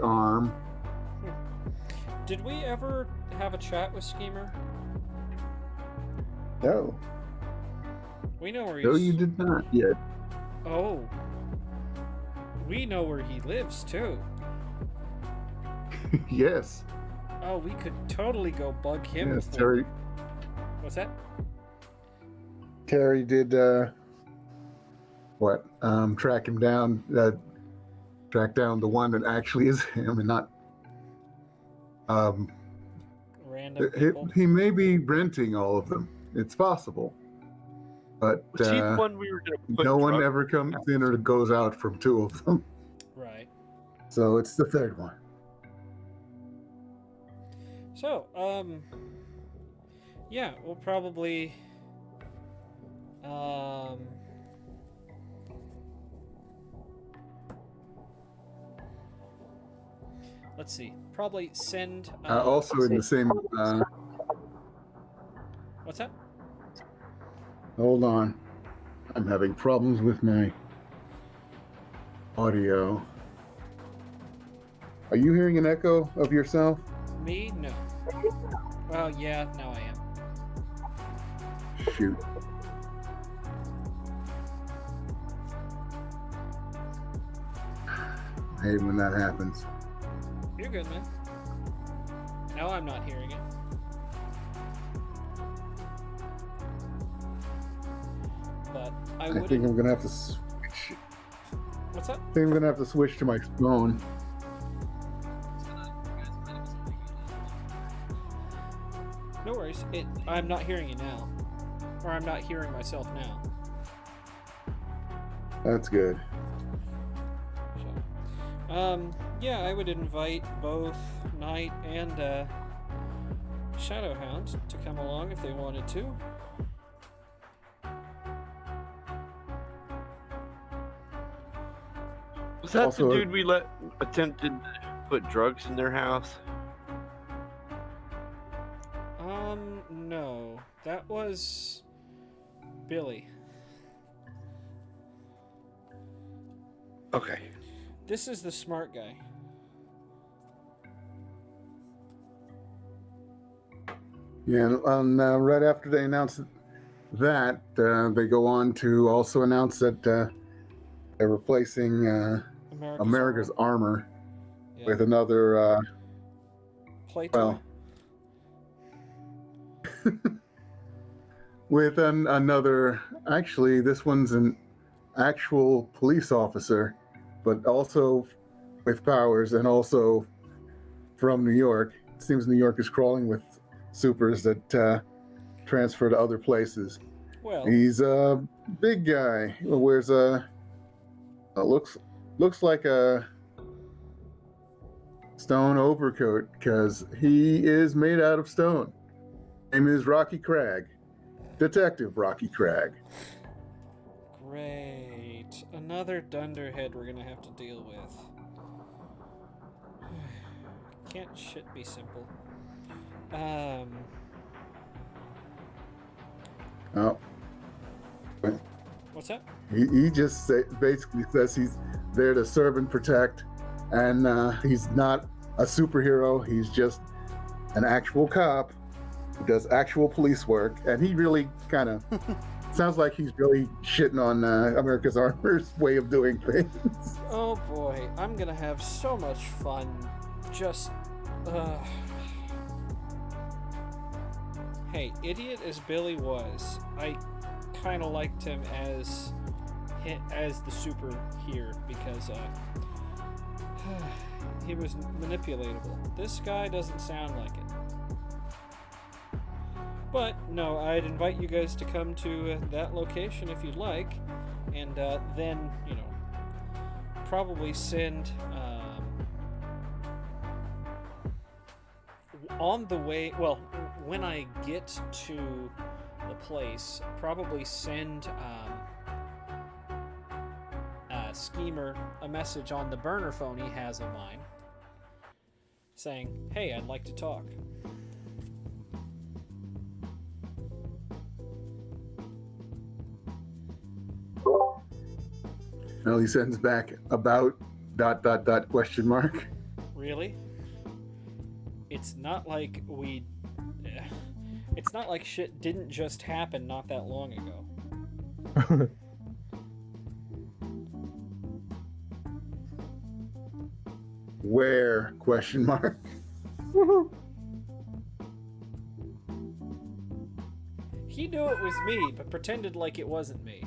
arm. Did we ever have a chat with Schemer? No. We know where he's. No, you did not yet. Oh. We know where he lives too. Yes. Oh, we could totally go bug him. Yes, before- Terry. What's that? Terry did track him down, track down the one that actually is him and not Random people. he may be renting all of them. It's possible. But Was he the one we were gonna put no one drugs ever comes in or goes out from two of them. Right. So it's the third one. So, yeah, we'll probably, let's see, probably send, Also in the same what's that? hold on. I'm having problems with my audio. Are you hearing an echo of yourself? Me? No. Well, yeah, now I am. Shoot. I hate when that happens. You're good, man. Now I'm not hearing it. But I I would. think I'm gonna have to switch. What's that? I think I'm gonna have to switch to my phone. No worries. I'm not hearing you now. Or I'm not hearing myself now. That's good. So, yeah, I would invite both Knight and Shadowhound to come along if they wanted to. Was that Also- the dude we attempted to put drugs in their house? No. That was Billy. Okay. This is the smart guy. Yeah, and right after they announce that, they go on to also announce that they're replacing America's armor Yeah. with another, Play well, toy. with another. Actually, this one's an actual police officer, but also with powers and also from New York. It seems New York is crawling with supers that transfer to other places. Well, He's a big guy. Wears looks like a stone overcoat because he is made out of stone. Name is Rocky Crag, Detective Rocky Crag. great. Another dunderhead we're gonna have to deal with. Can't shit be simple. Oh, What's that? he just basically says he's there to serve and protect, and he's not a superhero. He's just an actual cop who does actual police work, and he really kind of sounds like he's really shitting on America's Armor's way of doing things. Oh boy, I'm gonna have so much fun. Just, Hey, idiot as Billy was, I kind of liked him as the super here because he was manipulatable. This guy doesn't sound like it. But no, I'd invite you guys to come to that location if you'd like, and then probably send on the way. Well, when I get to the place, probably send Schemer a message on the burner phone he has of mine saying, "Hey, I'd like to talk." Well, he sends back about ... question mark. Really? It's not like it's not like shit didn't just happen not that long ago. Where ? Question mark. He knew it was me, but pretended like it wasn't me.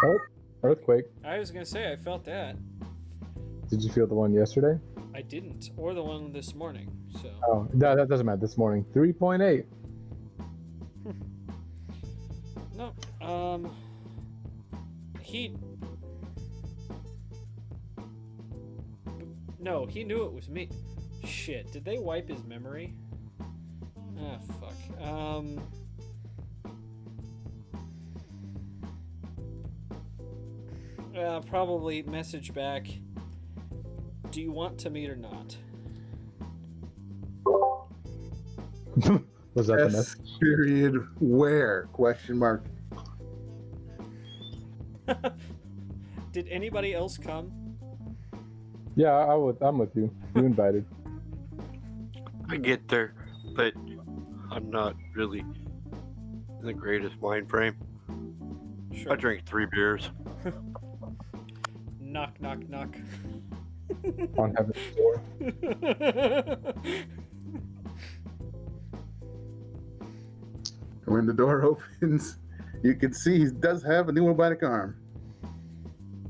Oh, earthquake. I was gonna say I felt that. Did you feel the one yesterday? I didn't, or the one this morning. So Oh, that doesn't matter. This morning, 3.8. no, he knew it was me. Shit, did they wipe his memory? Ah, fuck. Probably message back. Do you want to meet or not? Was that the S message? period where ? Question mark. Did anybody else come? Yeah, I'm with you. You invited. I get there, but I'm not really in the greatest mind frame. Sure. I drank 3 beers. Knock, knock, knock. On heaven's door. When the door opens, you can see he does have a pneumatic arm.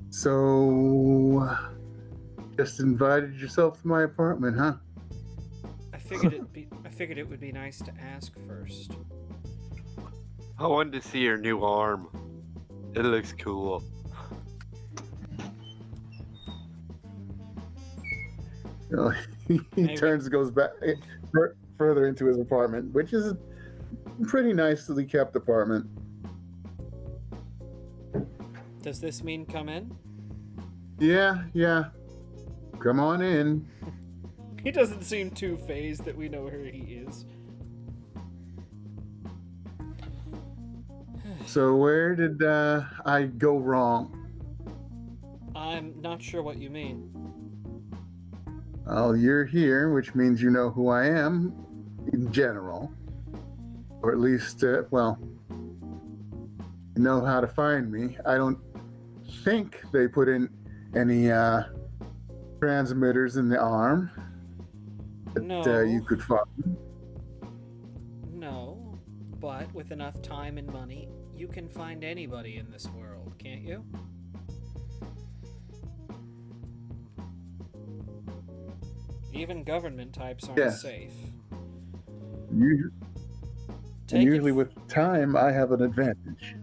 So, just invited yourself to my apartment, huh? I figured it would be nice to ask first. I wanted to see your new arm. It looks cool. He Maybe. turns and goes back further into his apartment, which is a pretty nicely kept apartment. Does this mean come in? Yeah. Come on in. He doesn't seem too phased that we know where he is. So where did I go wrong? I'm not sure what you mean. Well, you're here, which means you know who I am in general. Or at least, you know how to find me. I don't think they put in any transmitters in the arm that No. you could find. No, but with enough time and money, you can find anybody in this world, can't you? Even government types aren't Yes. safe. You, Take and it usually with time, I have an advantage.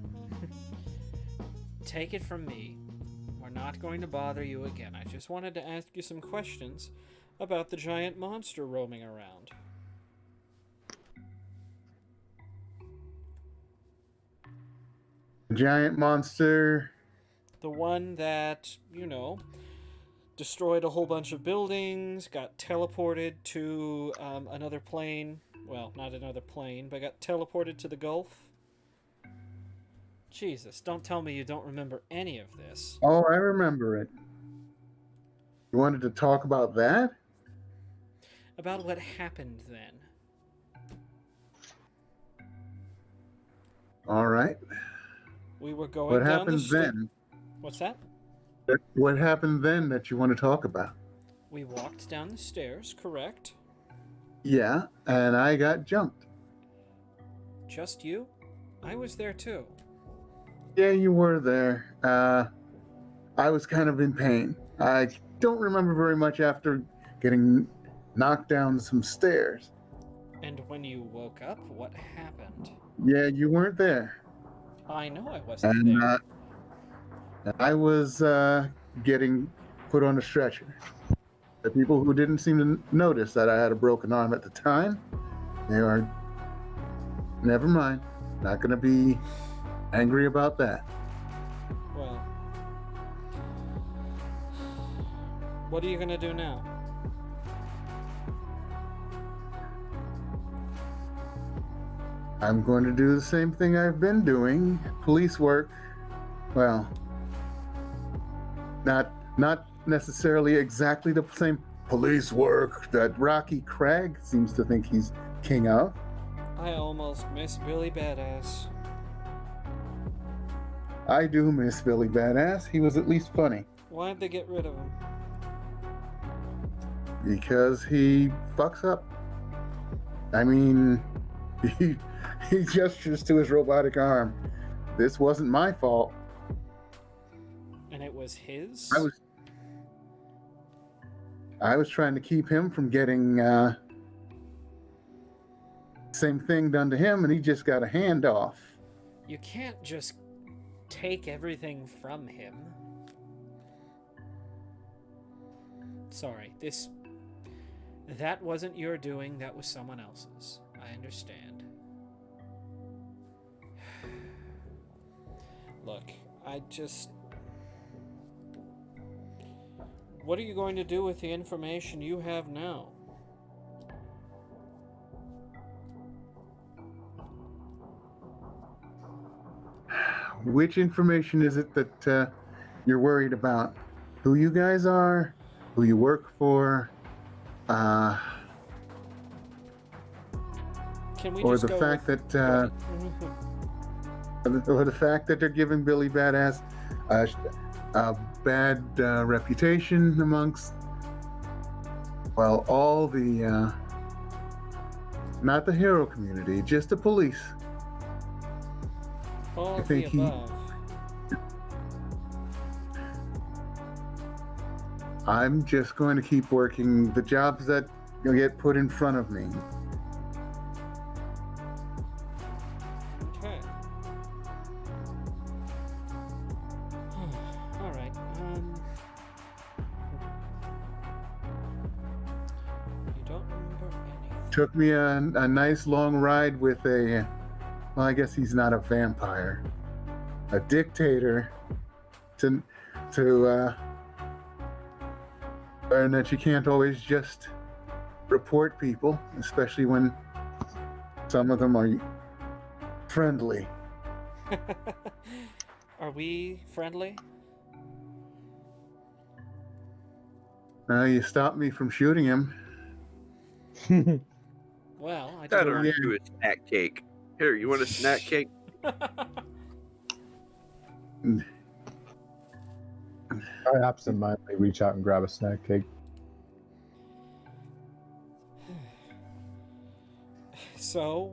Take it from me. We're not going to bother you again. I just wanted to ask you some questions about the giant monster roaming around. Giant monster. The one that, destroyed a whole bunch of buildings, got teleported to another plane. Well, not another plane, but got teleported to the Gulf. Jesus, don't tell me you don't remember any of this. Oh, I remember it. You wanted to talk about that? About what happened then. All right. We were going What down happened the then? What's that? What happened then that you want to talk about? We walked down the stairs, correct? Yeah, and I got jumped. Just you? I was there too. Yeah, you were there. I was kind of in pain. I don't remember very much after getting knocked down some stairs. And when you woke up, what happened? Yeah, you weren't there. I know I wasn't And there. I was getting put on a stretcher. The people who didn't seem to notice that I had a broken arm at the time, they are, never mind, not going to be angry about that. Well, what are you gonna do now? I'm going to do the same thing I've been doing, police work. Well, not necessarily exactly the same police work that Rocky Craig seems to think he's king of. I almost miss Billy Badass. I do miss Billy Badass. He was at least funny. Why'd they get rid of him? Because he fucks up. I mean, he gestures to his robotic arm. This wasn't my fault. And it was his? I was trying to keep him from getting same thing done to him, and he just got a hand off. You can't just take everything from him. Sorry, that wasn't your doing, that was someone else's. I understand. Look, what are you going to do with the information you have now? Which information is it that you're worried about? Who you guys are? Who you work for? Can we Or just the go fact with... that or the fact that they're giving Billy Badass a bad reputation amongst, well, all the not the hero community, just the police. All I of the think he- above. I'm just going to keep working the jobs that you'll get put in front of me. Okay. All right. You don't remember anything. Took me a nice long ride with a, well, I guess he's not a vampire, a dictator, to learn that you can't always just report people, especially when some of them are friendly. Are we friendly? You stopped me from shooting him. Well, I That didn't. or do a snack cake. Here, you want a snack cake? I absentmindedly reach out and grab a snack cake. So,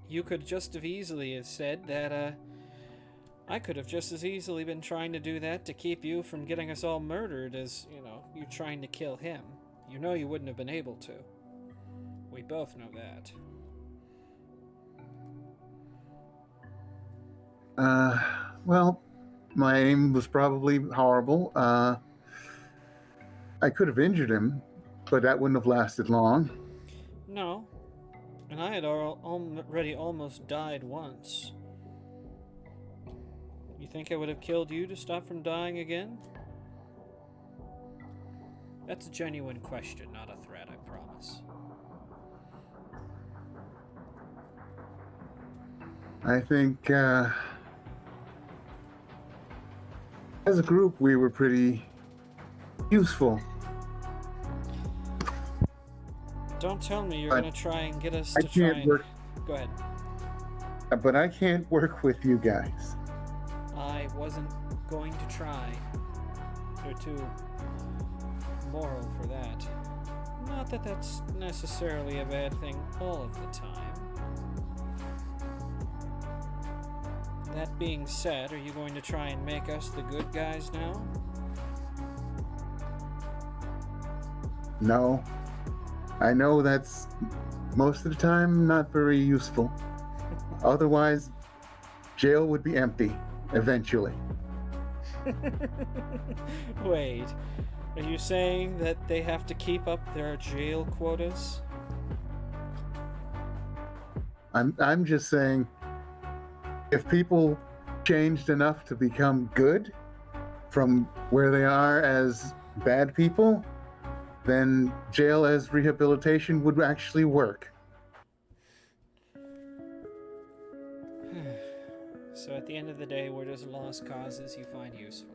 you could just have easily have said that, I could have just as easily been trying to do that to keep you from getting us all murdered as, you trying to kill him. You know you wouldn't have been able to. We both know that. Well, my aim was probably horrible. I could have injured him, but that wouldn't have lasted long. No. And I had already almost died once. You think I would have killed you to stop from dying again? That's a genuine question, not a threat, I promise. I think as a group we were pretty useful. Don't tell me you're But gonna try and get us I to try can't and... work, Go ahead. but I can't work with you guys. I wasn't going to try. You're too moral for that. Not that that's necessarily a bad thing all of the time. That being said, are you going to try and make us the good guys now? No. I know that's most of the time not very useful. Otherwise, jail would be empty eventually. Wait, are you saying that they have to keep up their jail quotas? I'm just saying, if people changed enough to become good from where they are as bad people, then jail as rehabilitation would actually work. So at the end of the day, we're just lost causes you find useful.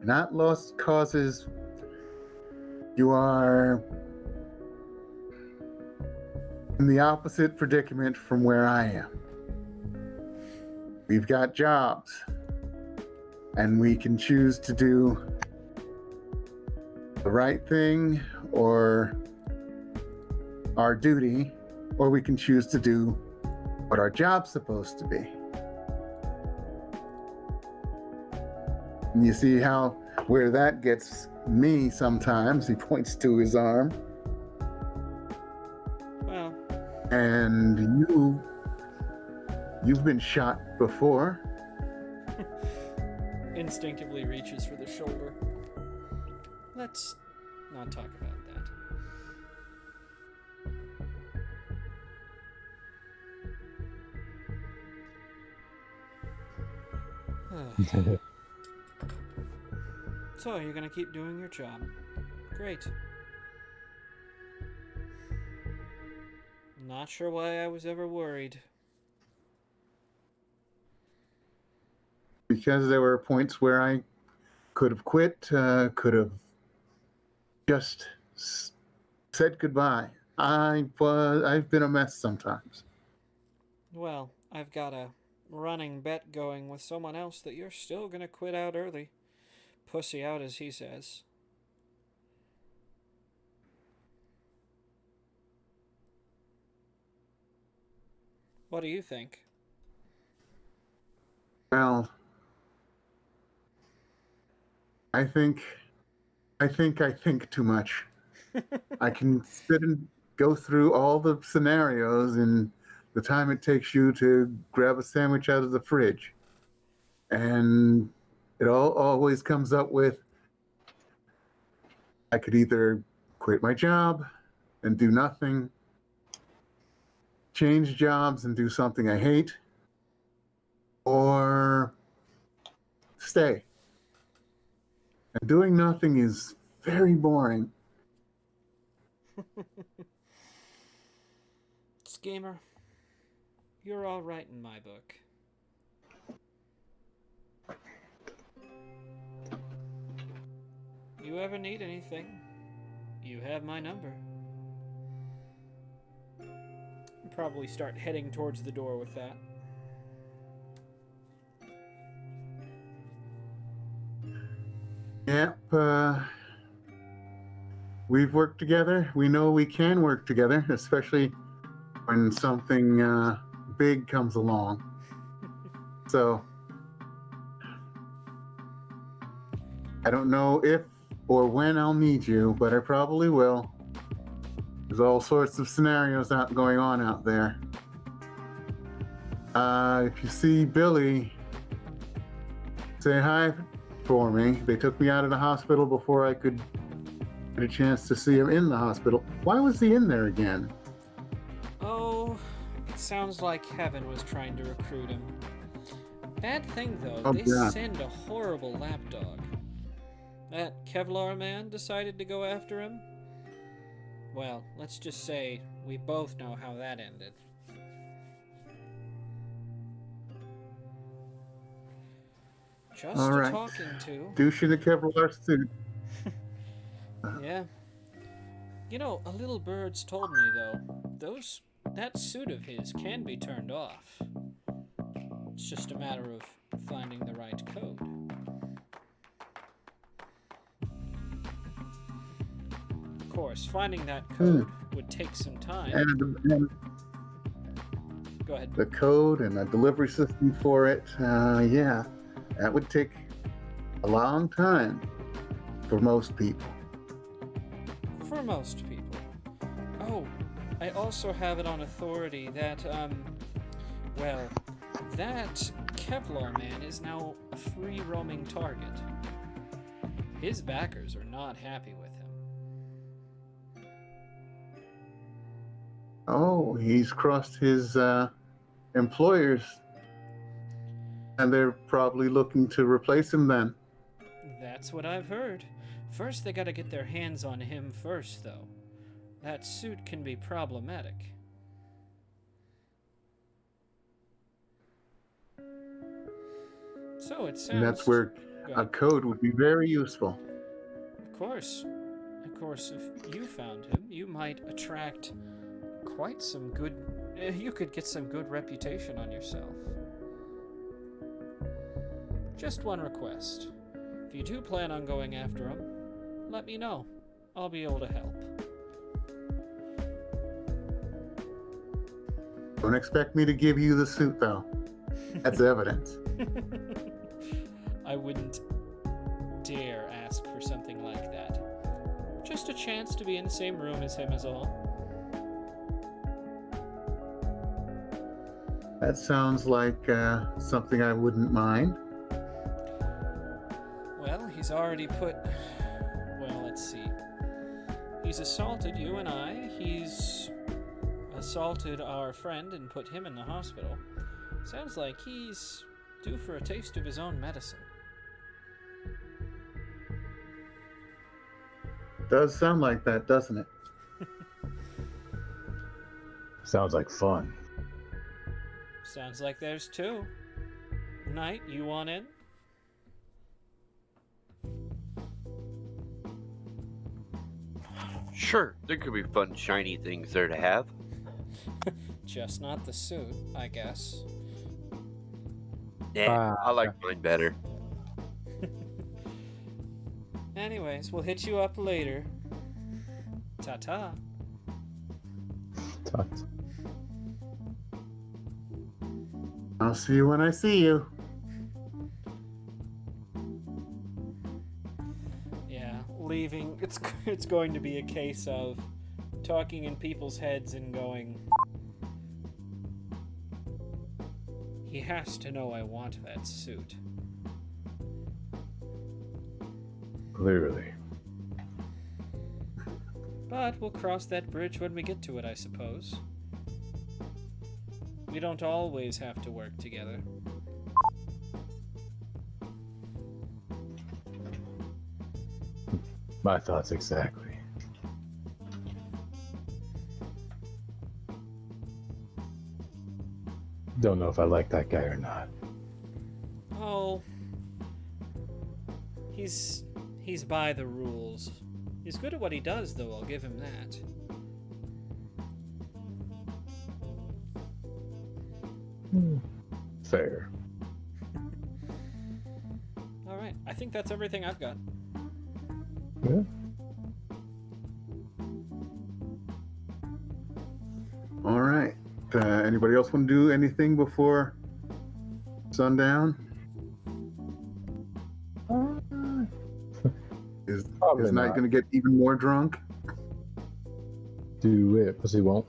Not lost causes. You are in the opposite predicament from where I am. We've got jobs, and we can choose to do the right thing or our duty, or we can choose to do what our job's supposed to be. And you see where that gets me sometimes. He points to his arm. Well, And you've been shot before. instinctively reaches for the shoulder. Let's not talk about that. So, you're gonna keep doing your job. Great. Not sure why I was ever worried. Because there were points where I could have quit, could have just said goodbye. I've been a mess sometimes. Well, I've got a running bet going with someone else that you're still gonna quit out early. Pussy out, as he says. What do you think? Well, I think I think too much. I can sit and go through all the scenarios in the time it takes you to grab a sandwich out of the fridge. And it all always comes up with I could either quit my job and do nothing, change jobs and do something I hate, or stay. And doing nothing is very boring. Schemer, you're all right in my book. You ever need anything, you have my number. Probably start heading towards the door with that. Yep, we've worked together. We know we can work together, especially when something big comes along. So, I don't know if or when I'll need you, but I probably will. There's all sorts of scenarios going on out there. If you see Billy, say hi for me. They took me out of the hospital before I could get a chance to see him in the hospital. Why was he in there again? Oh, it sounds like Heaven was trying to recruit him. Bad thing, though, Oh, they yeah. send a horrible lapdog. That Kevlar man decided to go after him? Well, let's just say we both know how that ended. Just All a right. talking to. Douche in the Kevlar suit. Yeah. You know, a little bird's told me, though, that suit of his can be turned off. It's just a matter of finding the right code. Of course, finding that code would take some time. And Go ahead. the code and a delivery system for it, yeah, that would take a long time for most people. For most people. Oh, I also have it on authority that, well, that Kevlar man is now a free roaming target. His backers are not happy with him. Oh, he's crossed his employers, and they're probably looking to replace him then. That's what I've heard. First, they gotta get their hands on him first, though. That suit can be problematic. So it sounds... And that's where a code would be very useful. Of course. Of course, if you found him, you might attract quite some good... you could get some good reputation on yourself. Just one request. If you do plan on going after him, let me know. I'll be able to help. Don't expect me to give you the suit, though. That's evidence. I wouldn't dare ask for something like that. Just a chance to be in the same room as him is all. That sounds like something I wouldn't mind. Well, he's already put... Well, let's see. He's assaulted you and I. He's assaulted our friend and put him in the hospital. Sounds like he's due for a taste of his own medicine. Does sound like that, doesn't it? Sounds like fun. Sounds like there's two. Knight, you want in? Sure, there could be fun, shiny things there to have. Just not the suit, I guess. Yeah, I like mine better. Anyways, we'll hit you up later. Ta-ta. I'll see you when I see you. Yeah, leaving, it's going to be a case of talking in people's heads and going, he has to know I want that suit. Clearly. But we'll cross that bridge when we get to it, I suppose. We don't always have to work together. My thoughts exactly. Don't know if I like that guy or not. Oh, he's by the rules. He's good at what he does, though, I'll give him that. Fair. Alright, I think that's everything I've got. Yeah. All right. Anybody else want to do anything before sundown? Is Probably Knight not. going to get even more drunk? Do it, pussy won't.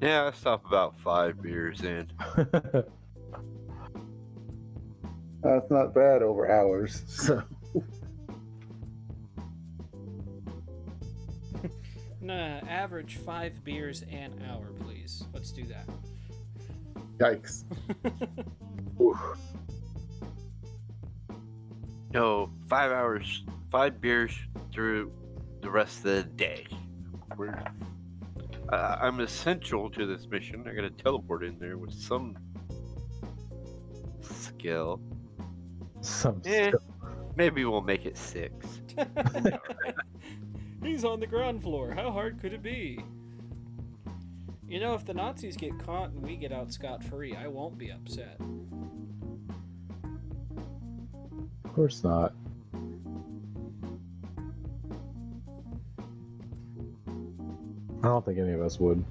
Yeah, I stop about 5 beers in. That's not bad over hours. So Nah, average 5 beers an hour, please. Let's do that. yikes. No, 5 hours, 5 beers through the rest of the day. I'm essential to this mission. I gotta teleport in there with some skill. Some Eh, stuff. maybe we'll make it 6. He's on the ground floor. How hard could it be? You know, if the Nazis get caught and we get out scot-free, I won't be upset. Of course not. I don't think any of us would.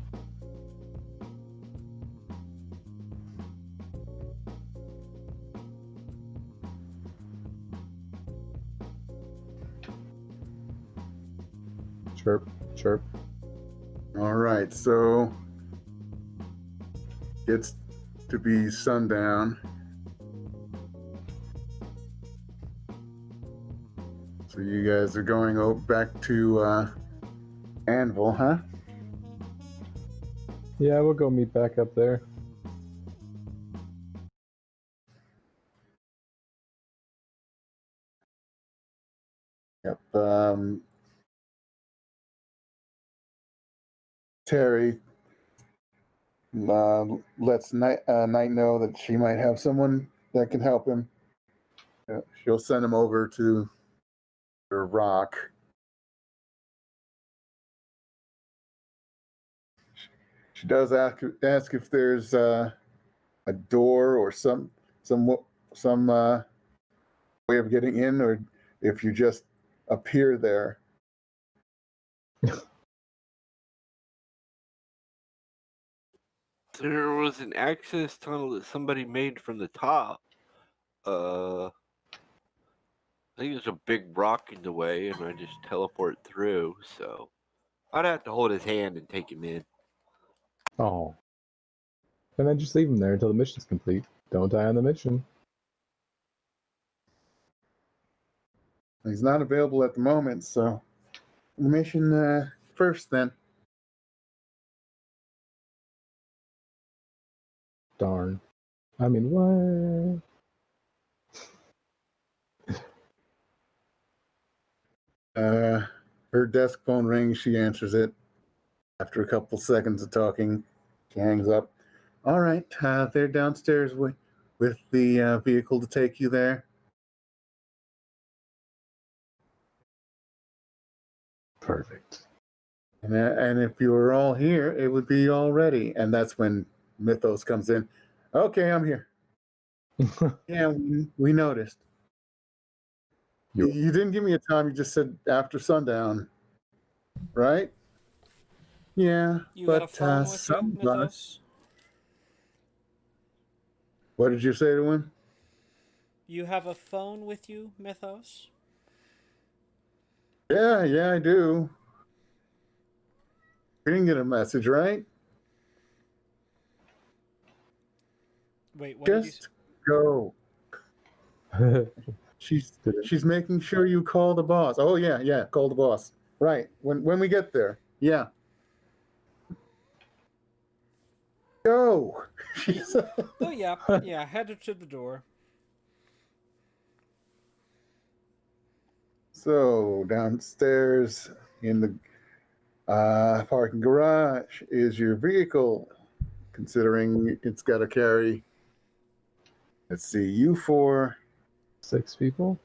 Chirp, chirp. All right. So it's to be sundown. So you guys are going back to Anvil, huh? Yeah, we'll go meet back up there. Yep. Terry lets Knight know that she might have someone that can help him. She'll send him over to the rock. She does ask if there's a door or some way of getting in, or if you just appear there. There was an access tunnel that somebody made from the top. I think there's a big rock in the way, and I just teleport through. So I'd have to hold his hand and take him in. Oh. And then just leave him there until the mission's complete. Don't die on the mission. He's not available at the moment, so the mission first then. Darn. I mean, what? Her desk phone rings. She answers it. After a couple seconds of talking, she hangs up. All right, they're downstairs with the vehicle to take you there. Perfect. And if you were all here, it would be all ready. And that's when Mythos comes in. Okay, I'm here. Yeah, we noticed. You didn't give me a time. You just said after sundown, right? Yeah, You got a but phone with you, some of us. Mythos? What did you say to him? You have a phone with you, Mythos? Yeah, I do. We didn't get a message, right? Wait, what did you say? Just go. She's making sure you call the boss. Oh yeah, call the boss. Right. When we get there. Yeah. Go. She's Oh, yeah. Yeah, headed to the door. So downstairs in the parking garage is your vehicle, considering it's got to carry, let's see, you four, 6 people.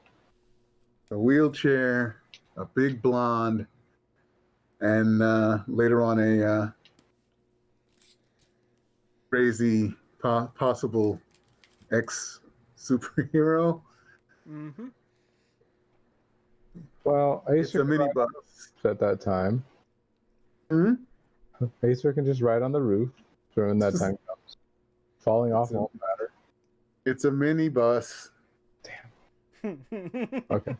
a wheelchair, a big blonde, and later on a crazy possible ex superhero. Mm-hmm. Well, It's a Acer can ride minibus. at that time. Hmm? Acer can just ride on the roof when that time comes. Falling off won't matter. It's a minibus. Okay.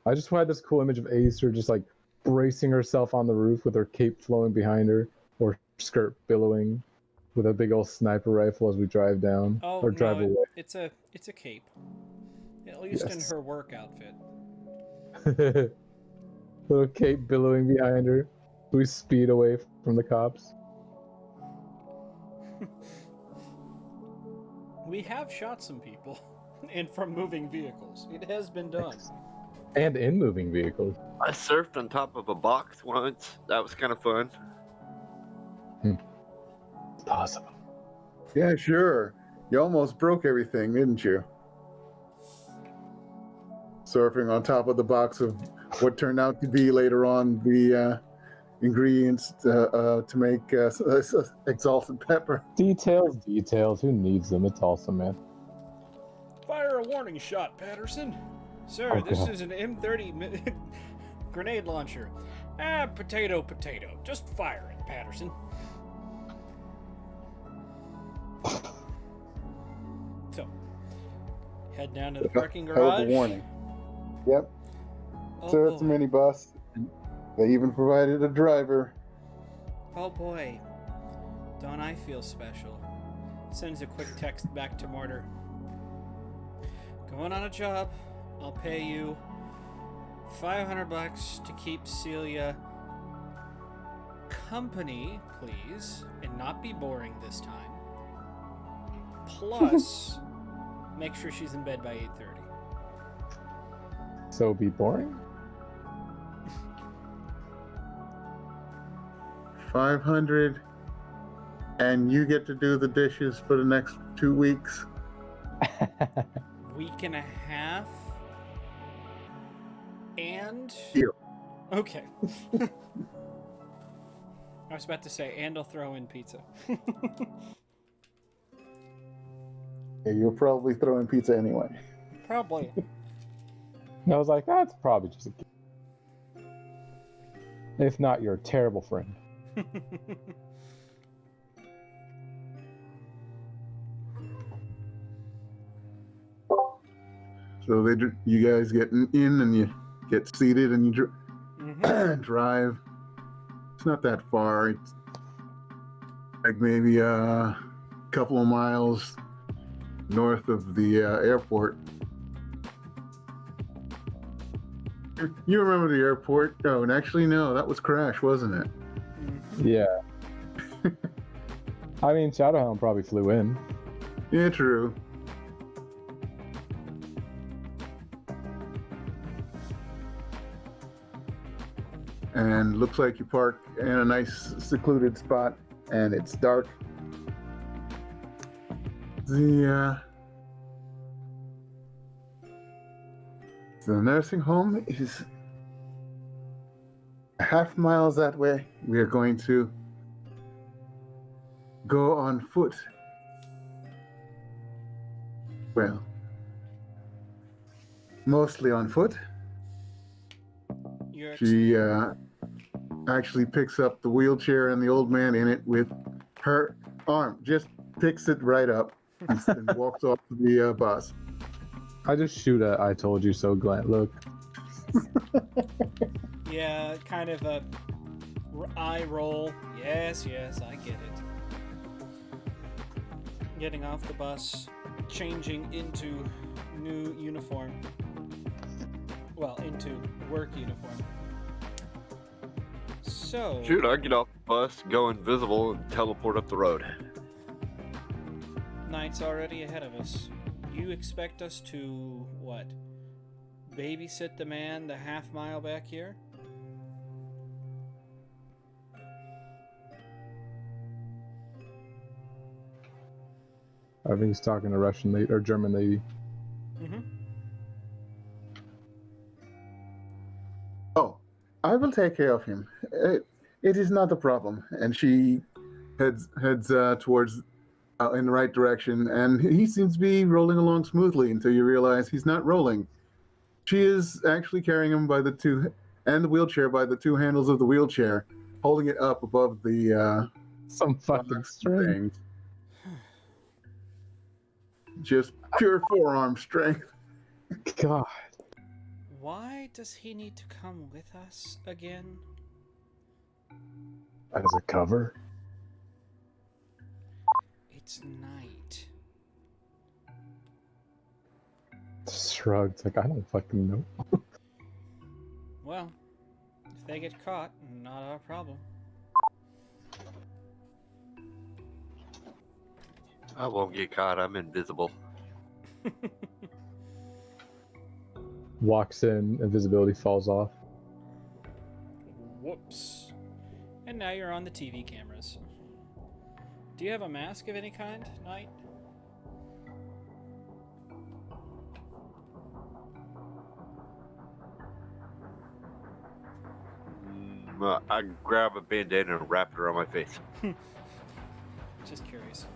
I just had this cool image of Acer just like bracing herself on the roof with her cape flowing behind her, or skirt billowing, with a big old sniper rifle as we drive down Oh, or drive no, away. it's a cape. At least in Yes. her work outfit. Little cape billowing behind her. We speed away from the cops. We have shot some people, and from moving vehicles. It has been done. And in moving vehicles. I surfed on top of a box once. That was kind of fun. It's possible. Yeah, sure. You almost broke everything, didn't you? Surfing on top of the box of what turned out to be later on the ingredients to make exalted pepper. Details. Who needs them? It's awesome, man. Fire a warning shot, Patterson. Sir, Oh, this God. is an M30 grenade launcher. Potato. Just fire it, Patterson. So, head down to the parking Hell of garage. a warning. Yep. Oh, So it's a boy. minibus. They even provided a driver. Oh boy, don't I feel special? Sends a quick text back to Martyr. Going on a job. I'll pay you $500 to keep Celia company, please, and not be boring this time. Plus, make sure she's in bed by 8:30. So be boring? 500, and you get to do the dishes for the next 2 weeks. Week and a half. And Deal. okay. I was about to say, and I'll throw in pizza. Yeah, you'll probably throw in pizza anyway. Probably. And I was like, that's probably just a gift. If not, you're a terrible friend. So you guys get in and you get seated and you Mhm. drive. It's not that far. It's like maybe a couple of miles north of the airport. You remember the airport? Oh, and actually, no, that was Crash, wasn't it? Mhm. Yeah. I mean, Shadowhound probably flew in. Yeah, true. And looks like you park in a nice secluded spot, and it's dark. The nursing home is a half miles that way. We are going to go on foot. Well, mostly on foot. You're ex- She actually picks up the wheelchair and the old man in it with her arm. Just picks it right up and walks off to the bus. I just shoot a "I told you so" glance look. Yeah, kind of a eye roll. Yes, I get it. Getting off the bus, changing into new uniform. Well, into work uniform. So, Shoot, I get off the bus, go invisible, and teleport up the road. night's already ahead of us. You expect us to, what? Babysit the man the half mile back here? I think he's talking to Russian lady or German lady. Mm-hmm. Oh, I will take care of him. It is not a problem. And she heads towards in the right direction, and he seems to be rolling along smoothly until you realize he's not rolling. She is actually carrying him by the two handles of the wheelchair, holding it up above the Some fucking string. things. Just pure forearm strength. God. Why does he need to come with us again? As a cover. It's night. Shrugged. Like, I don't fucking know. Well, if they get caught, not our problem. I won't get caught. I'm invisible. Walks in, invisibility falls off. Whoops. And now you're on the TV cameras. Do you have a mask of any kind, Knight? I grab a bandana and wrap it around my face. Just curious.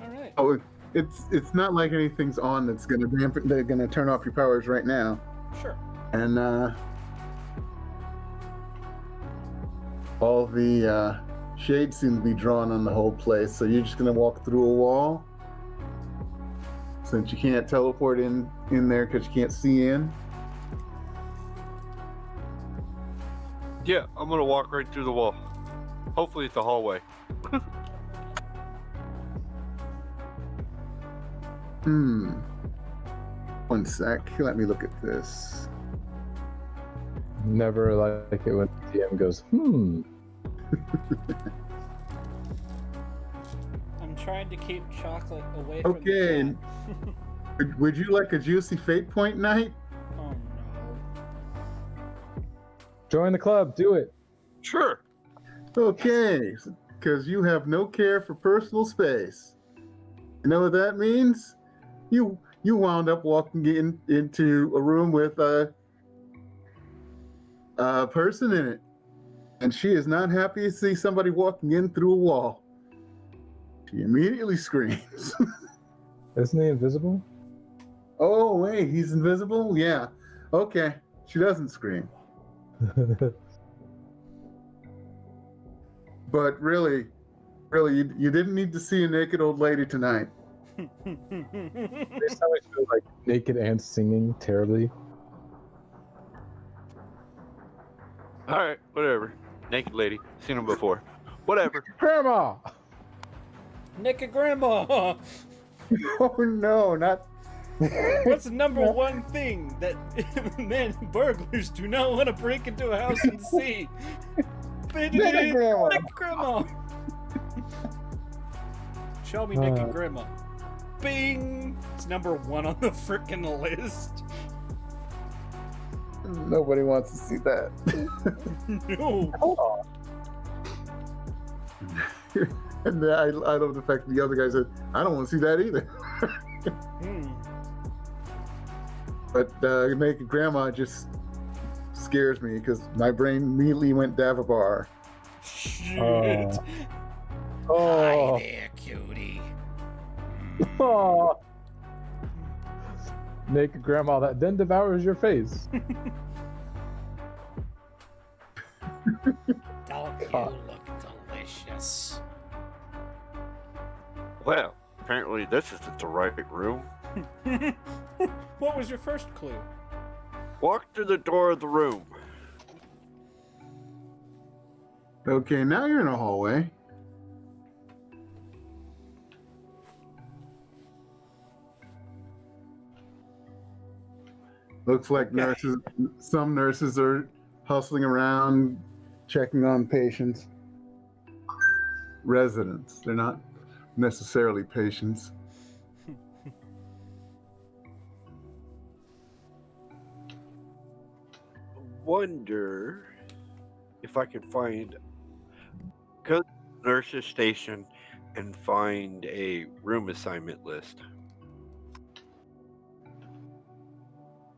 All right. Oh, it's not like anything's on that's gonna dampen. They're gonna turn off your powers right now. Sure. And all the shades seem to be drawn on the whole place. So you're just gonna walk through a wall, since you can't teleport in there because you can't see in. Yeah, I'm gonna walk right through the wall. Hopefully it's a hallway. One sec. Let me look at this. Never like it when the DM goes, I'm trying to keep chocolate away from Okay. the cat. Would you like a juicy fate point night? Oh no. Join the club, do it. Sure. Okay, because you have no care for personal space. You know what that means? You wound up walking into a room with a person in it, and she is not happy to see somebody walking in through a wall. She immediately screams. Isn't he invisible? Oh wait, he's invisible? Yeah. Okay. She doesn't scream. But really, you didn't need to see a naked old lady tonight. Next time I feel like naked and singing terribly. Alright, whatever. Naked lady. Seen him before. Whatever. Grandma! Naked grandma! Oh no, not. What's the number one thing that burglars do not want to break into a house and see? Naked grandma. Naked grandma! Show me naked grandma. Bing! It's number one on the frickin' list. Nobody wants to see that. No. And I love the fact that the other guy said, I don't want to see that either. But naked grandma just scares me because my brain immediately went Davabar. Shit. Oh. Hi there, cutie. Oh. Naked grandma that then devours your face. Don't you look delicious? Well, apparently this isn't the right room. What was your first clue? Walk through the door of the room. Okay, now you're in a hallway. Looks like Okay. nurses. Some nurses are hustling around, checking on patients. Residents. They're not necessarily patients. Wonder if I could find go to the nurse's station and find a room assignment list.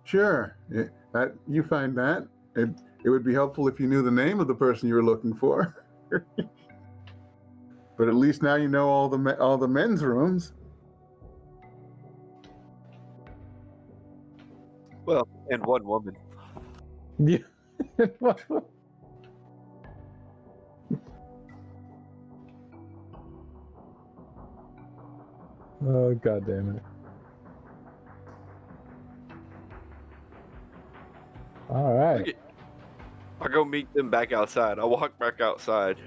Sure. That you find that it would be helpful if you knew the name of the person you were looking for. But at least now you know all the men's rooms. Well, and one woman. Yeah. Oh, god damn it. All right. Okay. I go meet them back outside. I walk back outside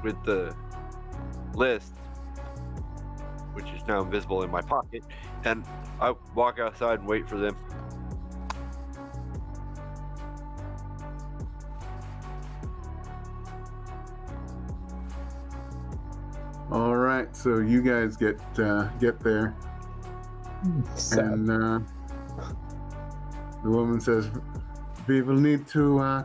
with the list, which is now invisible in my pocket, and I walk outside and wait for them. All right, so you guys get there, Sad. and the woman says, "We will need to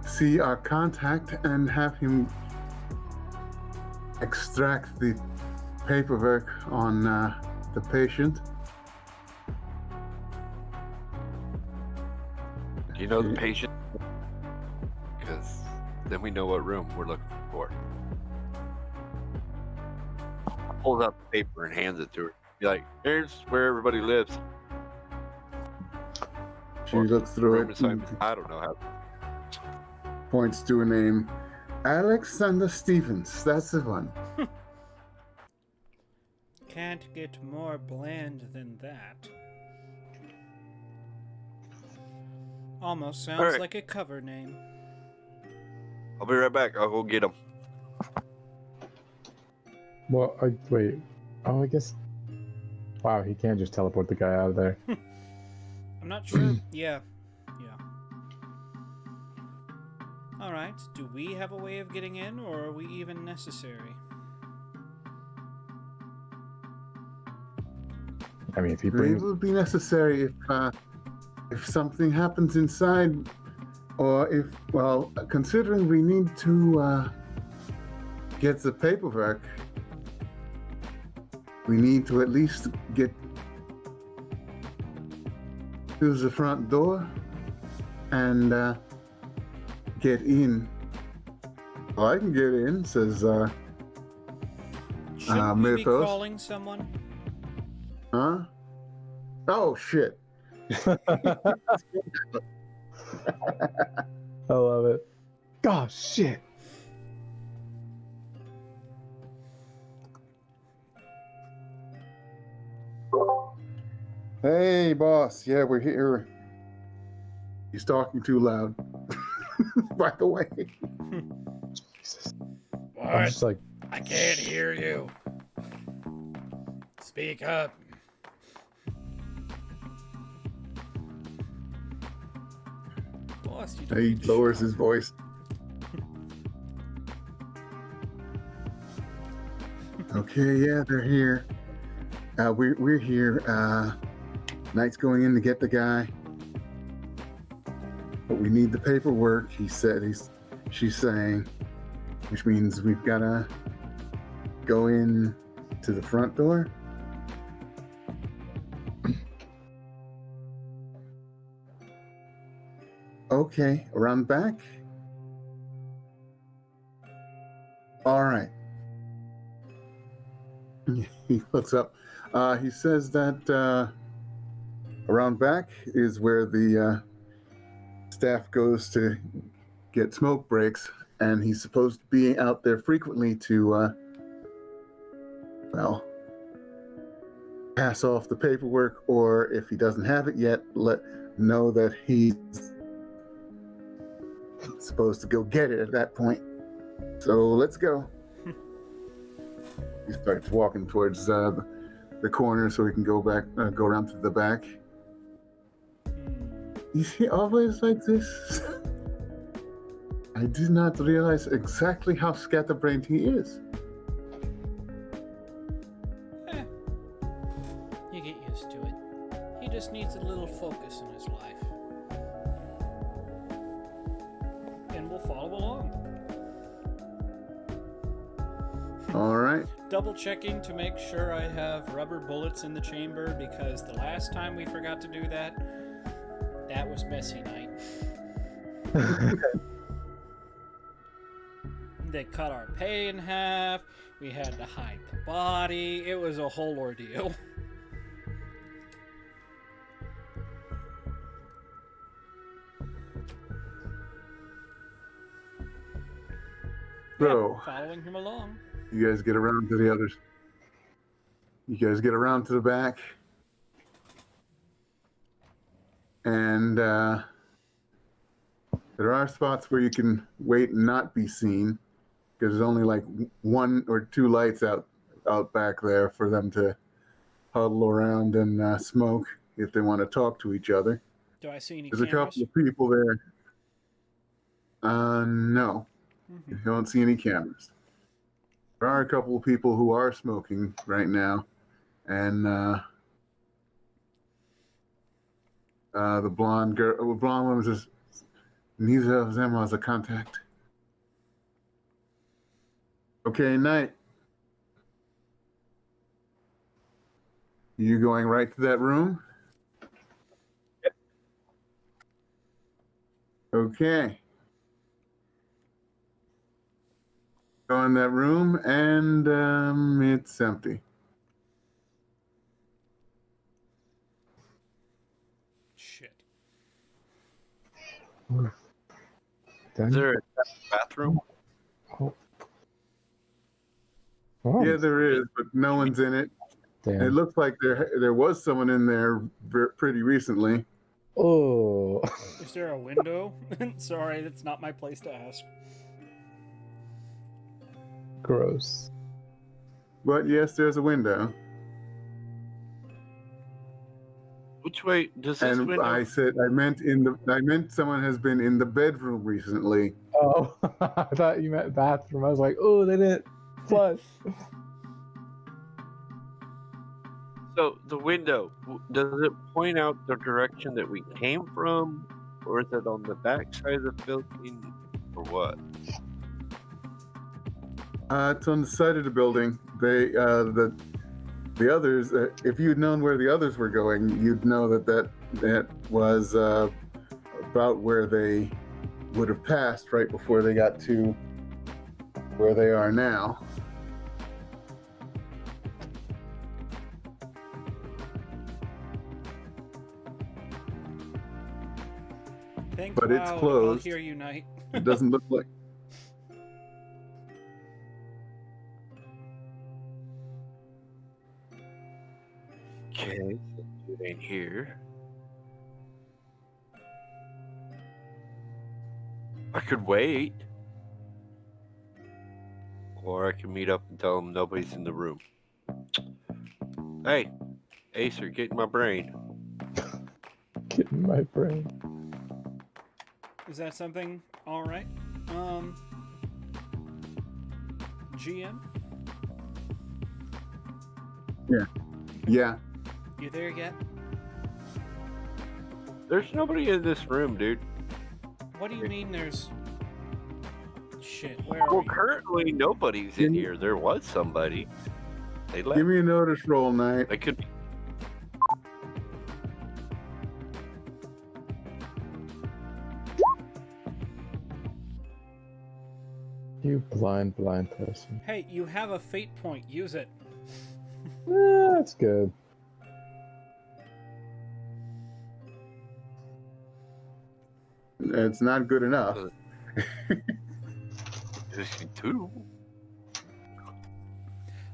see our contact and have him extract the paperwork on the patient." Do you know the patient? Because then we know what room we're looking for. Pulls out the paper and hands it to her. Be like, here's where everybody lives. She Or looks through room it assignment. and I don't know how. points to a name. Alexander Stevens. That's the one. Can't get more bland than that. Almost sounds Alright. like a cover name. I'll be right back. I'll go get him. Well, wait. Oh, I guess. Wow, he can't just teleport the guy out of there. I'm not sure. Yeah. Alright, do we have a way of getting in, or are we even necessary? I mean, if he It brings. would be necessary if something happens inside, or if, well, considering we need to get the paperwork, we need to at least get to the front door and get in. Oh, I can get in, says, Shouldn't we be Mythos. calling someone? huh? Oh, shit. I love it. Gosh, shit. Hey, boss. Yeah, we're here. He's talking too loud. By the way. Jesus. I'm just like, I can't hear you. Speak up. Boss, you don't He need to lowers shout. his voice. Okay, yeah, they're here. We're here. Knight's going in to get the guy, but we need the paperwork. He said she's saying, which means we've gotta go in to the front door. Okay, around the back. All right. He looks up. He says that around back is where the staff goes to get smoke breaks, and he's supposed to be out there frequently to, well, pass off the paperwork, or if he doesn't have it yet, let know that he's supposed to go get it at that point. So let's go. He starts walking towards the corner so he can go around to the back. Is he always like this? I did not realize exactly how scatterbrained he is. You get used to it. He just needs a little focus in his life. And we'll follow along. All right. Double checking to make sure I have rubber bullets in the chamber, because the last time we forgot to do that, that was messy night. They cut our pay in half. We had to hide the body. It was a whole ordeal. So, Yeah, following him along. you guys get around to the others. You guys get around to the back. And there are spots where you can wait and not be seen, because there's only like 1 or 2 lights out back there for them to huddle around and smoke if they want to talk to each other. Do I see any There's cameras? a couple of people there. No, you don't see any cameras. There are a couple of people who are smoking right now, and the blonde woman says, neither of them was a contact. Okay, night. You going right to that room? Okay. Go in that room, and it's empty. Shit. Is there a bathroom? Oh. Yeah, there is, but no one's in it. Damn. It looks like there was someone in there pretty recently. Oh. Is there a window? Sorry, that's not my place to ask. Gross. But yes, there's a window. Which way does this And window? I meant someone has been in the bedroom recently. Oh, I thought you meant bathroom. I was like, oh, they didn't flush. So the window, does it point out the direction that we came from, or is it on the back side of the building, or what? It's on the side of the building. The others. If you'd known where the others were going, you'd know that was about where they would have passed right before they got to where they are now. Think But it's loud, closed. I'll hear you, Knight. It doesn't look like. Okay, so it ain't here. I could wait. Or I can meet up and tell them nobody's in the room. Hey, Acer, get in my brain. Get in my brain. Is that something? All right. GM, Yeah. you there yet? There's nobody in this room, dude. What do you mean there's... Shit, where are Well, you? currently nobody's in here. There was somebody. They left. Give me a notice roll, Knight. They could. You blind person. Hey, you have a fate point. Use it. That's good. It's not good enough. Just two.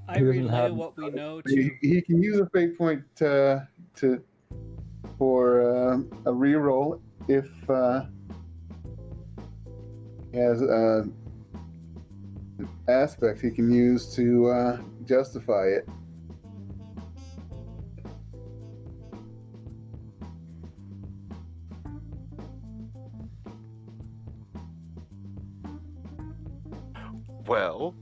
I He doesn't relay have- what we know He, to. he can use a fate point for a reroll if he has an aspect he can use to justify it. Well,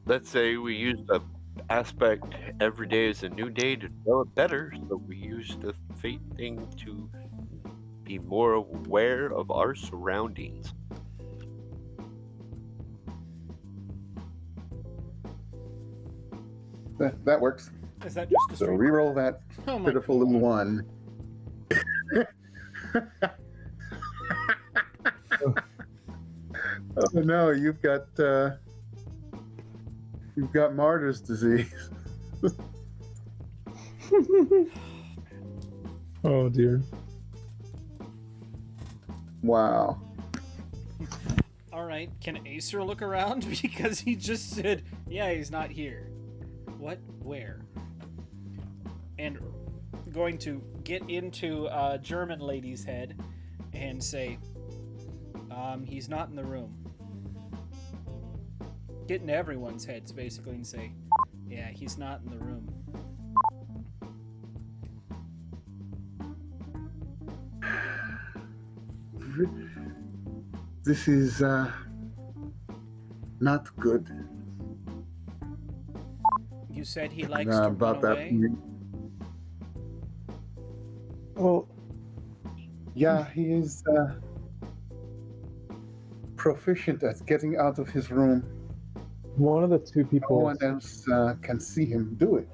let's say we use the aspect every day is a new day to develop better, so we use the fate thing to be more aware of our surroundings. That works. Is that just a So straight? reroll that Oh my pitiful little one. Oh no, you've got martyr's disease. Oh dear. Wow. All right, can Acer look around because he just said, "Yeah, he's not here." What? Where? And going to get into a German lady's head and say, he's not in the room. Get into everyone's heads basically and say, "Yeah, he's not in the room." This is not good. You said he likes to About run that away. point. Well, yeah, he is proficient at getting out of his room. One of the two No people. one else can see him do it.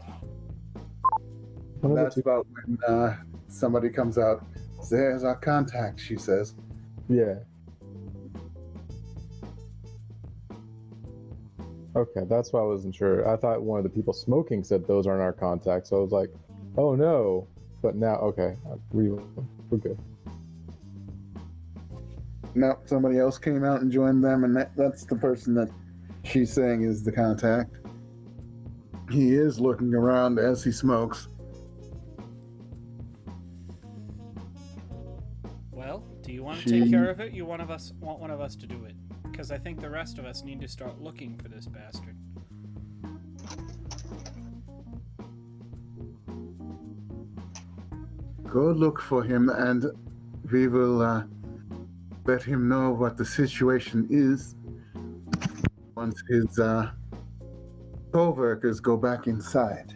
One of That's the two. about when somebody comes out. There's our contact, she says. Yeah. Okay, that's why I wasn't sure. I thought one of the people smoking said those aren't our contacts. So I was like, oh no. But now, okay, we're good. No, somebody else came out and joined them, and that's the person that she's saying is the contact. He is looking around as he smokes. Well, do you want to She- take care of it? You want one of us to do it? Because I think the rest of us need to start looking for this bastard. Go look for him, and we will let him know what the situation is once his co-workers go back inside.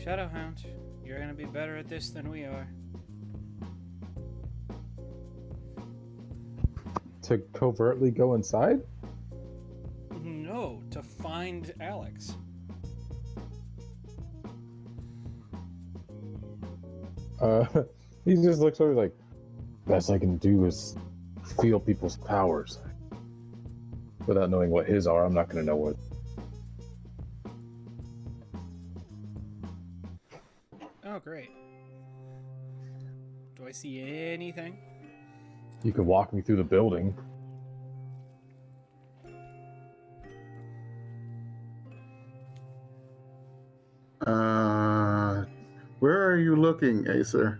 Shadowhound, you're gonna be better at this than we are. To covertly go inside? No, to find Alex. He just looks over like, best I can do is feel people's powers. Without knowing what his are, I'm not going to know what. Oh, great. Do I see anything? You can walk me through the building. Where are you looking, Acer?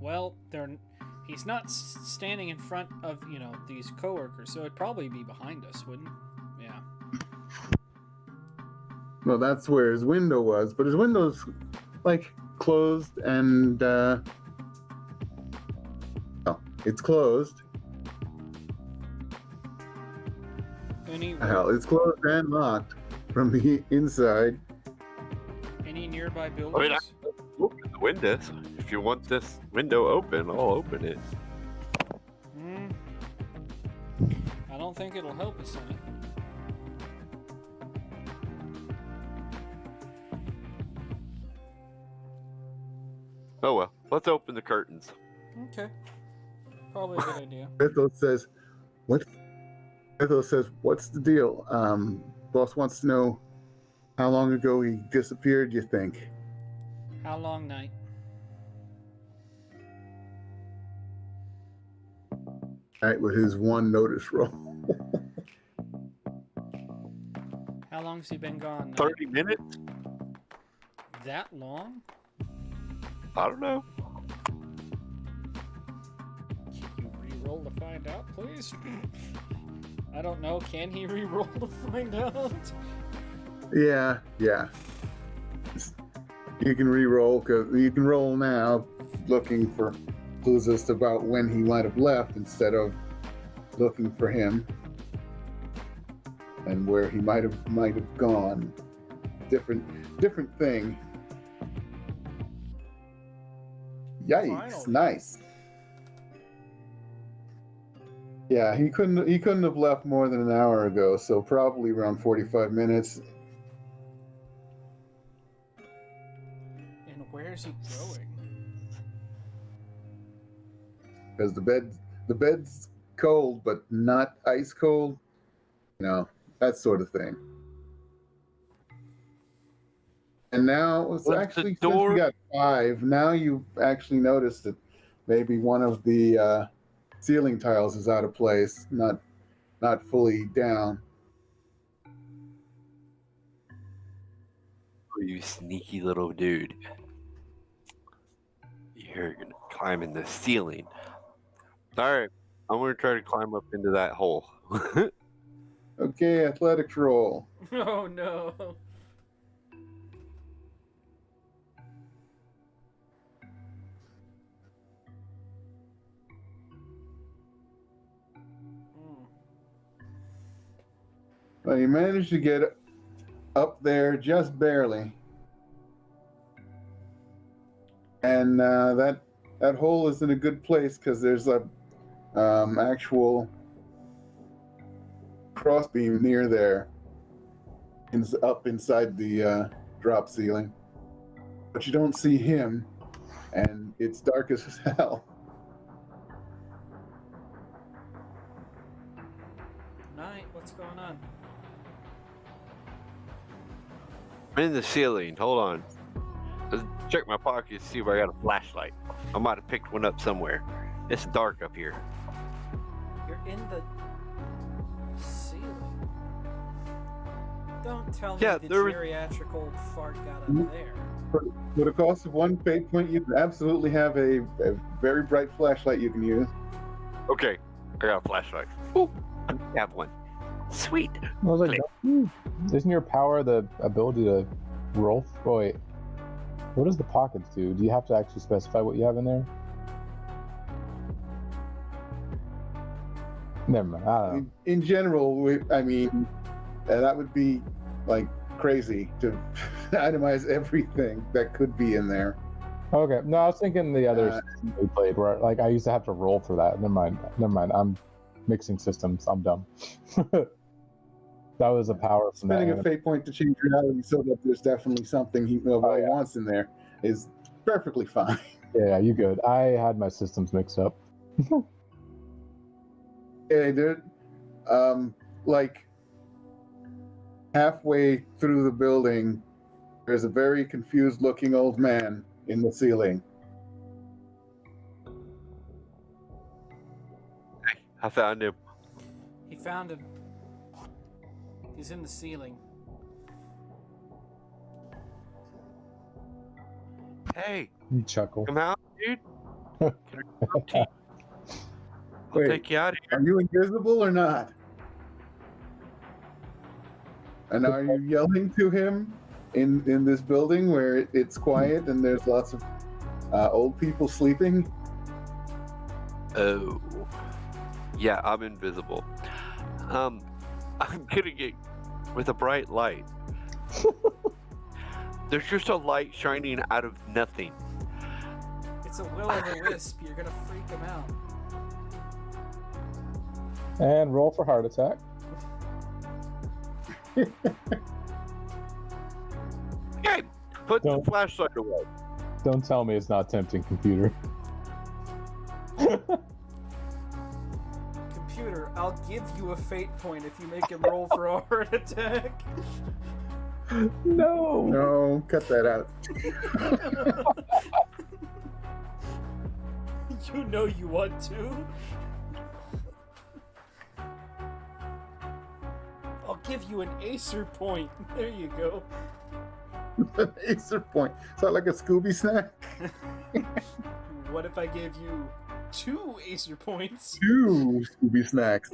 Well, he's not standing in front of, these coworkers, so it'd probably be behind us, wouldn't it? Yeah. Well, that's where his window was, but his window's like closed and it's closed. Hell, it's closed and locked from the inside. Any nearby I buildings? mean, I open the windows. If you want this window open, I'll open it. I don't think it'll help us any. Oh well, let's open the curtains. Okay. Probably a good idea. Bethel says, "What?" Bethel says, "What's the deal?" Boss wants to know how long ago he disappeared. You think? How long night? Right, with his one notice roll. How long's he been gone? 30 minutes? That long? I don't know. Can you re-roll to find out, please? I don't know. Can he re-roll to find out? Yeah. You can re-roll, because you can roll now looking for clues as to about when he might have left instead of looking for him and where he might have gone. Different thing. Yikes! Finally. Nice. Yeah, he couldn't have left more than an hour ago, so probably around 45 minutes. And where's he going? Because the bed's cold, but not ice cold. You know, that sort of thing. And now it's Was actually the since we door- got 5. Now you've actually noticed that maybe one of the ceiling tiles is out of place, not fully down. Oh, you sneaky little dude. You're gonna climb in the ceiling. Alright, I'm gonna try to climb up into that hole. Okay, athletics roll. Oh no. Well, you managed to get up there just barely, and that hole is in a good place because there's a actual crossbeam near there, up inside the drop ceiling. But you don't see him, and it's dark as hell. Night, what's going on? I'm in the ceiling. Hold on. Let's check my pockets, see if I got a flashlight. I might have picked one up somewhere. It's dark up here. You're in the ceiling. Don't tell Yeah, me the there was- geriatric old fart got up Mhm. there. For the cost of 1 fate point, you absolutely have a very bright flashlight you can use. Okay, I got a flashlight. Ooh, I have one. Sweet. I was like, isn't your power the ability to roll? Oh, wait. What does the pockets do? Do you have to actually specify what you have in there? Never mind. I don't know. In general, that would be like crazy to itemize everything that could be in there. Okay. No, I was thinking the other Uh, system we played where like I used to have to roll for that. Never mind. I'm mixing systems. I'm dumb. That was a power from Spending that. a fate point to change reality so that there's definitely something he wants in there is perfectly fine. Yeah, you good. I had my systems mixed up. Hey, dude, like halfway through the building, there's a very confused-looking old man in the ceiling. Hey, I found him. He found him. He's in the ceiling. Hey, You chuckle. come out, dude. Can I talk to you? I'll Wait. take you out of here. Are you invisible or not? And are you yelling to him in this building where it's quiet and there's lots of old people sleeping? Oh, yeah, I'm invisible. I'm gonna get with a bright light. There's just a light shining out of nothing. It's a will-o'-the-wisp. You're gonna freak him out. And roll for heart attack. Hey, put Don't- the flashlight away. Don't tell me it's not tempting, computer. Computer, I'll give you a fate point if you make him roll for a heart attack. No. No, cut that out. You know you want to. I'll I'll give you an Acer point. There you go. Acer point. Sound like a Scooby snack? What if I gave you 2 Acer points? 2 Scooby snacks.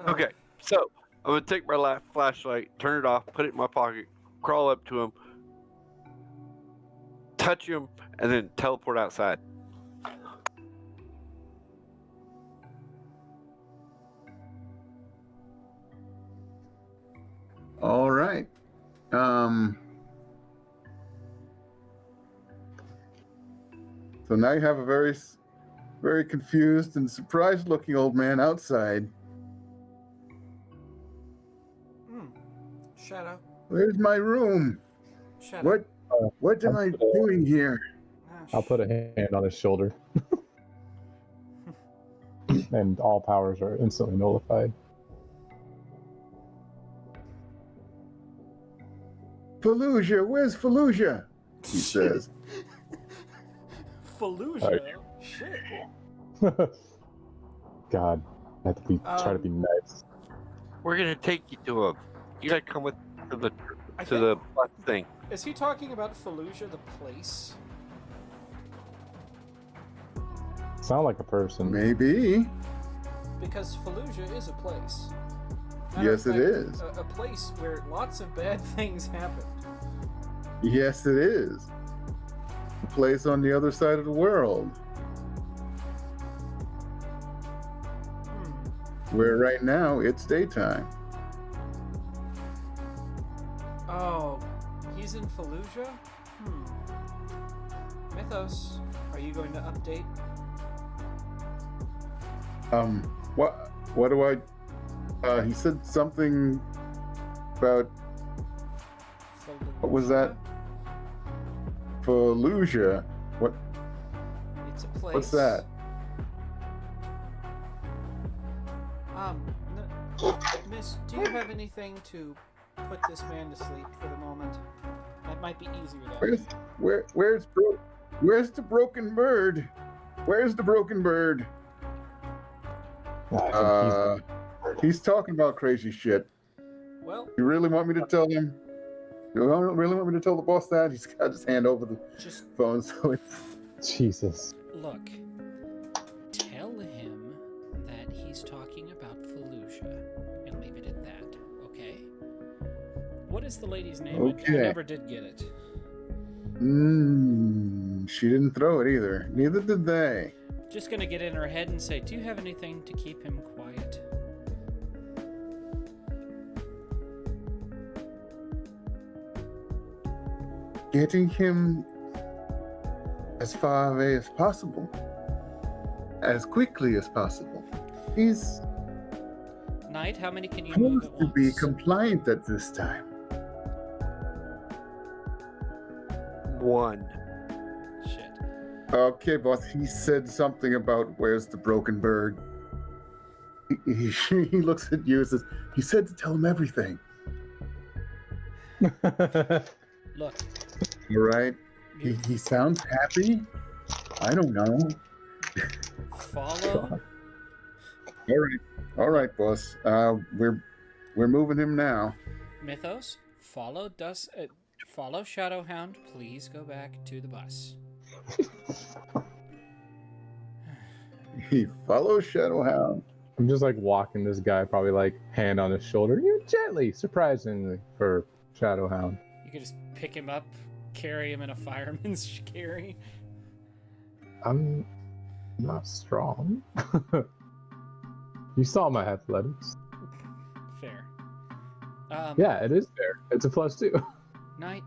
Okay, so I'm gonna take my flashlight, turn it off, put it in my pocket, crawl up to him, touch him, and then teleport outside. All right. So now you have a very, very confused and surprised-looking old man outside. Shadow. Where's my room? Shadow. What am I doing here? I'll put a hand on his shoulder. And all powers are instantly nullified. Fallujah, where's Fallujah? He says. Fallujah. Shit. God, I have to be try to be nice. We're gonna take you to him. You gotta come with to the I to the bus thing. Is he talking about Fallujah, the place? Sound like a person. Maybe. Because Fallujah is a place. Yes, it is. A place where lots of bad things happened. Yes, it is. A place on the other side of the world. Where right now it's daytime. Oh, he's in Fallujah? Mythos, are you going to update? What do I... he said something about... Fallujah? What was that? Fallujah. What? It's a place. What's that? Miss, do you have anything to put this man to sleep for the moment? That might be easier that way. Where's the broken bird? Where's the broken bird? He's talking about crazy shit. Well, You really want me to tell him? You don't really want me to tell the boss that? He's got his hand over the just phone, so it's... Jesus. look. Tell him that he's talking about Fallujah and leave it at that, okay? What is the lady's name? Okay. I never did get it. She didn't throw it either. Neither did they. Just gonna get in her head and say, do you have anything to keep him quiet? Getting him as far away as possible. As quickly as possible. He's Knight, how many can you move supposed at to once? be compliant at this time. 1. Shit. Okay, boss. He said something about where's the broken bird. He looks at you and says, he said to tell him everything. Look. All right. He sounds happy. I don't know. Follow. All right, boss. We're moving him now. Mythos, follow Shadowhound. Please go back to the bus. He follows Shadowhound. I'm just like walking this guy, probably like hand on his shoulder, gently, surprisingly, for Shadowhound. You could just pick him up, carry him in a fireman's carry. I'm not strong. You saw my athletics. Fair. Yeah, it is fair. It's a +2. Knight,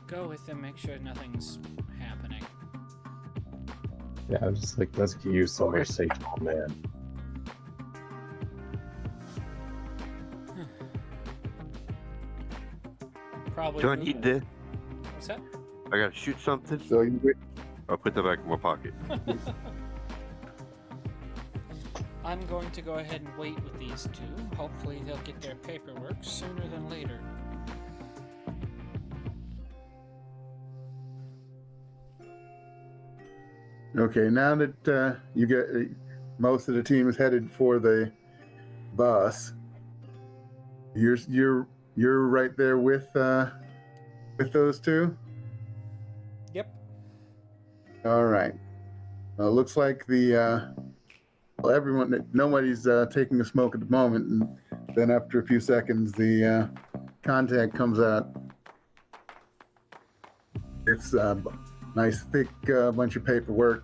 go with him. Make sure nothing's happening. Yeah, I was just like, let's get you somewhere safe, oh man. Probably. Do I need this? What's that? I gotta shoot something. So you wait. I'll put that back in my pocket. I'm going to go ahead and wait with these two. Hopefully they'll get their paperwork sooner than later. Okay, now that you get most of the team is headed for the bus, you're right there with those two. Yep. All right. Looks like well, nobody's taking a smoke at the moment, and then after a few seconds, the contact comes out. It's a nice thick bunch of paperwork.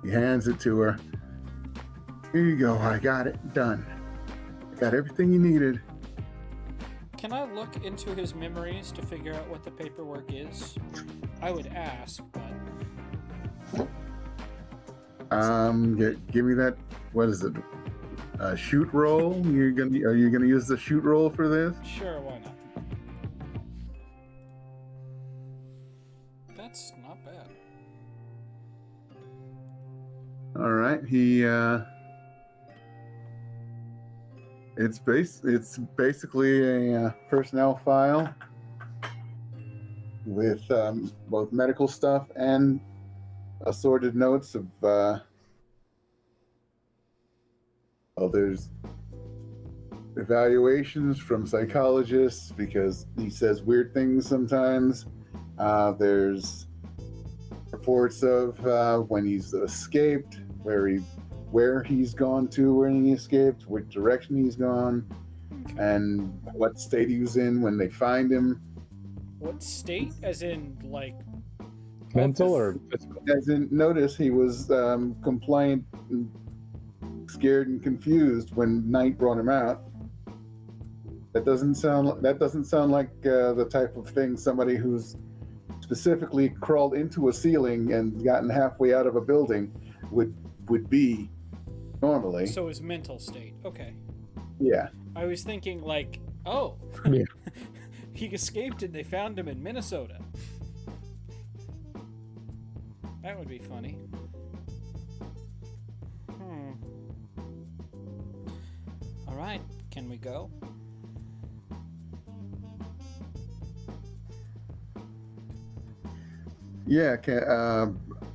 He hands it to her. Here you go. I got it done. I got everything you needed. Can I look into his memories to figure out what the paperwork is? I would ask, but Give me that. What is it? Shoot roll. Are you gonna use the shoot roll for this? sure, why not? That's not bad. All right. It's basically a personnel file with both medical stuff and assorted notes of there's evaluations from psychologists because he says weird things sometimes. There's reports of when he's escaped, where he's gone to when he escaped, which direction he's gone, and what state he was in when they find him. What state? As in, like, Mental or physical? As in, notice he was compliant, and scared, and confused when Knight brought him out. That doesn't sound like the type of thing somebody who's specifically crawled into a ceiling and gotten halfway out of a building would be normally. So his mental state. Okay. Yeah. I was thinking, like, oh, Yeah. he escaped and they found him in Minnesota. That would be funny. All right, can we go? Yeah,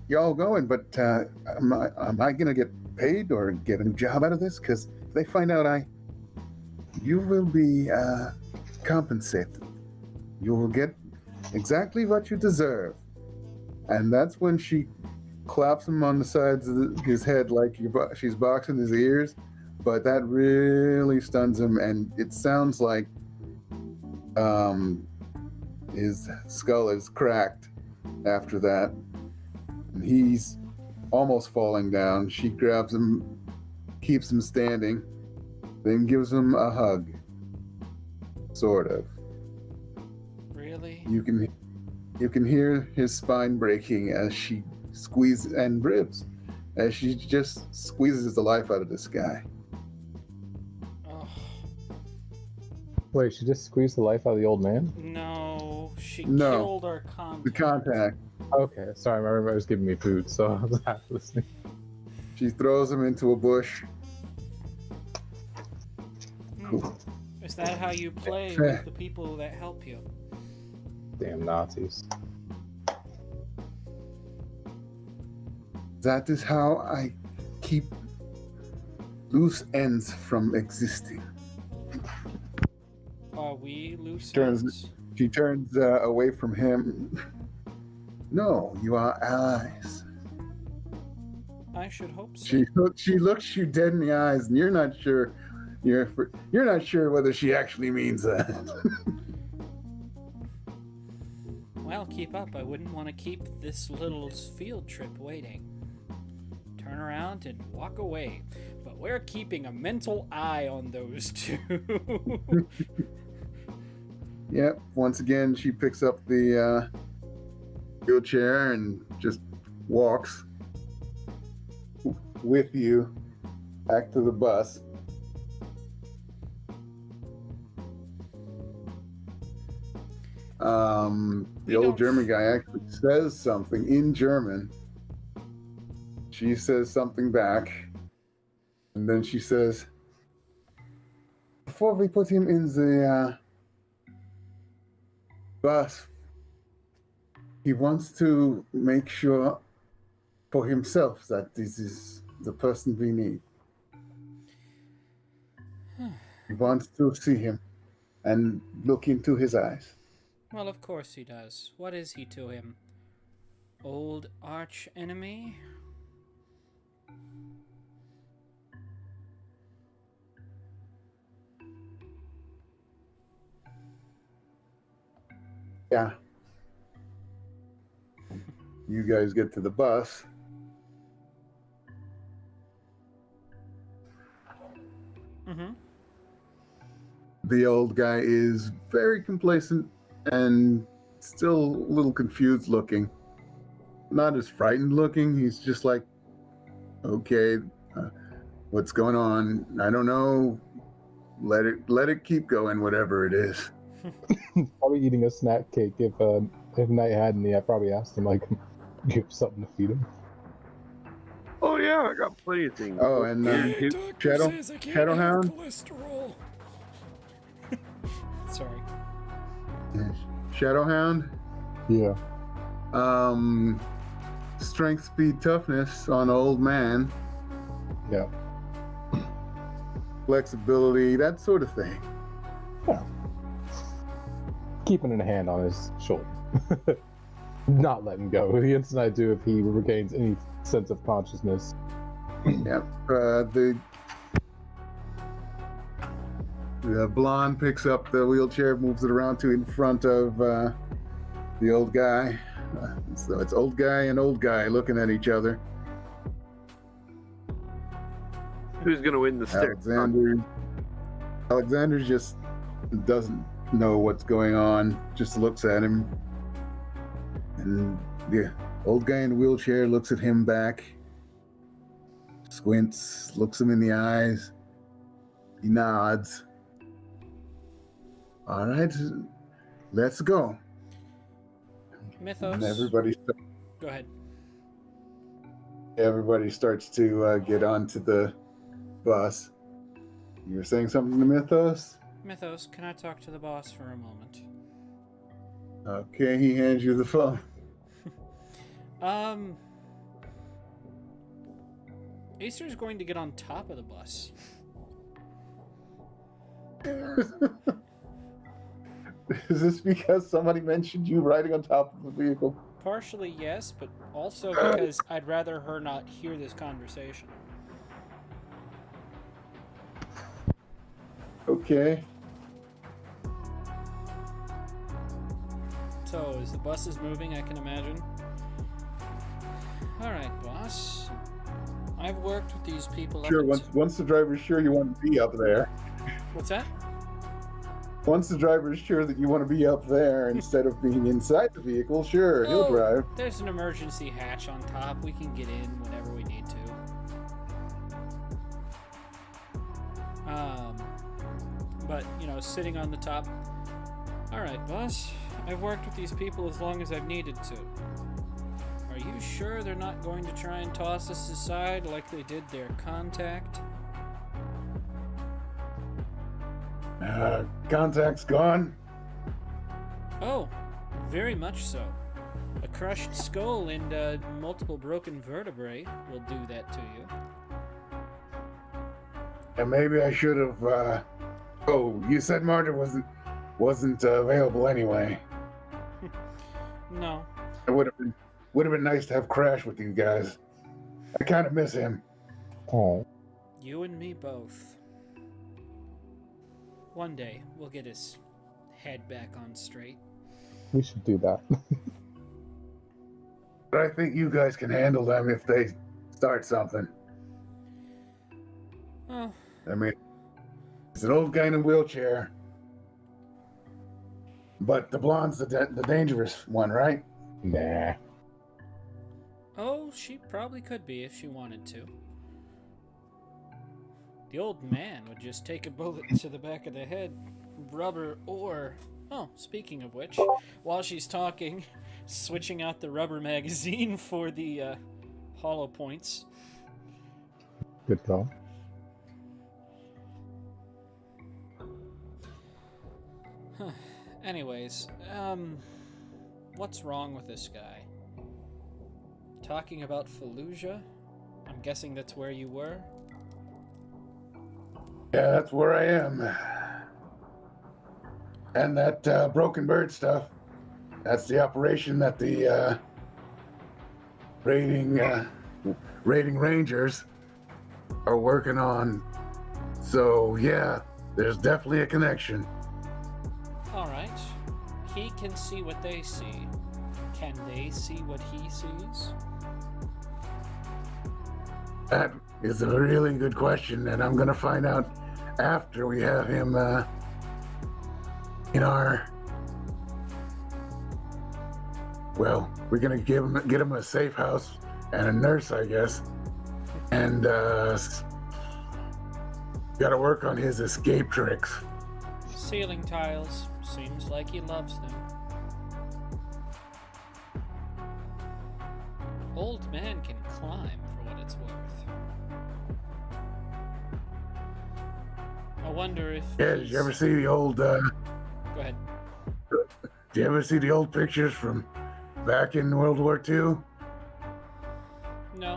y'all going, but am I gonna get paid or get a new job out of this? Because if they find out you will be compensated. You will get exactly what you deserve. And that's when she claps him on the sides of his head like she's boxing his ears. But that really stuns him, and it sounds like his skull is cracked after that. And he's almost falling down. She grabs him, keeps him standing, then gives him a hug. Sort of. Really? You can hear his spine breaking as she squeezes, and ribs, as she just squeezes the life out of this guy. Oh, Wait, she just squeezed the life out of the old man? no, she No. killed our contact. The contact. Okay, sorry, my roommate was giving me food, so I was half listening. She throws him into a bush. Is that how you play with the people that help you? Damn Nazis. That is how I keep loose ends from existing. Are we loose Turns- ends? She turns away from him. No, you are allies. I should hope so. She looks you dead in the eyes, and you're not sure. You're not sure whether she actually means that. Well, keep up. I wouldn't want to keep this little field trip waiting. Turn around and walk away. But we're keeping a mental eye on those two. Yep. Once again, she picks up the wheelchair and just walks with you back to the bus. The old German guy actually says something in German. She says something back, and then she says, "Before we put him in the bus, He wants to make sure for himself that this is the person we need. He wants to see him and look into his eyes. Well, of course he does. What is he to him? Old arch enemy? Yeah. You guys get to the bus. Mm-hmm. The old guy is very complacent and still a little confused looking. Not as frightened looking. He's just like, okay, what's going on? I don't know. Let it keep going, whatever it is. Probably eating a snack cake. If Knight had any, I probably asked him like, give something to feed him. Oh yeah, I got plenty of things. Oh, and Shadowhound. Cholesterol. Sorry. Shadowhound. Yeah. Strength, speed, toughness on old man. Yeah. Flexibility, that sort of thing. Yeah. Keeping a hand on his shoulder. Not letting go. The instant I do, if he regains any sense of consciousness. Yep. The blonde picks up the wheelchair, moves it around to in front of the old guy. So it's old guy and old guy looking at each other. Who's gonna win the stick? Alexander just doesn't know what's going on, just looks at him. And the old guy in the wheelchair looks at him back, squints, looks him in the eyes. He nods. All right, let's go. Mythos. And Go ahead. everybody starts to get onto the bus. You were saying something to Mythos? Mythos, can I talk to the boss for a moment? Okay, he hands you the phone. Acer's going to get on top of the bus. Is this because somebody mentioned you riding on top of the vehicle? Partially, yes, but also because I'd rather her not hear this conversation. Okay. So, as the bus is moving, I can imagine. Alright, boss. I've worked with these people Sure, up once the driver's sure you want to be up there. What's that? Once the driver's sure that you want to be up there instead of being inside the vehicle, sure, he'll Oh, drive. There's an emergency hatch on top. We can get in whenever we need to. But, sitting on the top. Alright, boss. I've worked with these people as long as I've needed to. Are you sure they're not going to try and toss us aside like they did their contact? Contact's gone. Oh, very much so. A crushed skull and multiple broken vertebrae will do that to you. And maybe I should have. Oh, you said Marta wasn't available anyway. No. It would have been nice to have Crash with you guys. I kind of miss him. Oh. You and me both. One day, we'll get his head back on straight. We should do that. But I think you guys can handle them if they start something. Oh, I mean, it's an old guy in a wheelchair. But the blonde's the dangerous one, right? Nah. oh, she probably could be if she wanted to. The old man would just take a bullet to the back of the head, rubber or... Oh, speaking of which, while she's talking, switching out the rubber magazine for the hollow points. Good call. Anyways, What's wrong with this guy? Talking about Fallujah? I'm guessing that's where you were? Yeah, that's where I am. And that broken bird stuff. That's the operation that the raiding rangers are working on. So yeah, there's definitely a connection. Alright. He can see what they see. Can they see what he sees? That is a really good question, and I'm gonna find out after we have him in our. Well, we're gonna get him a safe house and a nurse, I guess, and gotta work on his escape tricks. Ceiling tiles. Seems like he loves them. Old man can climb, for what it's worth. I wonder if. Yeah, did you ever see the old? Go ahead. Did you ever see the old pictures from back in World War II? No.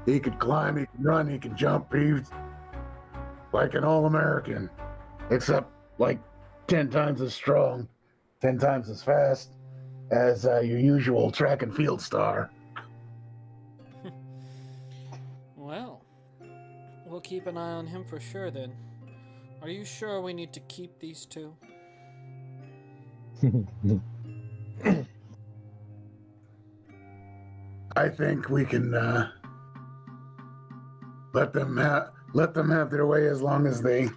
He could climb, he could run, he could jump. He's like an all-American, except like 10 times as strong, 10 times as fast as your usual track and field star. Well, we'll keep an eye on him for sure then. Are you sure we need to keep these two? I think we can let them have their way as long as they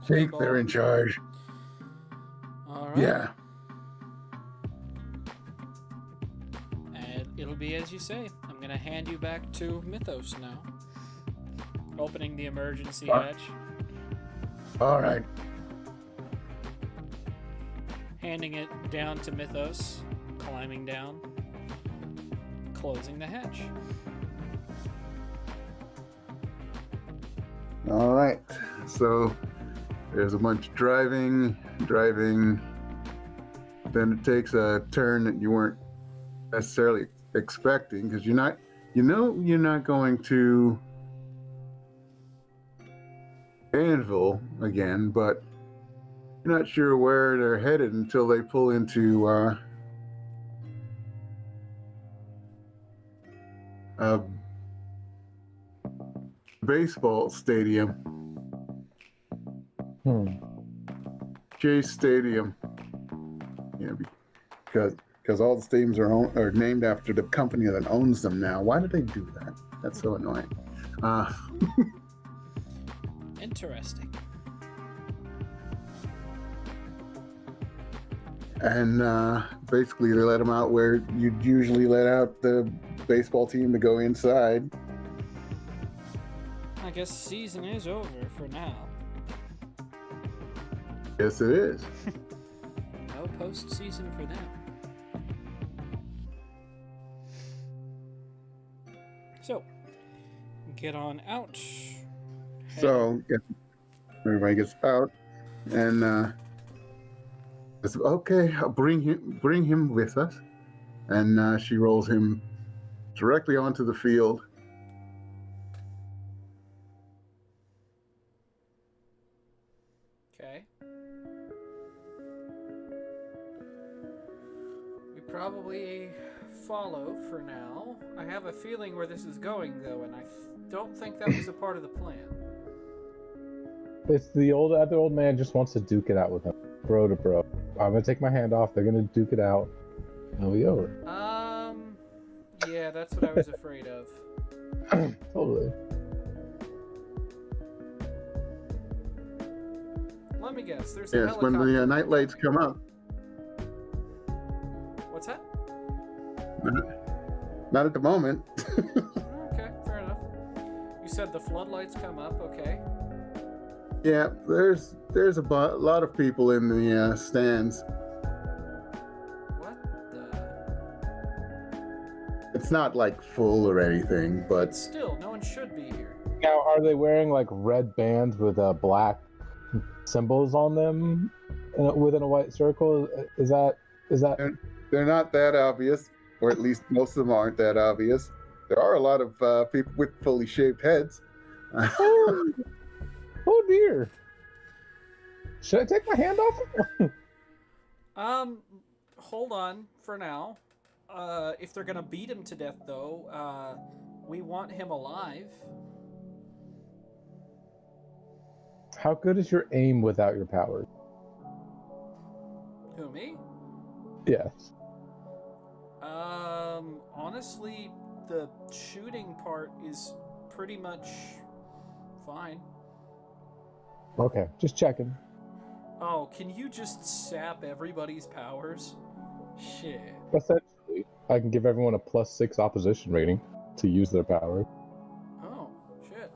think they're in charge. Alright. Yeah. And it'll be as you say. I'm gonna hand you back to Mythos now. Opening the emergency hatch. All right. Handing it down to Mythos. Climbing down. Closing the hatch. All right. So there's a bunch of driving. Then it takes a turn that you weren't necessarily expecting, because you're not going to Anvil again, but you're not sure where they're headed until they pull into a baseball stadium. Chase Stadium. Yeah, because all the stadiums are named after the company that owns them now. Why do they do that? That's so annoying. Interesting. And basically they let them out where you'd usually let out the baseball team to go inside. I guess season is over for now. Yes, it is. No postseason for them. So, get on out. So yeah, everybody gets out, and it's okay. I'll bring him with us, and she rolls him directly onto the field. Okay. We probably follow for now. I have a feeling where this is going, though, and I don't think that was a part of the plan. It's the other old man just wants to duke it out with him, bro to bro. I'm gonna take my hand off. They're gonna duke it out. It'll be over. Yeah, that's what I was afraid of. Totally. Let me guess. There's a Yes, when helicopter. the night lights come up. What's that? Not at the moment. Okay, fair enough. You said the floodlights come up. Okay. Yeah, there's a lot of people in the stands. What the? It's not like full or anything, but Still, no one should be here. Now, are they wearing like red bands with black symbols on them within a white circle? Is that they're not that obvious, or at least most of them aren't that obvious. There are a lot of people with fully shaved heads. Oh, oh dear. Should I take my hand off? Hold on for now. If they're gonna beat him to death, though, we want him alive. How good is your aim without your powers? Who, me? Yes. Honestly, the shooting part is pretty much fine. Okay, just checking. Oh, can you just sap everybody's powers? Shit. Essentially, I can give everyone a +6 opposition rating to use their power. Oh, shit.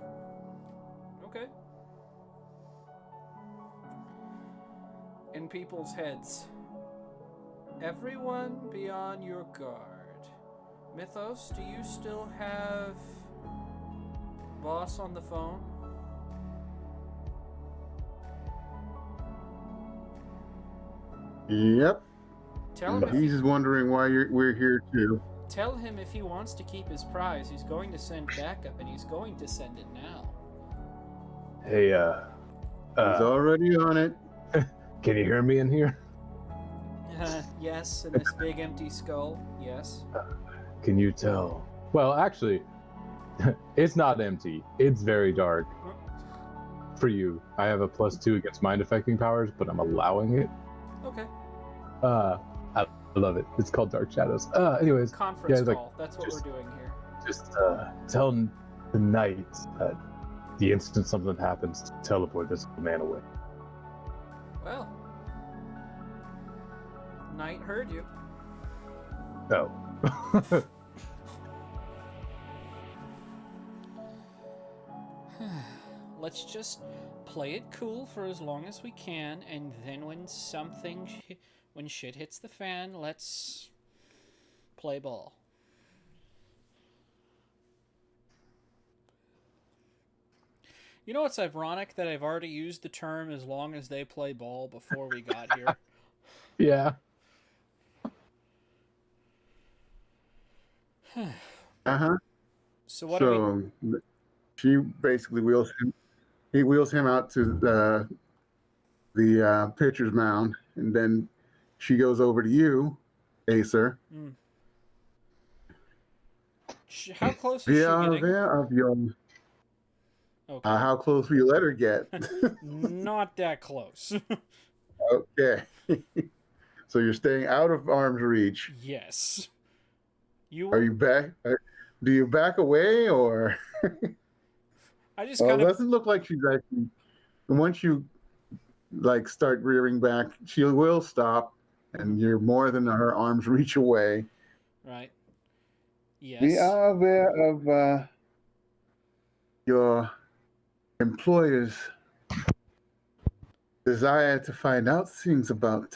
Okay. In people's heads. Everyone be on your guard. Mythos, do you still have Boss on the phone? Yep. Tell him, He's wondering why we're here too. tell him if he wants to keep his prize, he's going to send backup, and he's going to send it now. Hey, He's already on it. can you hear me in here? Yes, in this big empty skull. Yes. Can you tell? Well, actually, it's not empty. It's very dark. For you, I have a +2 against mind affecting powers, but I'm allowing it. Okay. I love it. It's called Dark Shadows. Anyways, Conference yeah, like, call. That's what just- we're doing here. just tell the knight that the instant something happens, to teleport this man away. Well, Knight heard you. No. Let's just play it cool for as long as we can, and then when shit hits the fan, let's play ball. You know what's ironic? That I've already used the term "as long as they play ball" before we got here. Yeah. Uh-huh. So what do we... So she basically wheels him out to the pitcher's mound, and then she goes over to you, Acer. How close is she getting? Of your, Okay. how close will you let her get? Not that close. Okay. So you're staying out of arm's reach. Yes. You Are you back? Do you back away, or? I just Well, kind it of... doesn't look like she's actually. Once you start rearing back, she will stop, and you're more than her arm's reach away. Right. Yes. We are aware of your employer's desire to find out things about,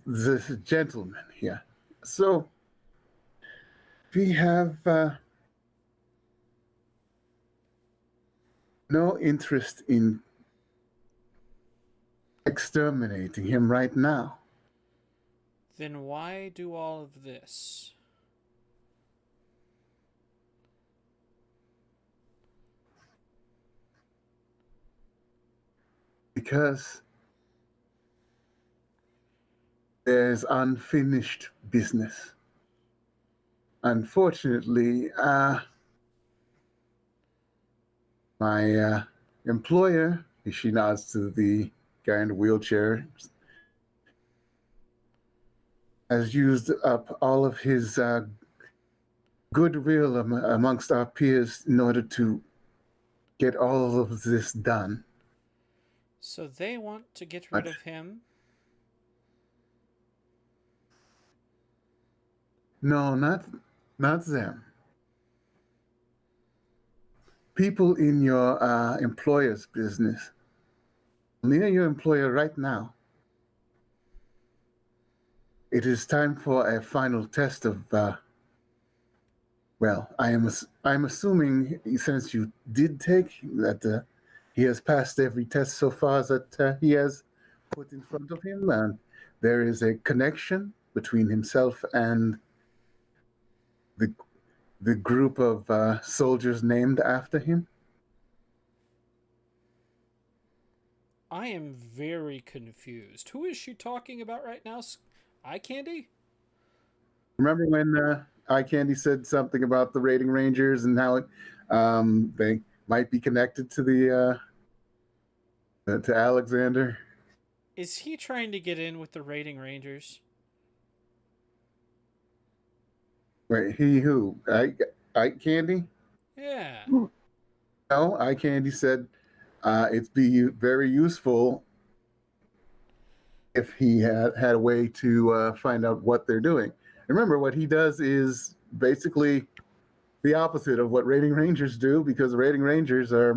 this gentleman here. So, we have no interest in exterminating him right now. Then why do all of this? Because there's unfinished business. Unfortunately, my employer, she nods to the guy in the wheelchair, has used up all of his goodwill amongst our peers in order to get all of this done. So they want to get rid of him? No, not them. People in your employer's business. Near your employer right now. It is time for a final test of. Well, I'm assuming since you did take that he has passed every test so far that he has put in front of him, and there is a connection between himself and the group of soldiers named after him? I am very confused. Who is she talking about right now? Eye candy? Remember when Eye Candy said something about the Raiding Rangers and how they might be connected to the to Alexander? Is he trying to get in with the Raiding Rangers? Wait, he who? Ike Candy? Yeah. No, Eye Candy said it'd be very useful if he had a way to find out what they're doing. Remember, what he does is basically the opposite of what Raiding Rangers do, because the Raiding Rangers are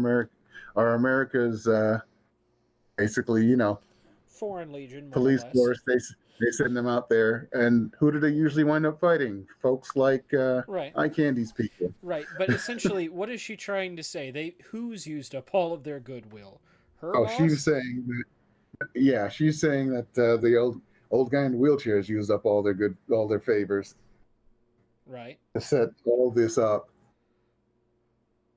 America's basically, Foreign Legion, more police or less. force. They send them out there, and who do they usually wind up fighting? Folks like Right. Eye Candy's people. Right, but essentially, what is she trying to say? Who's used up all of their goodwill? Her Oh, boss? she was saying that. Yeah, she's saying that the old guy in the wheelchair has used up all their favors Right. to set all this up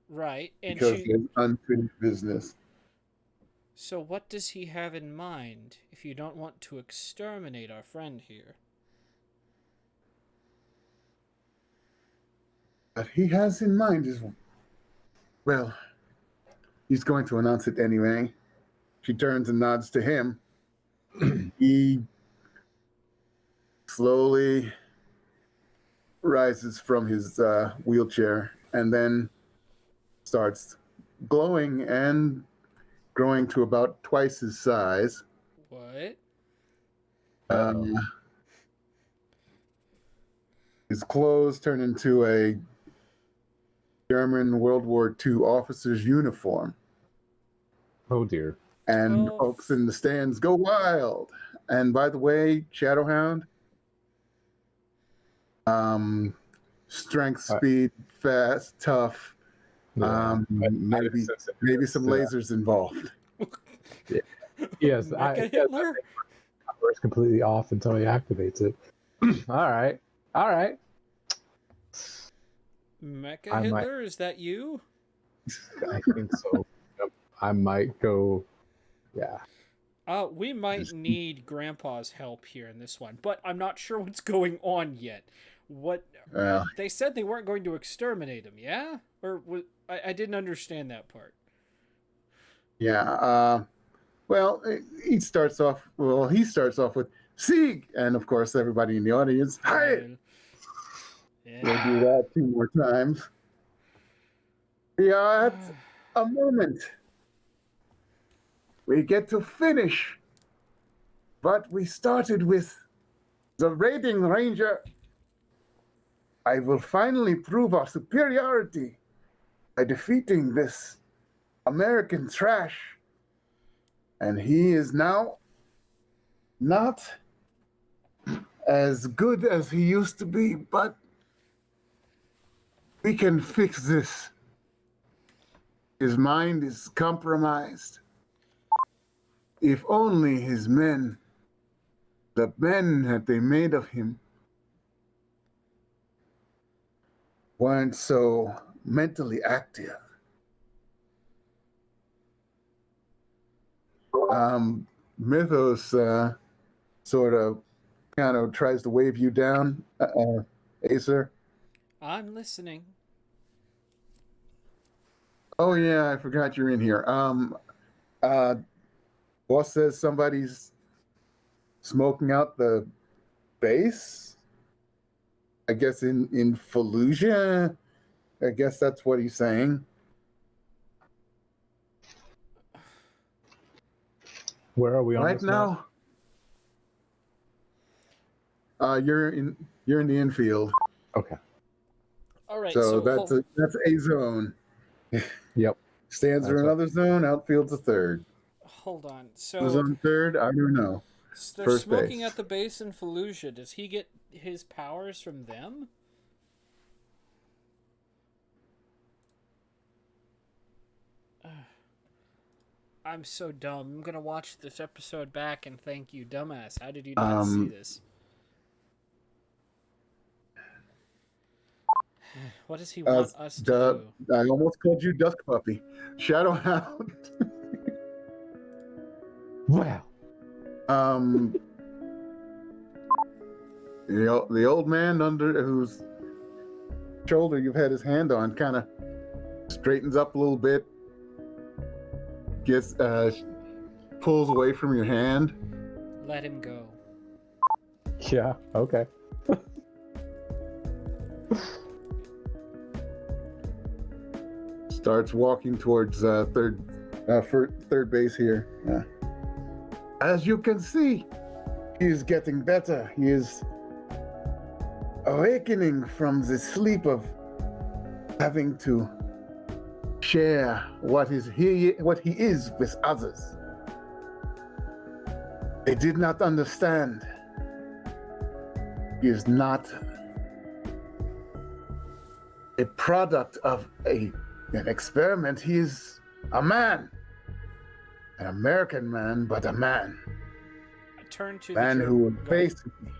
Right, and because she. there's unfinished business. So, what does he have in mind if you don't want to exterminate our friend here? What he has in mind is, well, he's going to announce it anyway. She turns and nods to him. He slowly rises from his wheelchair and then starts glowing and growing to about twice his size. What? His clothes turn into a German World War II officer's uniform. Oh dear. And Oh. folks in the stands go wild. And by the way, Shadowhound, strength, speed, fast, tough, Yeah. maybe some lasers involved. Yes, Mecha Hitler? It's completely off until he activates it. All right. Mecha Hitler, is that you? I think so. I might go. Yeah. We might need Grandpa's help here in this one, but I'm not sure what's going on yet. What they said they weren't going to exterminate him, yeah? Or I didn't understand that part. Yeah. Well, he starts off with Sieg, and of course everybody in the audience, hi. Yeah. We'll do that 2 more times. We are at a moment. We get to finish. But we started with the Raiding Ranger. I will finally prove our superiority by defeating this American trash. And he is now not as good as he used to be, but we can fix this. His mind is compromised. If only his men, the men that they made of him, weren't so mentally active. Mythos sort of kind of tries to wave you down, Acer. I'm listening. Oh yeah, I forgot you're in here. Boss says somebody's smoking out the base. I guess in Fallujah. I guess that's what he's saying. Where are we on Right this map? now? You're in the infield. Okay. All right, So that's a zone. Yep. Stands are That's another zone. Outfield's a third. hold on. Who's So on third? I don't know. they're First smoking base. at the base in Fallujah. Does he get his powers from them? I'm so dumb. I'm gonna watch this episode back and thank you, dumbass. How did you not see this? What does he want us to do? I almost called you Dusk Puppy. Shadowhound. Wow. The old man under whose shoulder you've had his hand on kind of straightens up a little bit, gets pulls away from your hand. Let him go. Yeah. Okay. Starts walking towards third base here. As you can see, he is getting better. He is awakening from the sleep of having to share what he is with others. They did not understand. He is not a product of an experiment. He is a man. An American man, but a man. I turn to Man the who will Go. face me.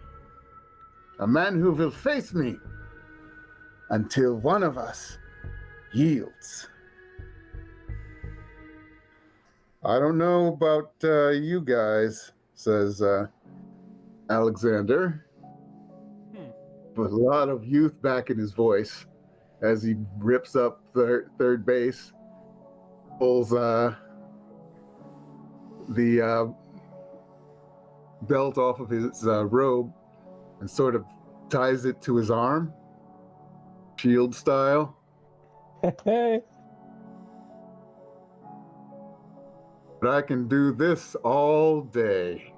A man who will face me until one of us yields. I don't know about you guys, says Alexander, but a lot of youth back in his voice as he rips up third base, pulls the belt off of his robe and sort of ties it to his arm, shield style. Hey. But I can do this all day.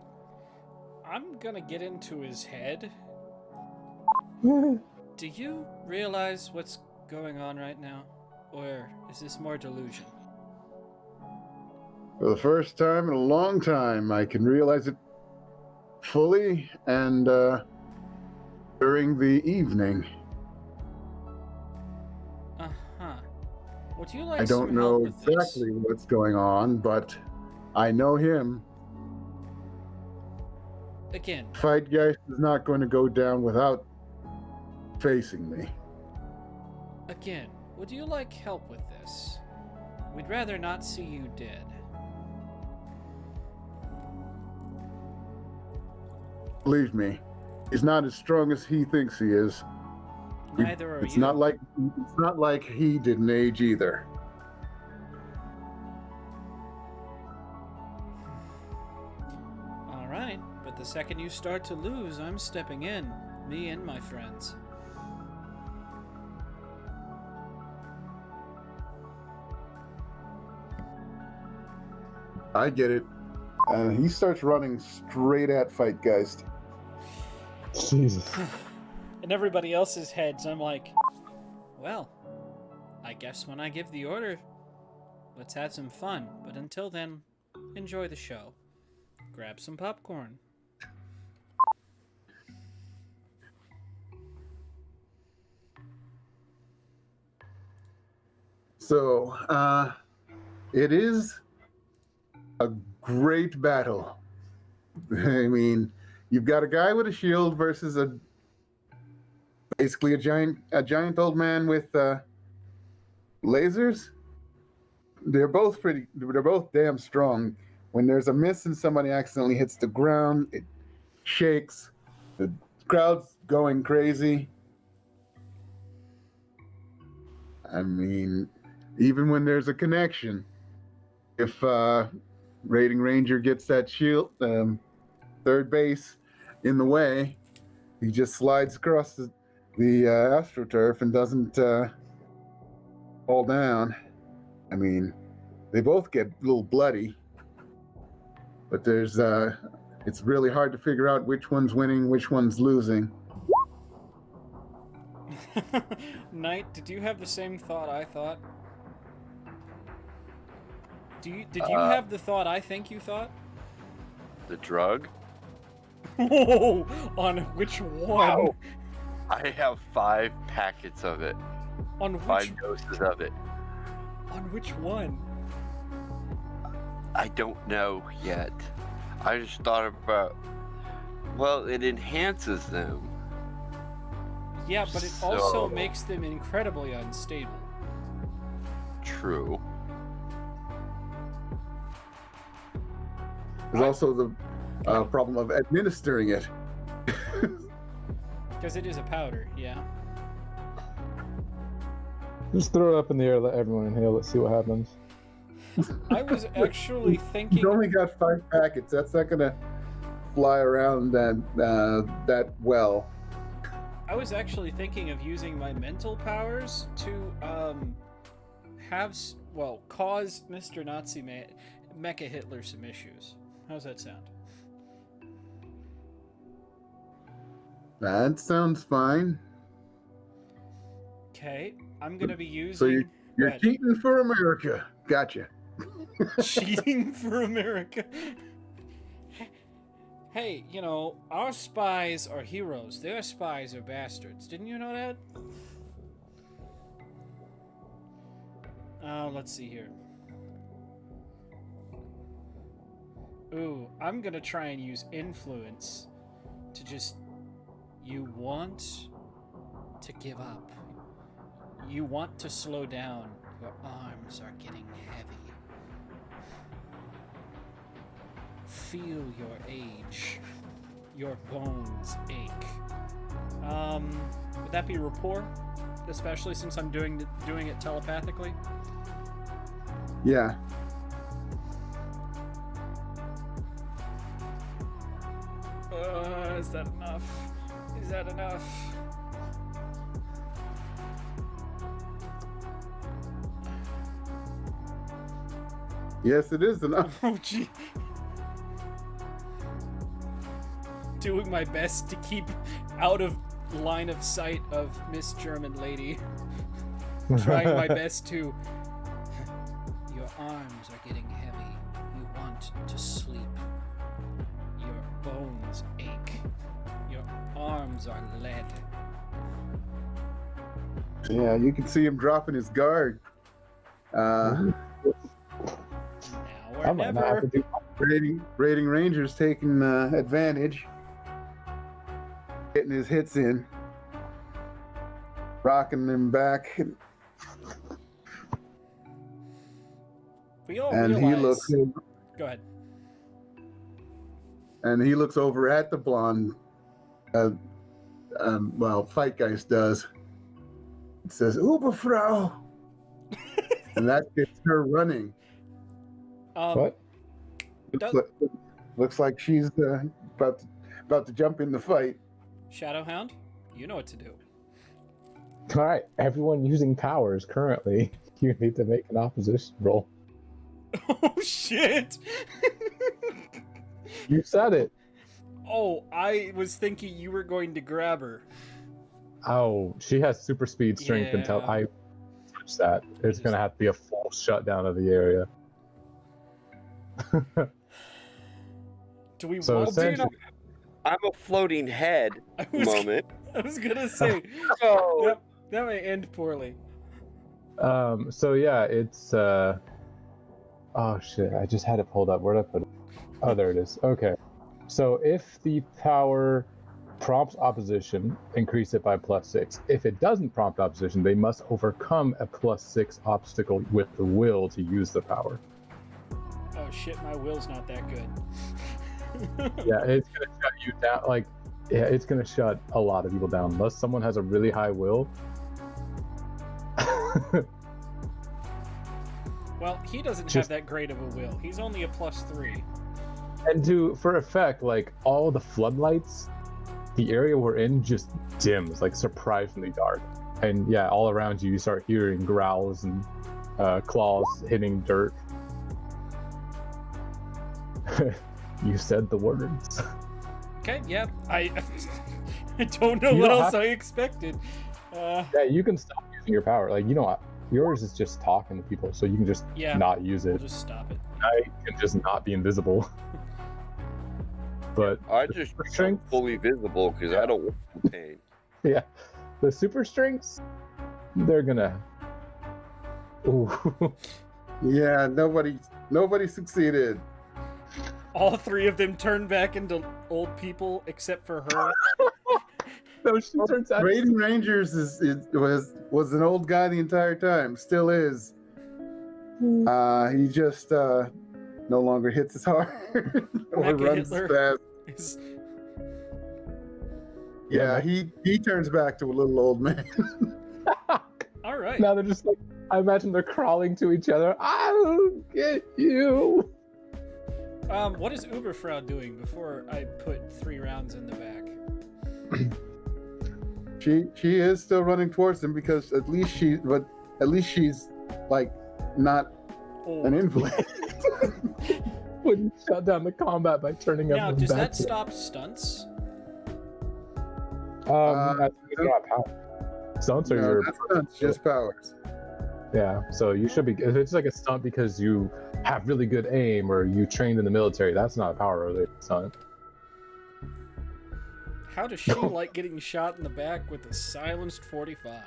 I'm gonna get into his head. Do you realize what's going on right now? Or is this more delusion? For the first time in a long time, I can realize it fully and during the evening. Uh-huh. Would you like I don't some know help with this? exactly what's going on, but I know him. Again, Fightgeist is not going to go down without facing me. would you like help with this? We'd rather not see you dead. Believe me, he's not as strong as he thinks he is. Neither are It's you. not like he didn't age either. All right, but the second you start to lose, I'm stepping in. Me and my friends. I get it. And he starts running straight at Fightgeist. Jesus. In everybody else's heads, I'm like, well, I guess when I give the order, let's have some fun. But until then, enjoy the show. Grab some popcorn. So, it is a great battle. I mean, you've got a guy with a shield versus basically a giant old man with lasers. They're both damn strong. When there's a miss and somebody accidentally hits the ground, it shakes. The crowd's going crazy. I mean, even when there's a connection, if Raiding Ranger gets that shield, third base in the way, he just slides across the AstroTurf and doesn't fall down. I mean, they both get a little bloody, but there's it's really hard to figure out which one's winning, which one's losing. Knight, did you have the same thought I thought? Did you have the thought I think you thought? The drug? Whoa! On which one? Wow. I have 5 packets of it. On which 5 doses of it. On which one? I don't know yet. I just thought about, well, it enhances them. Yeah, but it also So- makes them incredibly unstable. True. There's also the problem of administering it. Because it is a powder, yeah. Just throw it up in the air, let everyone inhale. Let's see what happens. I was actually You thinking. only got 5 packets. That's not gonna fly around that well. I was actually thinking of using my mental powers to cause Mr. Nazi Mecha Hitler some issues. How's that sound? That sounds fine. Okay, I'm gonna be using. So you're Go ahead. cheating for America. Gotcha. Cheating for America. Hey, you know, our spies are heroes. Their spies are bastards. Didn't you know that? Let's see here. Ooh, I'm gonna try and use influence to just... You want to give up. You want to slow down. Your arms are getting heavy. Feel your age. Your bones ache. Would that be rapport? Especially since I'm doing it telepathically? Yeah. Is that enough? Is that enough? Yes, it is enough. Oh, gee. Doing my best to keep out of line of sight of Miss German Lady. Trying my best to... Your arms are getting heavy. You want to sleep. Your bones ache. Your arms are lead. Yeah, you can see him dropping his guard. Now I or might not have never. to do. Raiding Rangers taking advantage. Getting his hits in. Rocking him back. We all And realize... he looks Go ahead. over at the blonde. Fightgeist does. It says, Uberfrau. And that gets her running. What? Looks like she's about to jump in the fight. Shadowhound, you know what to do. All right, everyone using powers currently. You need to make an opposition roll. Oh, shit! You said it. Oh, I was thinking you were going to grab her. Oh, she has super speed, strength, and Yeah. I touch that. It's gonna have to be a full shutdown of the area. Do we So want to? essentially, I'm a floating head I was, moment. I was gonna say, So yep, that may end poorly. so yeah, it's oh shit, I just had it pulled up. Where'd I put it? Oh, there it is. Okay. So if the power prompts opposition, increase it by +6. If it doesn't prompt opposition, they must overcome a +6 obstacle with the will to use the power. Oh shit, my will's not that good. Yeah, it's gonna shut you down. Like, yeah, it's gonna shut a lot of people down unless someone has a really high will. Well, he doesn't have Just- that great of a will. He's only a +3. And for effect, like all the floodlights, the area we're in just dims, like surprisingly dark. And yeah, all around you, you start hearing growls and claws hitting dirt. You said the words. Okay, yeah, I don't know You what don't else have- I expected. Yeah, you can stop using your power. Like, you know what? Yours is just talking to people, so you can just Yeah, not use we'll it. just stop it. I can just not be invisible. But I just become strength? fully visible because I don't want pain. yeah, the super strengths, they're gonna. Ooh. Yeah, nobody succeeded. All three of them turn back into old people except for her. No, she turns out. Raiden Rangers was an old guy the entire time. Still is. He just no longer hits as hard or Mecha runs Hitler fast. is- Yeah, he turns back to a little old man. All right. Now they're just like, I imagine they're crawling to each other. I'll get you. What is Uberfrau doing before I put 3 rounds in the back? She is still running towards him because at least she's like not Oh. an invalid. Wouldn't shut down the combat by turning Now, up. does that stop stunts? That's not power. Stunts are No, your that's not just powers. yeah. So you should be. If it's like a stunt because you have really good aim or you trained in the military, that's not a power related stunt. How does she like getting shot in the back with a silenced 45?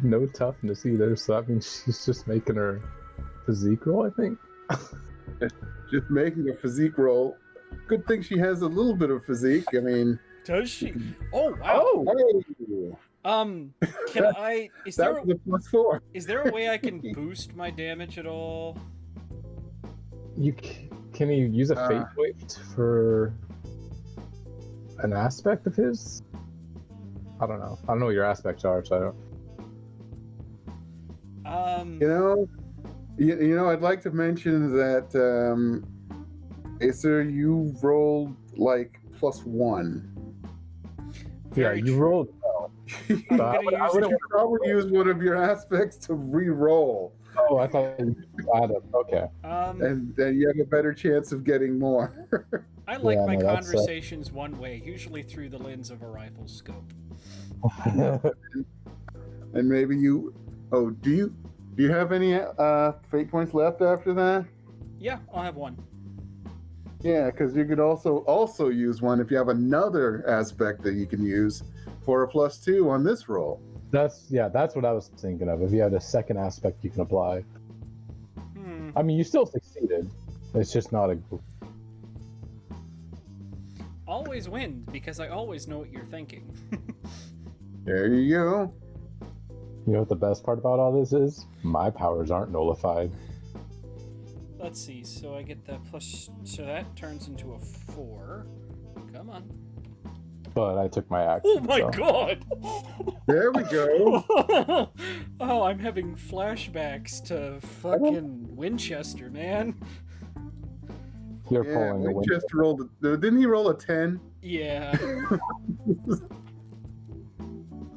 No toughness either. So that means she's just making her physique roll, I think. Just making a physique roll. Good thing she has a little bit of physique. I mean, Does she? Oh wow. oh, Can I? Is that there was a +4. is there a way I can boost my damage at all? Can you use a fate point for an aspect of his? I don't know. I don't know what your aspects are, so I don't. You know, I'd like to mention that Acer, you rolled like +1. Very you true. rolled well. I'm But gonna I use would You could probably use one of your aspects to re-roll, Oh, I thought you had it. Okay. and then you have a better chance of getting more. I like Yeah, my no, that's, conversations one way, usually through the lens of a rifle scope. And maybe you. Oh, do you have any fate points left after that? Yeah, I'll have one. Yeah, because you could also use one if you have another aspect that you can use for a +2 on this roll. that's what I was thinking of. If you had a second aspect you can apply. Hmm. I mean, you still succeeded. It's just not a. Always win because I always know what you're thinking. There you go. You know what the best part about all this is? My powers aren't nullified. Let's see. So I get that plus. So that turns into a 4. Come on. But I took my action. Oh my so. god! There we go. Oh, I'm having flashbacks to fucking Winchester, man. You're Yeah, pulling a win. Winchester rolled. Didn't he roll a 10? Yeah.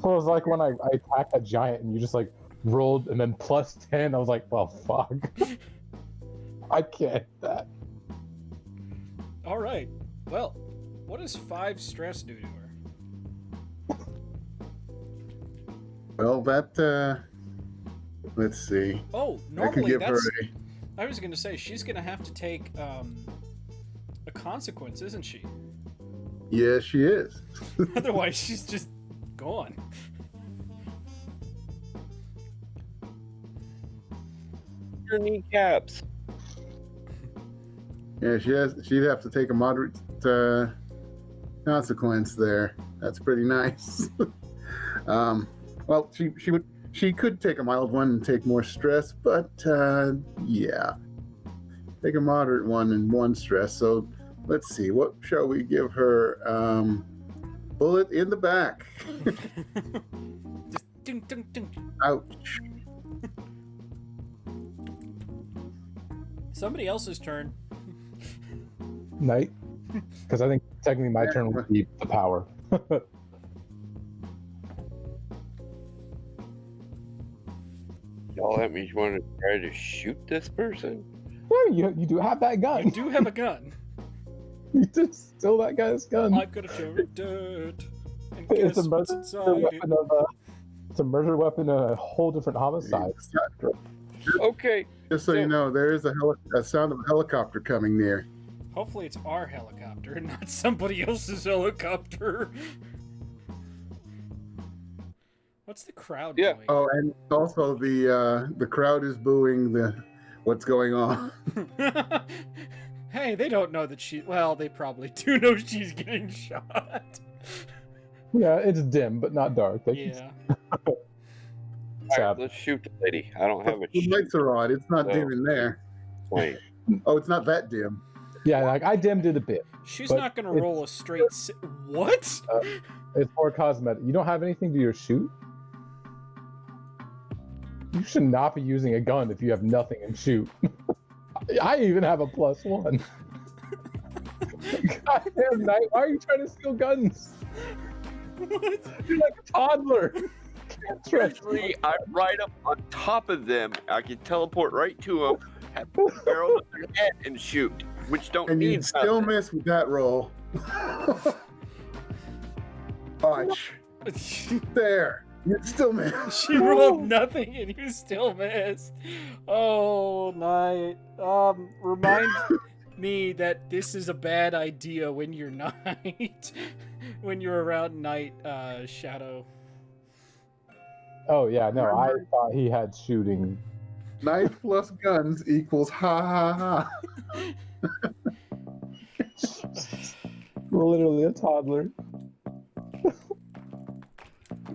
So it was like when I attacked that giant and you just like rolled and then +10. I was like, well, fuck. I can't hit that. All right. Well, what does 5 stress do to her? Well, that. Let's see. Oh, I could normally give her that's. a. I was gonna say she's gonna have to take a consequence, isn't she? Yeah, she is. Otherwise, she's just gone. Your kneecaps. Yeah, she'd have to take a moderate consequence there. That's pretty nice. Well, she could take a mild one and take more stress, but yeah, take a moderate one and 1 stress. So let's see, what shall we give her? Bullet in the back. Just ding, ding, ding. Ouch. Somebody else's turn. Night. Because I think technically my turn would be the power. Y'all, that means you want to try to shoot this person? Yeah, you do have that You gun. do have a gun. You just steal that guy's gun. I've got a turret dirt. And It's guess a what's murder inside it? weapon it's a murder weapon and a whole different homicide. Okay. Just so you know, there is a sound of a helicopter coming near. Hopefully it's our helicopter and not somebody else's helicopter. What's the crowd Yeah. doing? Oh, and also the crowd is booing what's going on. Hey, they don't know that she. Well, they probably do know she's getting shot. Yeah, it's dim, but not dark. They can Yeah. All right, Sad. let's shoot the lady. I don't have a The lights are on. It's not So- dim in there. flame. Oh, it's not that dim. Yeah, like I dimmed it a bit. She's But not gonna it's- roll a straight. What? It's more cosmetic. You don't have anything to your shoot? You should not be using a gun if you have nothing in shoot. I even have a +1. Goddamn Knight, why are you trying to steal guns? What? You're like a toddler. Can't trust Actually, I'm right up on top of them. I can teleport right to them, have the barrel of their head, and shoot. Which don't And mean you'd still nothing. miss with that roll. Watch. There. You'd still miss. She rolled nothing and you still missed. Oh, Knight. Remind me that this is a bad idea when you're Knight. When you're around Knight, Shadow. Oh yeah, no, I thought he had shooting. Knife plus guns equals ha ha ha. Literally a toddler.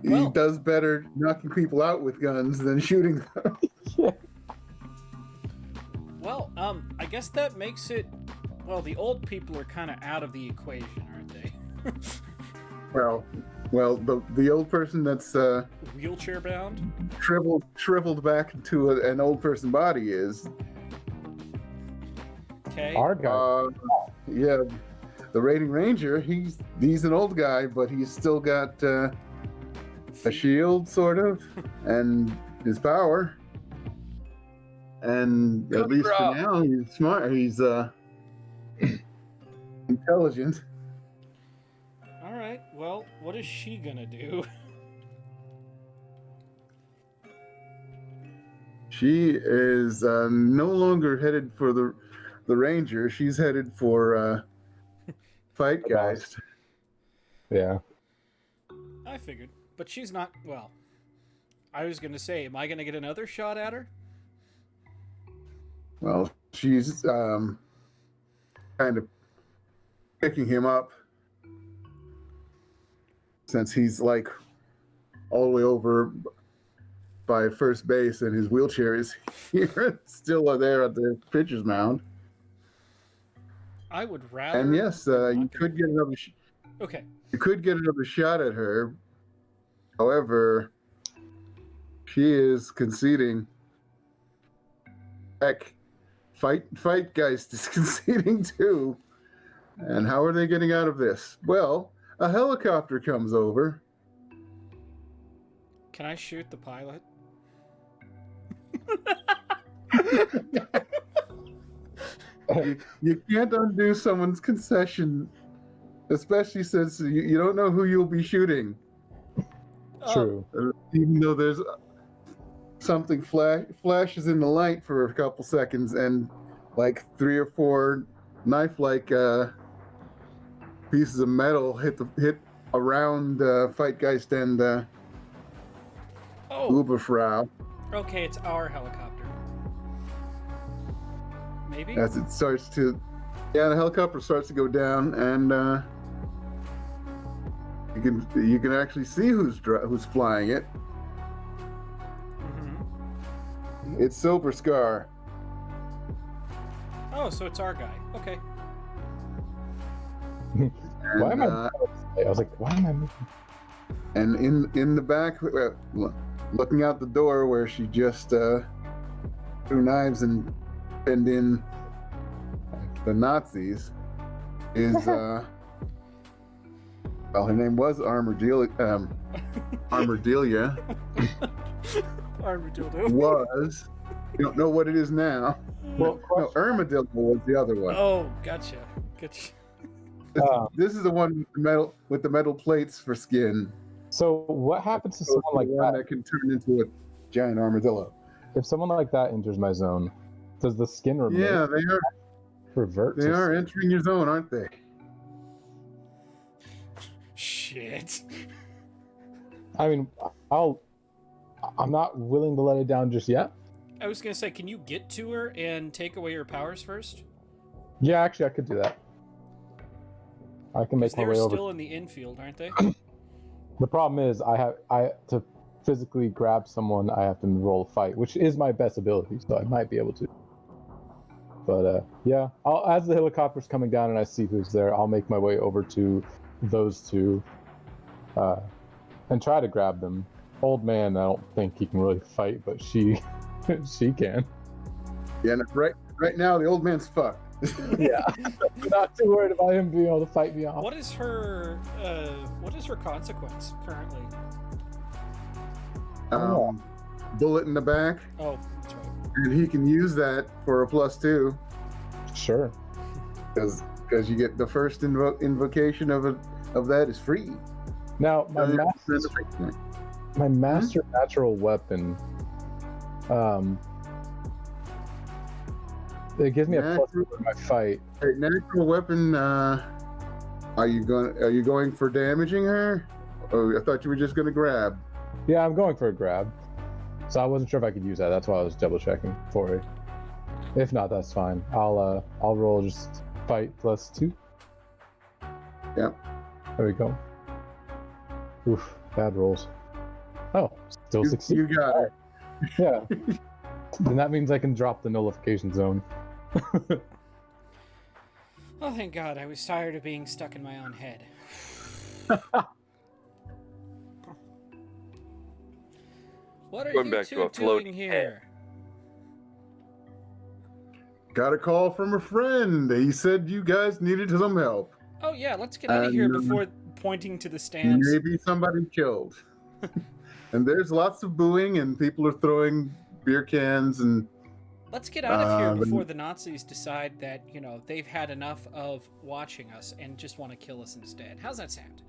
Well- He does better knocking people out with guns than shooting them. Yeah. Well, I guess that makes it. Well, the old people are kind of out of the equation, aren't they? Well, the old person that's Wheelchair bound? shriveled back into an old person body is Okay. Our guy. yeah, the raiding ranger. He's an old guy, but he's still got a shield, sort of, and his power. And at least for now, he's smart. He's intelligent. Alright, well, what is she gonna do? She is no longer headed for the ranger. She's headed for Fightgeist. Yeah. I figured. But she's not. Well, I was gonna say, am I gonna get another shot at her? Well, she's kind of picking him up since he's like all the way over by first base and his wheelchair is here, still there at the pitcher's mound. I would rather. And yes, you could get another. Okay. You could get another shot at her. However, she is conceding. Heck, Fightgeist is conceding too. And how are they getting out of this? Well, a helicopter comes over. Can I shoot the pilot? You can't undo someone's concession, especially since you don't know who you'll be shooting. True. Even though there's something flashes in the light for a couple seconds and like 3 or 4 knife-like pieces of metal hit around Fightgeist and Oh, Uberfrau okay, it's our helicopter. Maybe? as it starts to. Yeah, the helicopter starts to go down, and you can actually see who's flying it. Mm-hmm. It's Silver Scar. Oh, so it's our guy. Okay. And, Why am I was like, why am I moving? And in the back, looking out the door where she just threw knives and pinned in the Nazis, is well, her name was Armadillo. Armadillo Armadillo. was. You don't know what it is now. Well, No, Armadillo was the other one. Oh, gotcha. Gotcha. This is the one with the metal plates for skin. so what happens to So someone like the one that? that can turn into a giant armadillo. If someone like that enters my zone, does the skin remain Yeah, revert? they to are entering your zone, aren't they? Shit. I mean, I'll I'm not willing to let it down just yet. I was gonna say, can you get to her and take away her powers first? Yeah, actually, I could do that. I can make my They're way over. still in the infield, aren't they? The problem is, I to physically grab someone, I have to roll a fight, which is my best ability, so I might be able to. But yeah, as the helicopter's coming down and I see who's there, I'll make my way over to those two and try to grab them. Old man, I don't think he can really fight, but she can. Yeah, and right now the old man's fucked. Yeah, not too worried about him being able to fight me off. What is her consequence currently? Bullet in the back, Oh, that's right. and he can use that for a +2 Sure. because you get the first invocation of that is free. Now my Hmm? master natural weapon, it gives me a +2 in my fight. Hey, natural weapon. Are you going for damaging her? Oh, I thought you were just gonna grab. Yeah, I'm going for a grab. So I wasn't sure if I could use that. That's why I was double checking for it. If not, that's fine. I'll roll just fight +2. Yep. There we go. Oof, bad rolls. Oh, still succeed. You got it. Yeah. Then that means I can drop the nullification zone. Oh, thank God! I was tired of being stuck in my own head. What are Going you back to two a floating doing here? Got a call from a friend. He said you guys needed some help. Oh yeah, let's get out of here before pointing to the stands. Maybe somebody killed. And there's lots of booing, and people are throwing beer cans and. Let's get out of here before the Nazis decide that, they've had enough of watching us and just want to kill us instead. How's that sound?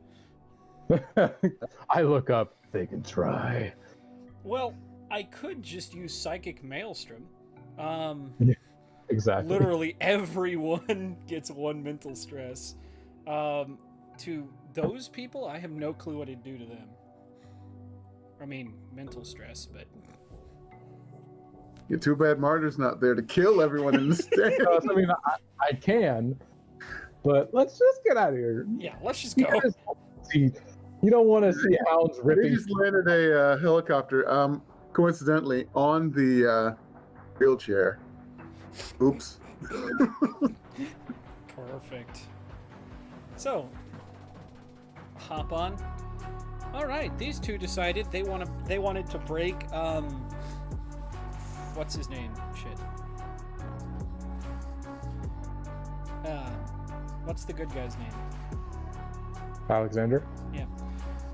I look up, they can try. Well, I could just use Psychic Maelstrom. Exactly. Literally everyone gets 1 mental stress. To those people, I have no clue what it'd do to them. I mean, mental stress, but... You're too bad Martyr's not there to kill everyone in the stand. I mean, I can, but let's just get out of here. Yeah, let's just go. You don't want to see hounds They ripping. just landed a helicopter, coincidentally, on the wheelchair. Oops. Perfect. So, hop on. All right, these two decided they wanted to break what's his name? Shit. What's the good guy's name? Alexander? Yeah.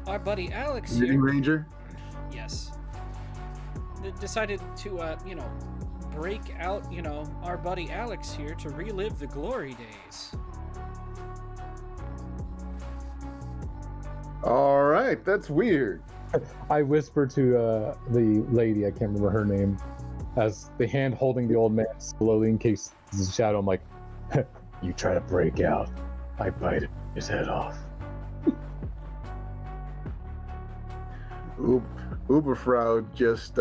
Our buddy Alex Green here. Ranger. Yes. They decided to break out, our buddy Alex here to relive the glory days. All right, that's weird. I whisper to the lady, I can't remember her name, as the hand holding the old man slowly encases his shadow. I'm like, you try to break out, I bite his head off. Uberfrau just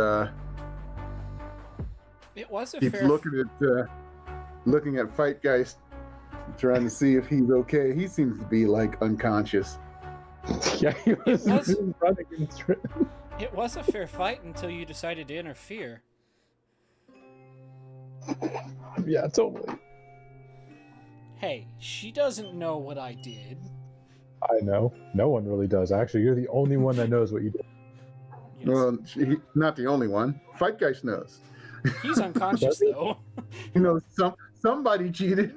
It was a keeps fair looking at Fightgeist, trying to see if he's okay. He seems to be like unconscious. Yeah, he was running into it. It was a fair fight until you decided to interfere. Yeah, totally. Hey, she doesn't know what I did. I know. No one really does. Actually, you're the only one that knows what you did. Yes. Well, he's not the only one. Fightgeist knows. He's unconscious though. You know, somebody cheated.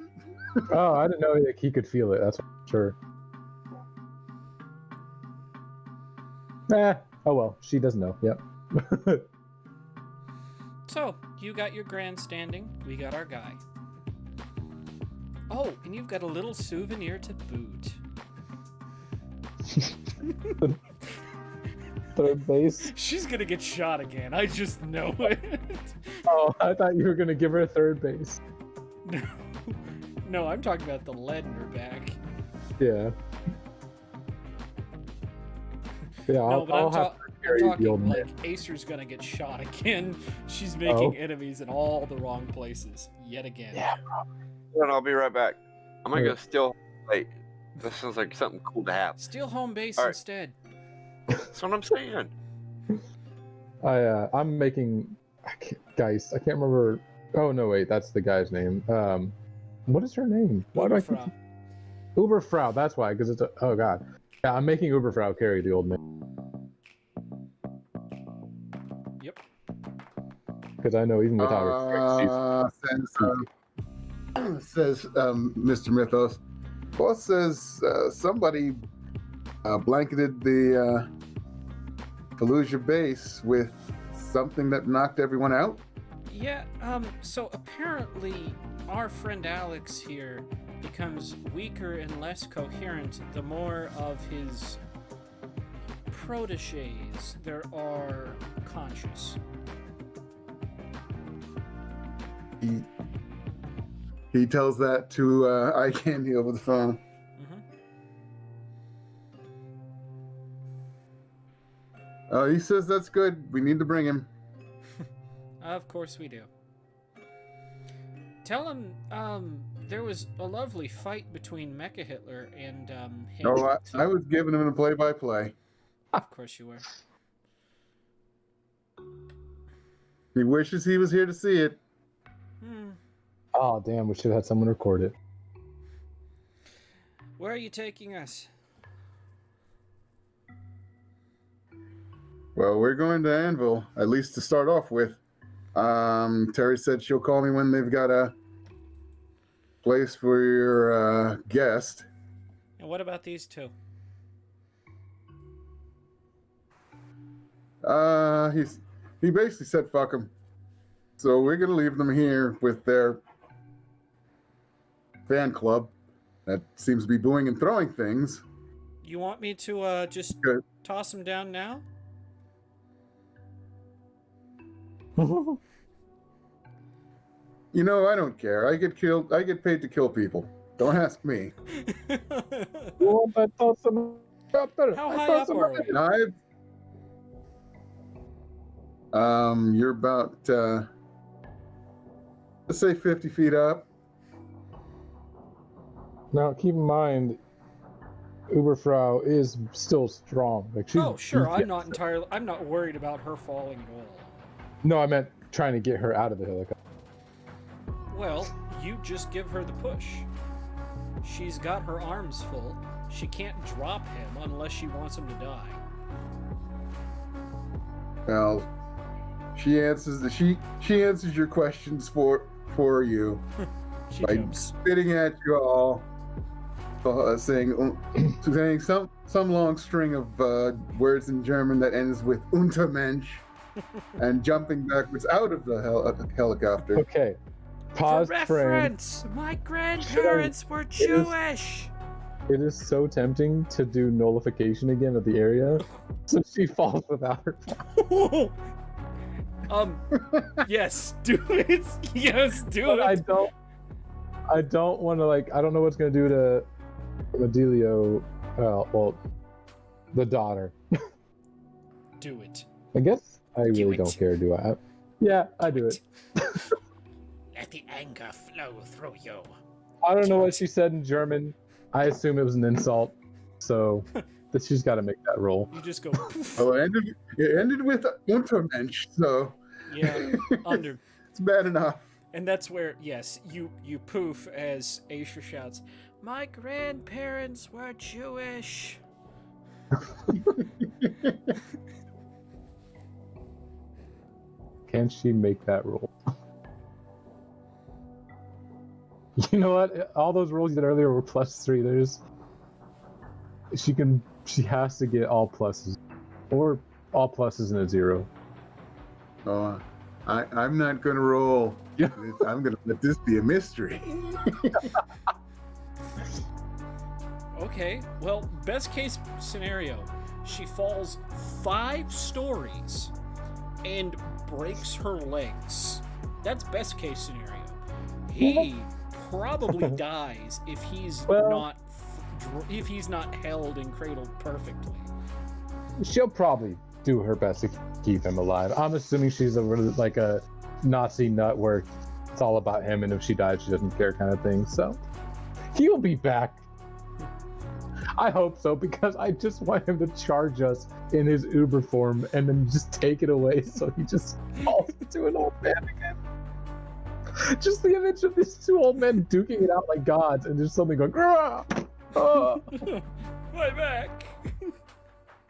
Oh, I didn't know that he could feel it. That's for sure. Oh well, she doesn't know. Yep. So, you got your grandstanding, we got our guy. Oh, and you've got a little souvenir to boot. Third base. She's gonna get shot again, I just know it. Oh, I thought you were gonna give her a third base. No, I'm talking about the lead in her back. Yeah. Yeah, No, but I'll I'm have to carry the old talking man. like Acer's gonna get shot again. She's Oh. making enemies in all the wrong places yet again. Yeah. And I'll be right back. I'm gonna Yeah. go steal. Wait, that sounds like something cool to have. Steal home base All right. instead. That's what I'm saying. I'm making Geist. I can't remember. Oh no, wait, that's the guy's name. What is her name? Why do I keep Uberfrau. Uberfrau? That's why, because it's a, oh god. Yeah, I'm making Uberfrau carry the old man. Yep. Because I know even without her, Says Mr. Mythos. Boss says somebody blanketed the Fallujah base with something that knocked everyone out. Yeah, so apparently our friend Alex here becomes weaker and less coherent the more of his proteges there are conscious. He tells that to Eye Candy over the phone. He says that's good. We need to bring him. Of course we do. Tell him, there was a lovely fight between Mecha Hitler and, Hench. No, I was giving him a play-by-play. Of course you were. He wishes he was here to see it. Oh damn, we should have had someone record it. Where are you taking us? Well, we're going to Anvil, at least to start off with. Terry said she'll call me when they've got a place for your guest. And what about these two? He basically said fuck them. So we're gonna leave them here with their fan club that seems to be booing and throwing things. You want me to, just Good. toss them down now? You know, I don't care. I get killed. I get paid to kill people. Don't ask me. Well, I thought some How high up are we? You're about let's say 50 feet up. Now, keep in mind, Uberfrau is still strong. Like she's, Oh, sure. she's- I'm not worried about her falling at all. No, I meant trying to get her out of the helicopter. Well, you just give her the push. She's got her arms full. She can't drop him unless she wants him to die. Well, she answers your questions for you She by jokes. spitting at you all, saying some long string of words in German that ends with Mensch, and jumping backwards out of the helicopter. Okay. Pause For frame. reference, my grandparents were Jewish. It is so tempting to do nullification again of the area, so she falls without her. Yes, do it. Yes, do But it. I don't want to I don't know what's gonna do to Medelio. Well, the daughter. Do it. I guess I Do really it. don't care. Do I? Yeah, I do it. Let the anger flow through you. I don't know what she said in German. I assume it was an insult, so that she's got to make that roll. You just go. Poof. Oh, it ended with Untermensch, so Yeah, under. it's bad enough. And that's where, yes, you poof as Aisha shouts, "My grandparents were Jewish." Can she make that roll? You know what? All those rolls you did earlier were +3. She has to get all pluses, or all pluses and a 0. Oh, I'm not gonna roll. Yeah. I'm gonna let this be a mystery. Okay, well, best case scenario, she falls 5 stories and breaks her legs. That's best case scenario. He probably dies if he's Well- not held and cradled perfectly. She'll probably do her best to keep him alive. I'm assuming she's like a Nazi nut where it's all about him, and if she dies, she doesn't care kind of thing. So he'll be back. I hope so, because I just want him to charge us in his Uber form and then just take it away so he just falls into an old man again. Just the image of these two old men duking it out like gods and just something going, "Grah! Ah!" My back!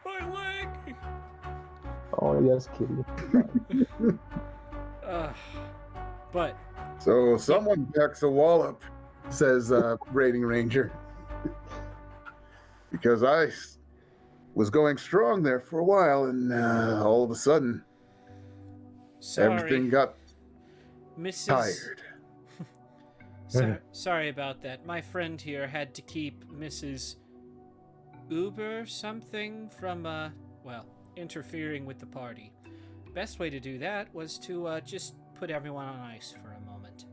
My leg! Oh, yes, kitty. But So someone backs a wallop, says Rating Ranger. Because I was going strong there for a while, and all of a sudden, everything got Mrs. tired. Sorry about that. My friend here had to keep Mrs. Uber something from, interfering with the party. Best way to do that was to just put everyone on ice for a moment.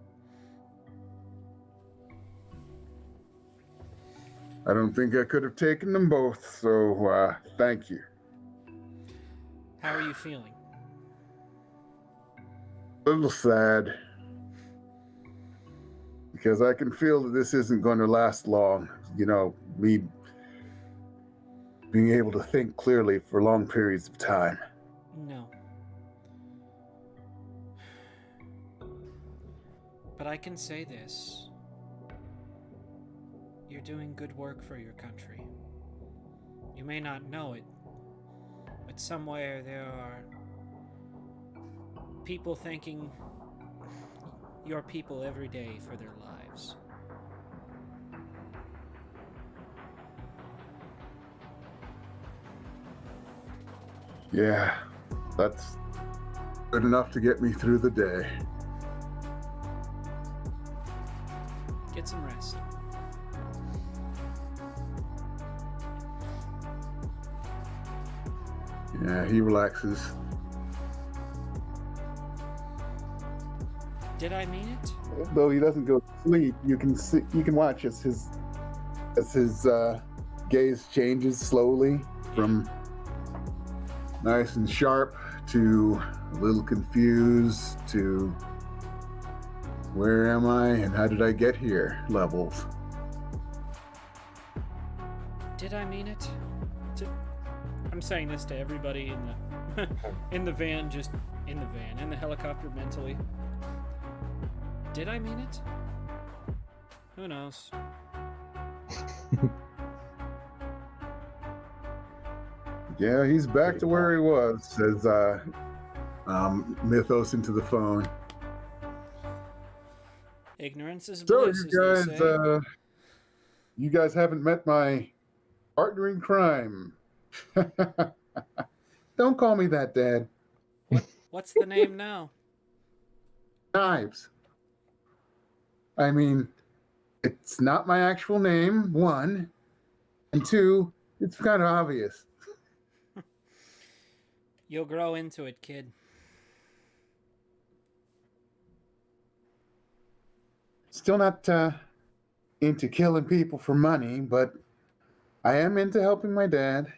I don't think I could have taken them both, so thank you. How are you feeling? A little sad. Because I can feel that this isn't going to last long. You know, me being able to think clearly for long periods of time. No. But I can say this. You're doing good work for your country. You may not know it, but somewhere there are people thanking your people every day for their lives. Yeah, that's good enough to get me through the day. Get some rest. Yeah, he relaxes. Did I mean it? Though he doesn't go to sleep, you can watch as his gaze changes slowly from nice and sharp to a little confused to where am I and how did I get here levels. Did I mean it? I'm saying this to everybody in the in the van, just in the van, in the helicopter mentally. Did I mean it? Who knows? Yeah, he's back to where he was, says Mythos into the phone. Ignorance is So bliss, as they say. you guys haven't met my partner in crime. Don't call me that, Dad. What's the name now? Knives. I mean, it's not my actual name, one. And two, it's kind of obvious. You'll grow into it, kid. Still not into killing people for money, but I am into helping my dad.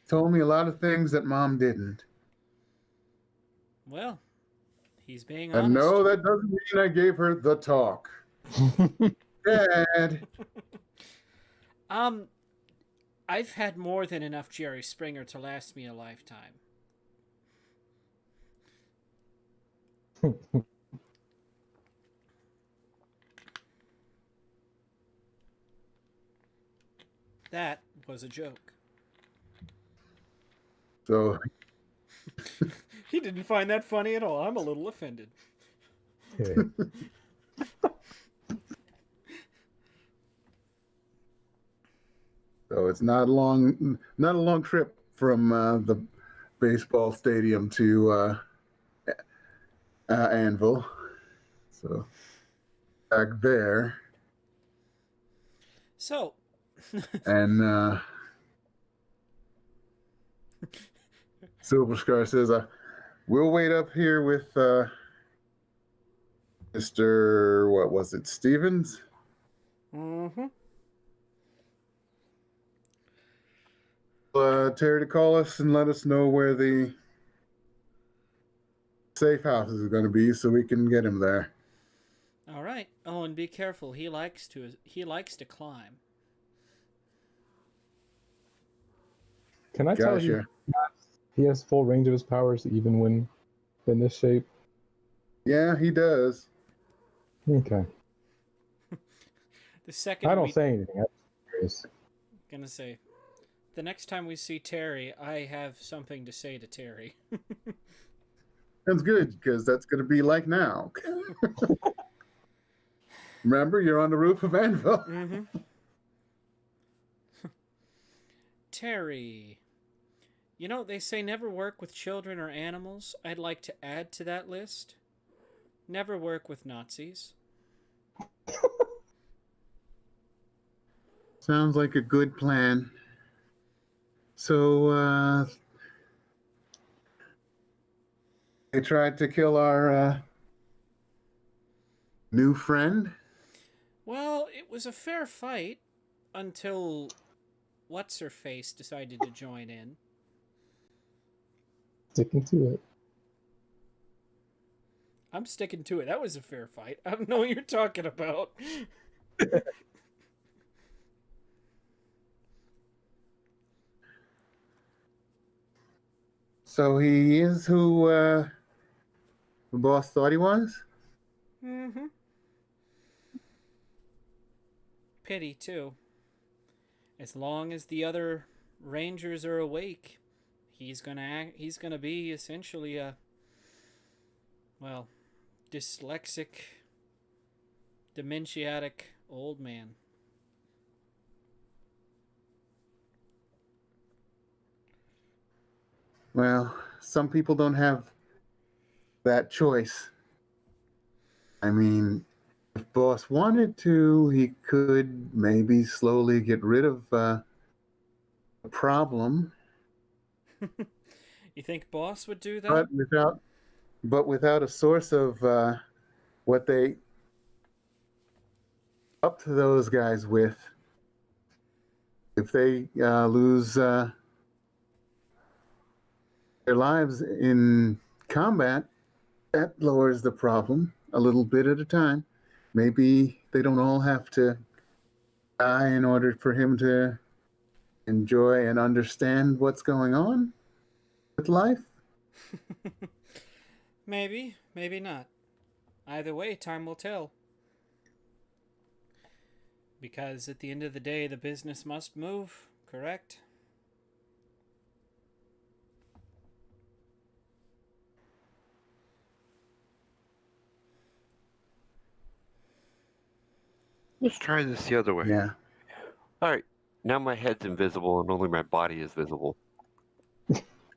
Told me a lot of things that Mom didn't. Well, he's being honest. And no, that doesn't mean I gave her the talk. Dad. I've had more than enough Jerry Springer to last me a lifetime. That was a joke. So He didn't find that funny at all. I'm a little offended. Okay. So it's not a long trip from the baseball stadium to Anvil. So back there, So, and Silver Scar says, "We'll wait up here with Mr. What was it, Terry to call us and let us know where the safe houses are going to be so we can get him there. All right. Oh, and be careful. He likes to climb. Can I tell you, Gotcha. he has full range of his powers even when in this shape? Yeah, he does. Okay. The second I don't we say anything. I'm just curious. gonna say, the next time we see Terry, I have something to say to Terry. That's good because that's going to be like now. Remember, you're on the roof of Anvil. Mm-hmm. Terry. You know, they say never work with children or animals. I'd like to add to that list. Never work with Nazis. Sounds like a good plan. So, they tried to kill our new friend? Well, it was a fair fight until What's-Her-Face decided to join in. Sticking to it. I'm sticking to it. That was a fair fight. I don't know what you're talking about. So he is who the boss thought he was? Mm-hmm. Pity, too. As long as the other Rangers are awake, he's gonna be essentially a, well, dyslexic, dementiatic old man. Well, some people don't have that choice. I mean, if boss wanted to, he could maybe slowly get rid of the problem, You think Boss would do that? but without a source of what they up to those guys with. If they lose their lives in combat, that lowers the problem a little bit at a time. Maybe they don't all have to die in order for him to enjoy and understand what's going on with life. Maybe, maybe not. Either way, time will tell. Because at the end of the day, the business must move, correct? Let's try this the other way. Yeah. All right. Now my head's invisible and only my body is visible.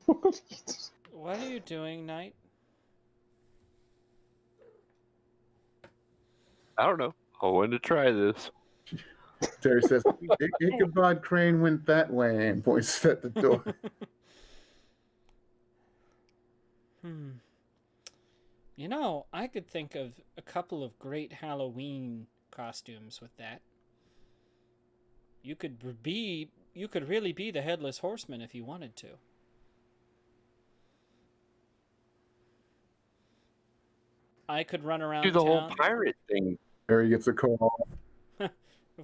What are you doing, Knight? I don't know. I wanted to try this. Terry says, Ichabod Crane went that way and points at the door. You know, I could think of a couple of great Halloween costumes with that. You could really be the Headless Horseman if you wanted to. I could run around Do the whole town. pirate thing. Terry gets a call. Of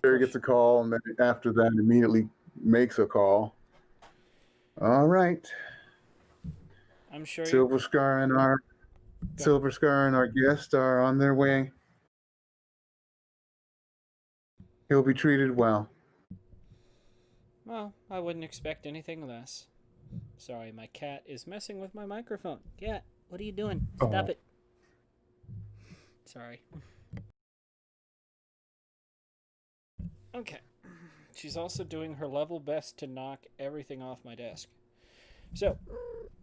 Terry course. gets a call, and then after that, immediately makes a call. All right. I'm sure Silver Scar and our guest are on their way. He'll be treated well. Well, I wouldn't expect anything less. Sorry, my cat is messing with my microphone. Cat, what are you doing? Stop it. Sorry. Okay. She's also doing her level best to knock everything off my desk. So,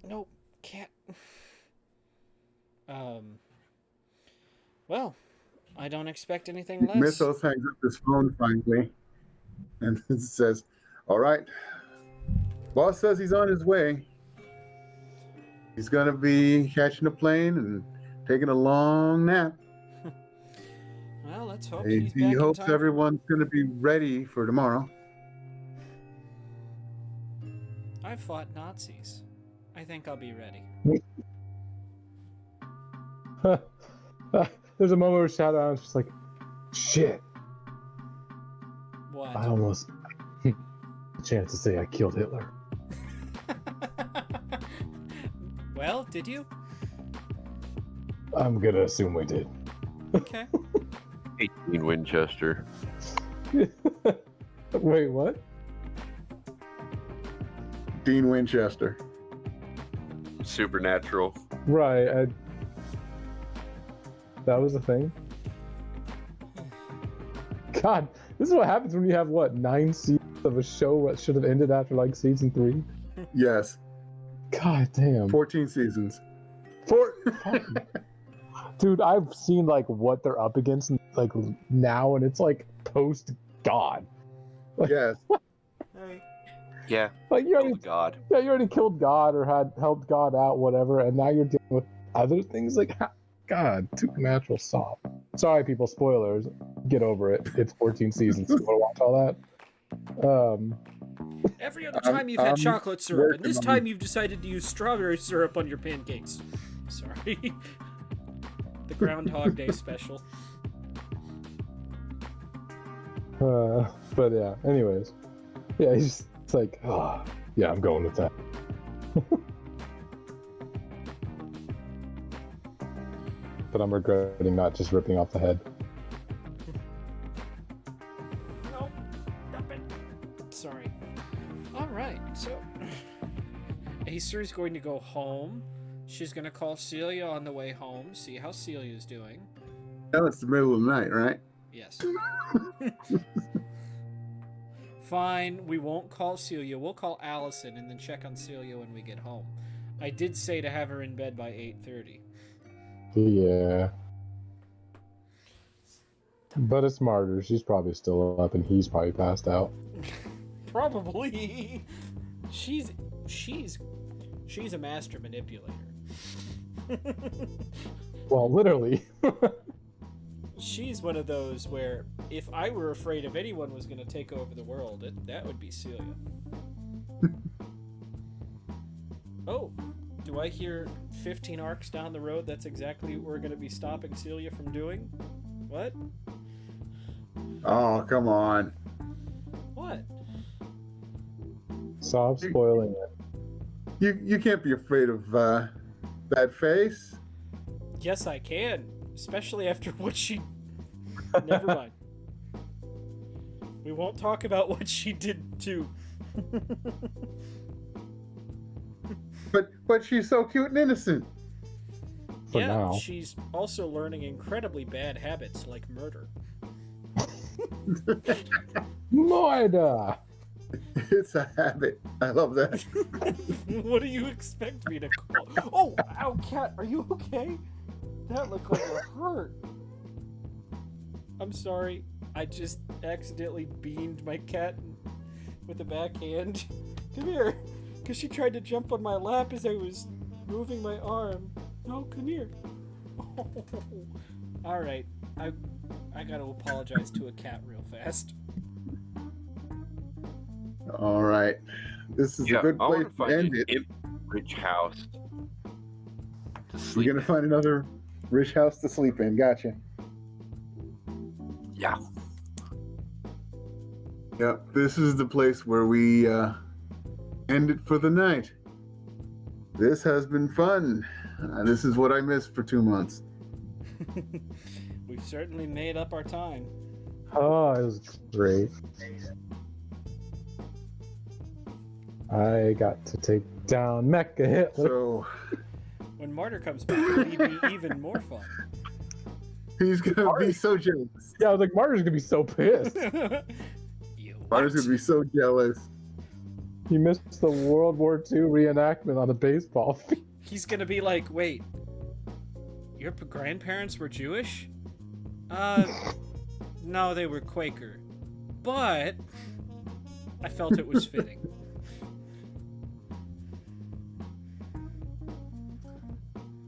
no, cat. Well, I don't expect anything less. Mythos hangs up his phone finally and says, all right, boss says he's on his way. He's going to be catching a plane and taking a long nap. Well, let's hope He he's back hopes in time. everyone's going to be ready for tomorrow. I've fought Nazis. I think I'll be ready. There's a moment where Shadowhound's just like, shit. What? I almost a chance to say I killed Hitler. Well, did you? I'm gonna assume we did. Okay. 18 Winchester. Wait, what? Dean Winchester. Supernatural. Right. That was the thing. God, this is what happens when you have what 9 seasons of a show that should have ended after like season 3. Yes. God damn. 14 seasons. Dude, I've seen like what they're up against like now, and it's like post God. Yes. Hey. Yeah. Like you Oh already, God. yeah, you already killed God or had helped God out, whatever, and now you're dealing with other things like God, supernatural soft. Sorry, people, spoilers. Get over it. It's 14 seasons. You want to watch all that? Every other time you've had I'm chocolate syrup, and this working on- time you've decided to use strawberry syrup on your pancakes. Sorry. The Groundhog Day special. But yeah. Anyways, yeah, he's just it's like, yeah, I'm going with that. But I'm regretting not just ripping off the head. No, stop it. Sorry. Alright, so Acer's going to go home. She's going to call Celia on the way home, see how Celia's doing. Now it's the middle of the night, right? Yes. Fine, we won't call Celia. We'll call Allison and then check on Celia when we get home. I did say to have her in bed by 8:30. Yeah. But it's Martyr. She's probably still up, and he's probably passed out. Probably. She's a master manipulator. Well, literally. She's one of those where if I were afraid if anyone was going to take over the world, that would be Celia. Oh, do I hear 15 arcs down the road? That's exactly what we're going to be stopping Celia from doing? What? Oh, come on. What? Stop spoiling it. You can't be afraid of that face. Yes, I can. Especially after what she... Never mind. We won't talk about what she did to... But she's so cute and innocent. For yeah, now. she's also learning incredibly bad habits like murder. Moida! It's a habit. I love that. What do you expect me to call? Oh, ow, cat, are you okay? That looked like it hurt. I'm sorry. I just accidentally beamed my cat with a backhand. Come here. Because she tried to jump on my lap as I was moving my arm. No, come here. Oh. Alright. I gotta apologize to a cat real fast. All right. This is a good I place want to to find end an it. empty rich house to We're sleep going to in. find another rich house to sleep in. Gotcha. Yeah. Yep. This is the place where we end it for the night. This has been fun. This is what I missed for 2 months. We've certainly made up our time. Oh, it was great. I got to take down Mecha Hitler. So When Martyr comes back, it'll be even more fun. he's going to be so jealous. Yeah, I was like, Martyr's gonna be so pissed. You Marty's going to be so jealous. He missed the World War II reenactment on a baseball field. He's gonna be like, wait, your grandparents were Jewish? No, they were Quaker. But I felt it was fitting.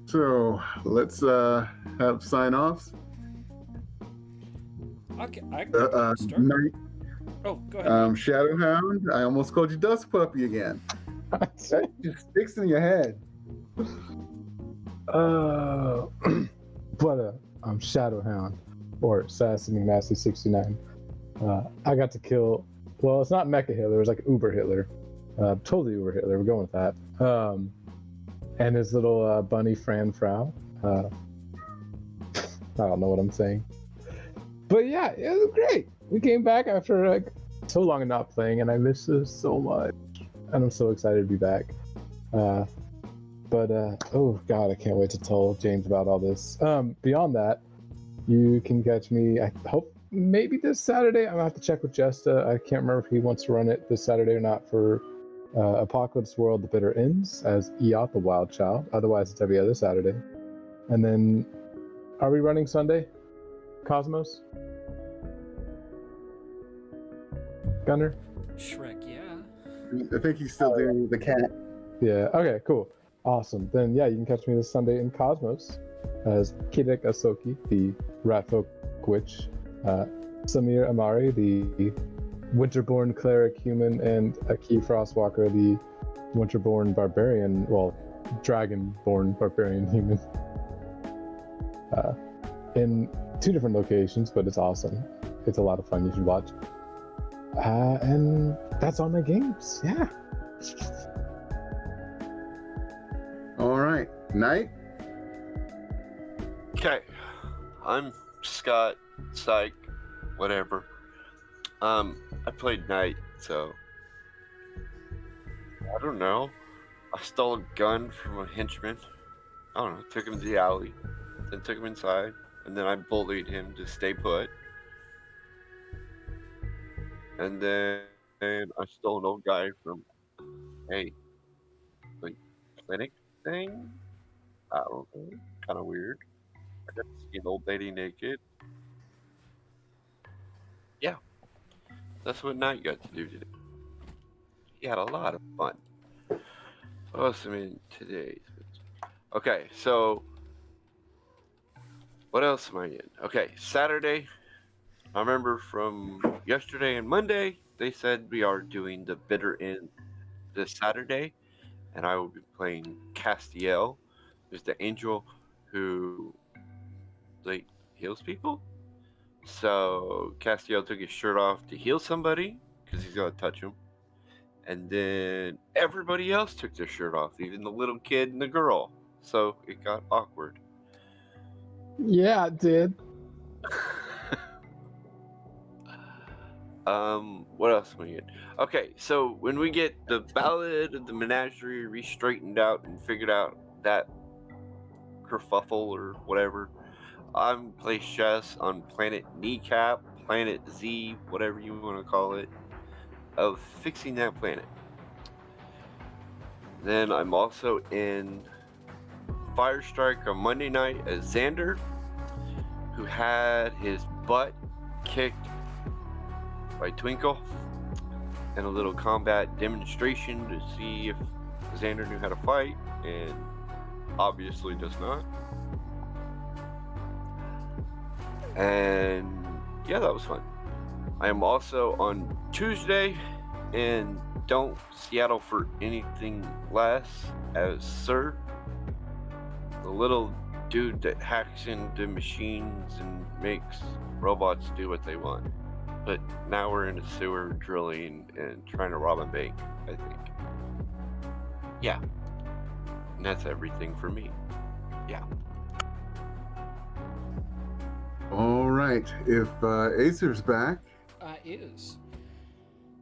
So let's have sign-offs. Okay, I can start. Night, Oh, go ahead. Shadowhound. I almost called you Dust Puppy again. That just sticks in your head. But I'm Shadowhound, or Assassin Master 69. I got to kill. Well, it's not Mecha Hitler. It was like Uber Hitler. Totally Uber Hitler. We're going with that. And his little bunny Fran Frau. I don't know what I'm saying. But yeah, it was great. We came back after like so long of not playing, and I missed this so much. And I'm so excited to be back. But oh god, I can't wait to tell James about all this. Beyond that, you can catch me. I hope maybe this Saturday. I'm gonna have to check with Jesta. I can't remember if he wants to run it this Saturday or not for Apocalypse World: The Bitter Ends as Eot the Wild Child. Otherwise, it's every other Saturday. And then, are we running Sunday? Cosmos? Gunner? Shrek, yeah. I think he's still doing the cat. Yeah. Okay. Cool. Awesome. Then yeah, you can catch me this Sunday in Cosmos as Kidek Asoki, the Ratfolk Witch, Samir Amari, the Winterborn Cleric Human, and Aki Frostwalker, the Winterborn Barbarian, well, Dragonborn Barbarian Human. In 2 different locations, but it's awesome. It's a lot of fun. You should watch. And that's all my games. Yeah. All right, Knight. Okay, I'm Scott, Psych, whatever. I played Knight, so I don't know. I stole a gun from a henchman. I don't know. Took him to the alley, then took him inside, and then I bullied him to stay put. And then I stole an old guy from a like clinic thing. I don't know. Kind of weird. I got to see an old lady naked. Yeah, that's what Knight got to do today. He had a lot of fun. What else am I in today? Okay, so what else am I in? Okay, Saturday. I remember from yesterday and Monday, they said we are doing the Bitter End this Saturday, and I will be playing Castiel, who's the angel who like heals people. So Castiel took his shirt off to heal somebody because he's gonna touch him, and then everybody else took their shirt off, even the little kid and the girl. So it got awkward. Yeah, it did. What else am I in? Okay, so when we get the Ballad of the Menagerie re-straightened out and figured out that kerfuffle or whatever, I'm play chess on Planet Kneecap, Planet Z, whatever you want to call it, of fixing that planet. Then I'm also in Firestrike on Monday night as Xander, who had his butt kicked by Twinkle, and a little combat demonstration to see if Xander knew how to fight, and obviously does not. And yeah, that was fun. I am also on Tuesday in Don't Seattle for Anything Less as Sir, the little dude that hacks into machines and makes robots do what they want. But now we're in a sewer drilling and trying to rob a bank, I think. Yeah. And that's everything for me. Yeah. All right. If Acer's back, Is.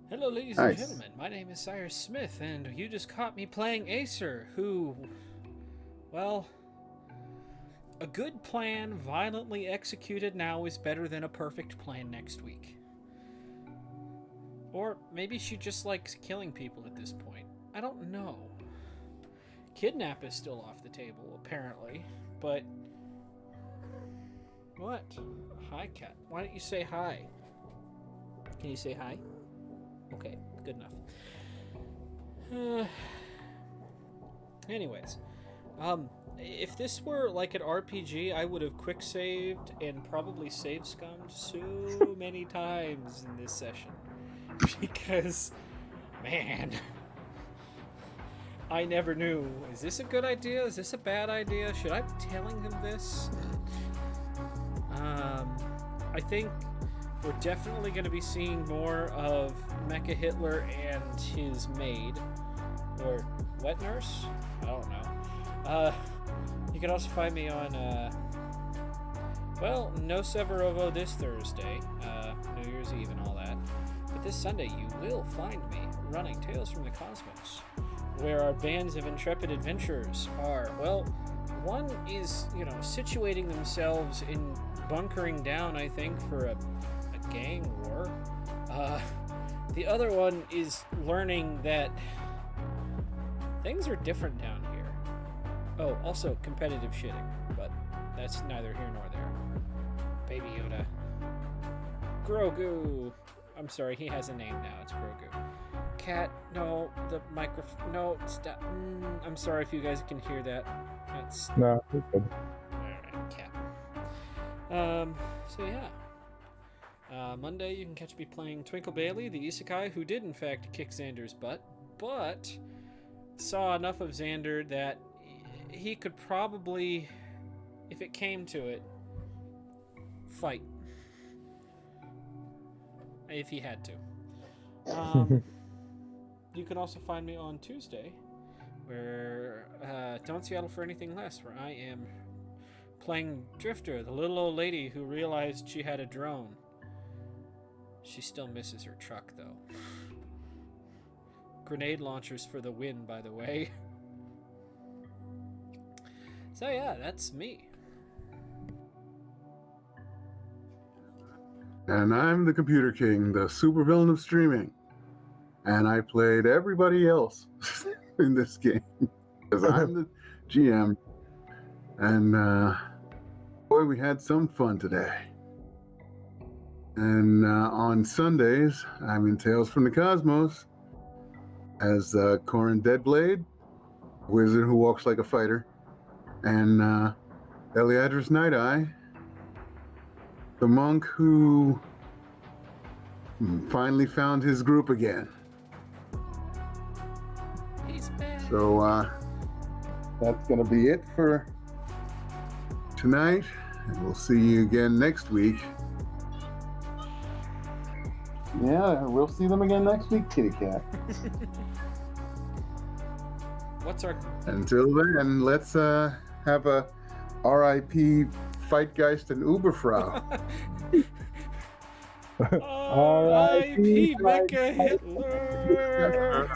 Hello, ladies Nice. and gentlemen. My name is Cyrus Smith, and you just caught me playing Acer, who, well, a good plan violently executed now is better than a perfect plan next week. Or maybe she just likes killing people at this point. I don't know. Kidnap is still off the table, apparently, but... What? Hi, Cat. Why don't you say hi? Can you say hi? Okay, good enough. Anyways, if this were like an RPG, I would have quick saved and probably save scummed so many times in this session. Because, man, I never knew. Is this a good idea? Is this a bad idea? Should I be telling him this? I think we're definitely going to be seeing more of Mecha Hitler and his maid. Or wet nurse? I don't know. You can also find me on, well, no Severovo this Thursday, New Year's Eve and all that. But this Sunday you will find me running Tales from the Cosmos, where our bands of intrepid adventurers are, well, one is, situating themselves in bunkering down, I think, for a gang war. The other one is learning that things are different down here. Oh, also competitive shitting, but that's neither here nor there. Baby Yoda. Grogu. I'm sorry, he has a name now. It's Grogu. Cat, no, the microphone. No, stop. I'm sorry if you guys can hear that. That's. No, you're good. Alright, cat. So yeah. Monday you can catch me playing Twinkle Bailey, the isekai who did in fact kick Xander's butt, but saw enough of Xander that he could probably, if it came to it, fight. If he had to. You can also find me on Tuesday, where don't Seattle for anything less, where I am playing Drifter, the little old lady who realized she had a drone. She still misses her truck, though. Grenade launchers for the win, by the way. So yeah, that's me. And I'm the Computer King, the supervillain of streaming. And I played everybody else in this game because I'm the GM. And boy, we had some fun today. And on Sundays, I'm in Tales from the Cosmos as Corin Deadblade, wizard who walks like a fighter, and Eliadris Night-Eye, the monk who finally found his group again. He's back. So that's going to be it for tonight, and we'll see you again next week. Yeah, we'll see them again next week, kitty cat. What's our... Until then, let's have a R.I.P. Fightgeist and Uberfrau. R.I.P. Mecha Hitler!